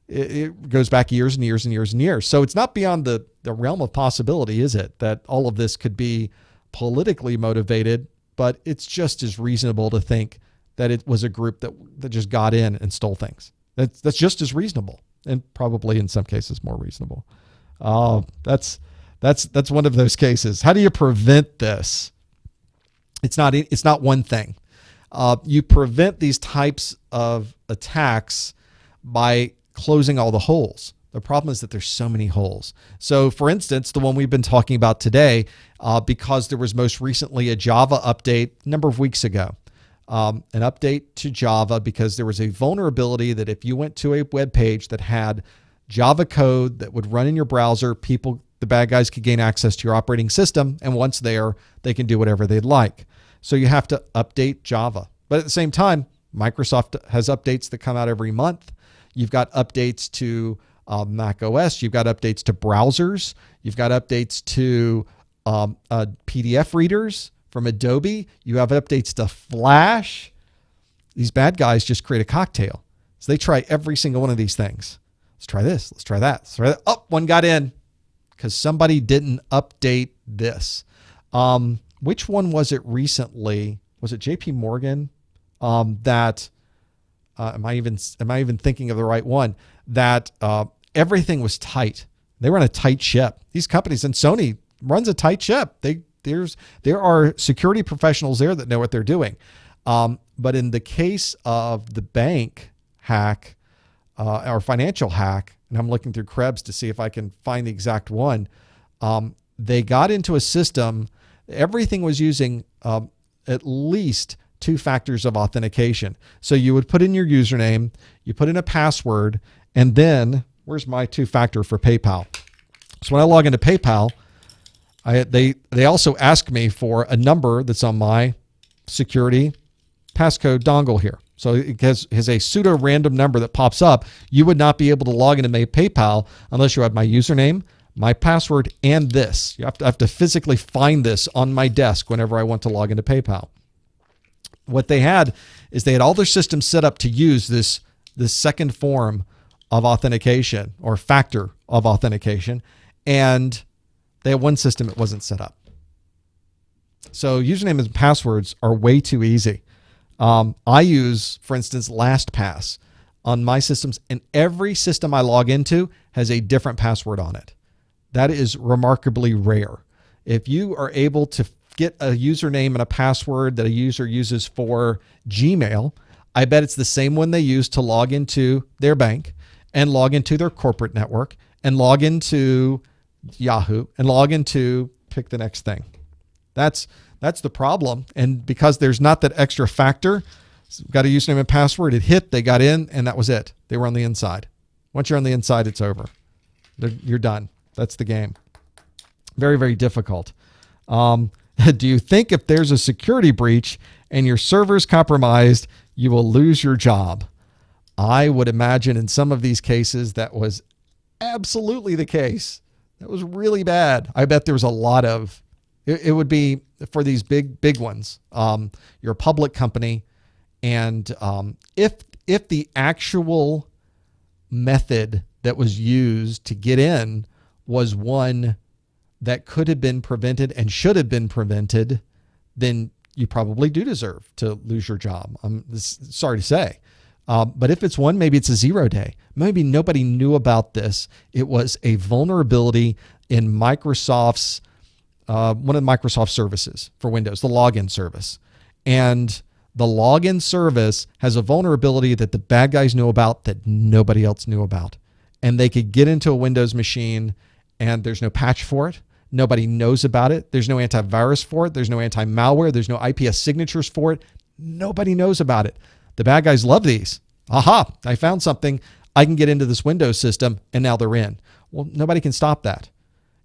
It goes back years and years and years and years. So it's not beyond the realm of possibility, is it, that all of this could be politically motivated, but it's just as reasonable to think that it was a group that just got in and stole things. That's just as reasonable, and probably in some cases more reasonable. That's one of those cases. How do you prevent this? It's not one thing. You prevent these types of attacks by closing all the holes. The problem is that there's so many holes. So for instance, the one we've been talking about today, because there was most recently a Java update a number of weeks ago, an update to Java because there was a vulnerability that if you went to a web page that had Java code that would run in your browser, the bad guys could gain access to your operating system. And once there, they can do whatever they'd like. So you have to update Java. But at the same time, Microsoft has updates that come out every month. You've got updates to Mac OS. You've got updates to browsers. You've got updates to PDF readers from Adobe. You have updates to Flash. These bad guys just create a cocktail. So they try every single one of these things. Let's try this. Let's try that. Let's try that. Oh, one got in because somebody didn't update this. Which one was it recently? Was it JP Morgan? That am I even thinking of the right one? That everything was tight. They were on a tight ship. These companies, and Sony runs a tight ship. There are security professionals there that know what they're doing. But in the case of the bank hack or financial hack, and I'm looking through Krebs to see if I can find the exact one, they got into a system. Everything was using at least 2 factors of authentication. So you would put in your username, you put in a password, and then where's my 2-factor for PayPal? So when I log into PayPal, they also ask me for a number that's on my security passcode dongle here. So it has a pseudo random number that pops up. You would not be able to log into my PayPal unless you had my username, my password, and this. I have to physically find this on my desk whenever I want to log into PayPal. What they had is they had all their systems set up to use this second form of authentication or factor of authentication, and they had one system that wasn't set up. So username and passwords are way too easy. I use, for instance, LastPass on my systems, and every system I log into has a different password on it. That is remarkably rare. If you are able to get a username and a password that a user uses for Gmail, I bet it's the same one they use to log into their bank and log into their corporate network and log into Yahoo and log into pick the next thing. That's the problem. And because there's not that extra factor, got a username and password, it hit, they got in, and that was it. They were on the inside. Once you're on the inside, it's over. You're done. That's the game. Very, very difficult. Do you think if there's a security breach and your server's compromised, you will lose your job? I would imagine in some of these cases that was absolutely the case. That was really bad. I bet there was a lot of, it would be for these big ones. You're a public company, and if the actual method that was used to get in was one that could have been prevented and should have been prevented, then you probably do deserve to lose your job. I'm sorry to say. But if it's one, maybe it's a 0 day. Maybe nobody knew about this. It was a vulnerability in Microsoft's, one of Microsoft's services for Windows, the login service. and the login service has a vulnerability that the bad guys knew about that nobody else knew about. And they could get into a Windows machine and there's no patch for it. Nobody knows about it. There's no antivirus for it. There's no anti-malware. There's no IPS signatures for it. Nobody knows about it. The bad guys love these. Aha, I found something. I can get into this Windows system, and now they're in. Well, nobody can stop that.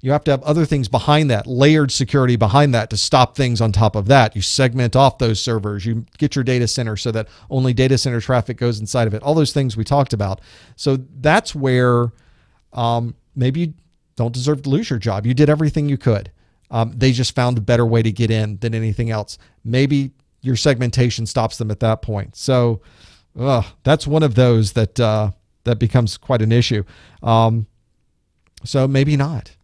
You have to have other things behind that, layered security behind that to stop things on top of that. You segment off those servers. You get your data center so that only data center traffic goes inside of it. All those things we talked about. So that's where maybe you don't deserve to lose your job. You did everything you could. They just found a better way to get in than anything else. Maybe your segmentation stops them at that point. So that's one of those that that becomes quite an issue. So maybe not.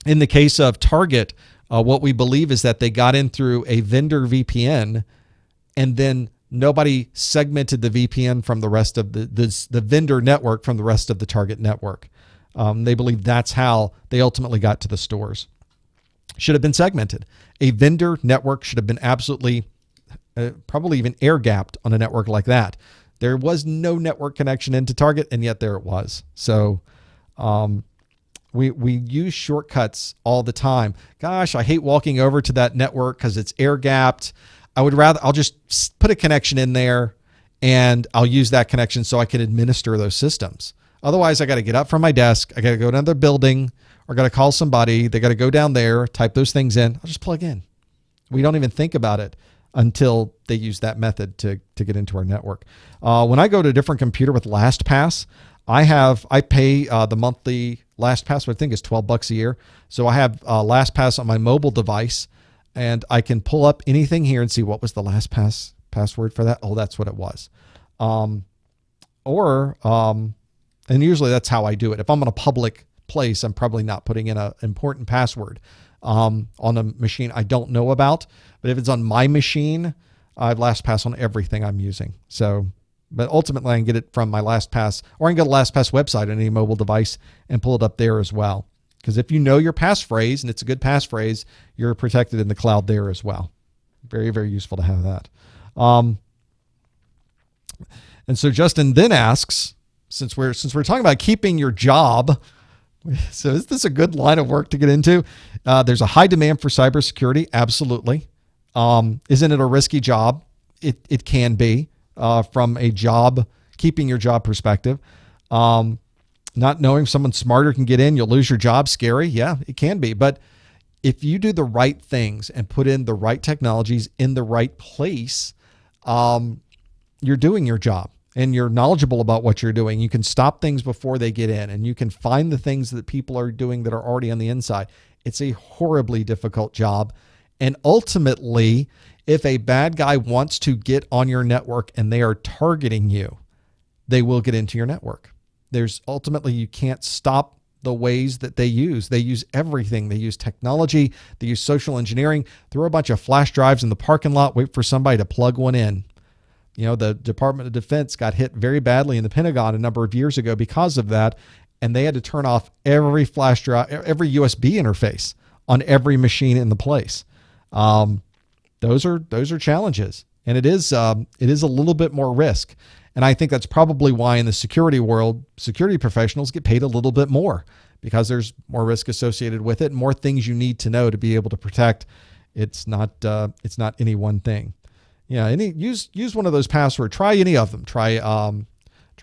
In the case of Target, what we believe is that they got in through a vendor VPN, and then nobody segmented the VPN from the rest of the vendor network from the rest of the Target network. They believe that's how they ultimately got to the stores. Should have been segmented. A vendor network should have been absolutely, probably even air-gapped on a network like that. There was no network connection into Target, and yet there it was. So we use shortcuts all the time. Gosh, I hate walking over to that network because it's air-gapped. I'll just put a connection in there, and I'll use that connection so I can administer those systems. Otherwise, I got to get up from my desk. I got to go to another building, or got to call somebody. They got to go down there, type those things in. I'll just plug in. We don't even think about it until they use that method to get into our network. When I go to a different computer with LastPass, I pay the monthly LastPass, which I think is $12 a year. So I have LastPass on my mobile device, and I can pull up anything here and see what was the LastPass password for that. Oh, that's what it was. And usually that's how I do it. If I'm on a public place, I'm probably not putting in an important password on a machine I don't know about. But if it's on my machine, I have LastPass on everything I'm using. So, but ultimately I can get it from my LastPass, or I can go to the LastPass website on any mobile device and pull it up there as well. Because if you know your passphrase, and it's a good passphrase, you're protected in the cloud there as well. Very, very useful to have that. And so Justin then asks, since we're talking about keeping your job, so is this a good line of work to get into? There's a high demand for cybersecurity. Absolutely. Isn't it a risky job? It can be from a keeping your job perspective. Not knowing if someone smarter can get in, you'll lose your job. Scary. Yeah, it can be. But if you do the right things and put in the right technologies in the right place, you're doing your job. And you're knowledgeable about what you're doing. You can stop things before they get in, and you can find the things that people are doing that are already on the inside. It's a horribly difficult job. And ultimately, if a bad guy wants to get on your network and they are targeting you, they will get into your network. Ultimately, you can't stop the ways that they use. They use everything. They use technology. They use social engineering. Throw a bunch of flash drives in the parking lot, wait for somebody to plug one in. You know, the Department of Defense got hit very badly in the Pentagon a number of years ago because of that, and they had to turn off every flash drive, every USB interface on every machine in the place. Those are challenges, and it is a little bit more risk. And I think that's probably why in the security world, security professionals get paid a little bit more, because there's more risk associated with it, and more things you need to know to be able to protect. It's not any one thing. Yeah, use one of those passwords. Try any of them. Try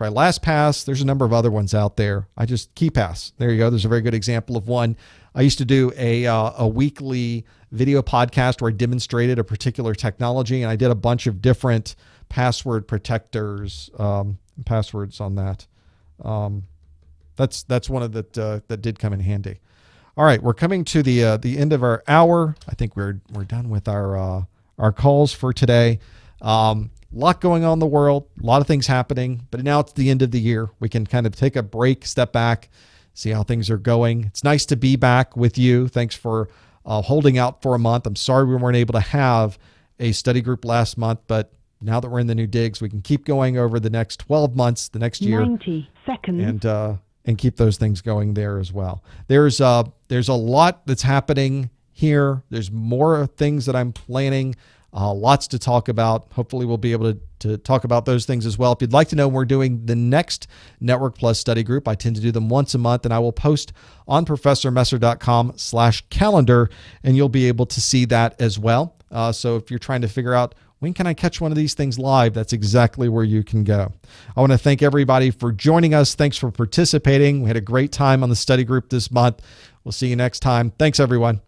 LastPass. There's a number of other ones out there. KeyPass. There you go. There's a very good example of one. I used to do a weekly video podcast where I demonstrated a particular technology, and I did a bunch of different password protectors, passwords on that. That's one of that did come in handy. All right, we're coming to the end of our hour. I think we're done with our calls for today. Lot going on in the world, a lot of things happening, but now it's the end of the year. We can kind of take a break, step back, see how things are going. It's nice to be back with you. Thanks for holding out for a month. I'm sorry we weren't able to have a study group last month, but now that we're in the new digs, we can keep going over the next 12 months, the next year. 90 seconds. And keep those things going there as well. There's a lot that's happening here. There's more things that I'm planning. Lots to talk about. Hopefully we'll be able to talk about those things as well. If you'd like to know when we're doing the next Network Plus study group, I tend to do them once a month, and I will post on ProfessorMesser.com/calendar, and you'll be able to see that as well. So if you're trying to figure out when can I catch one of these things live, that's exactly where you can go. I want to thank everybody for joining us. Thanks for participating. We had a great time on the study group this month. We'll see you next time. Thanks, everyone.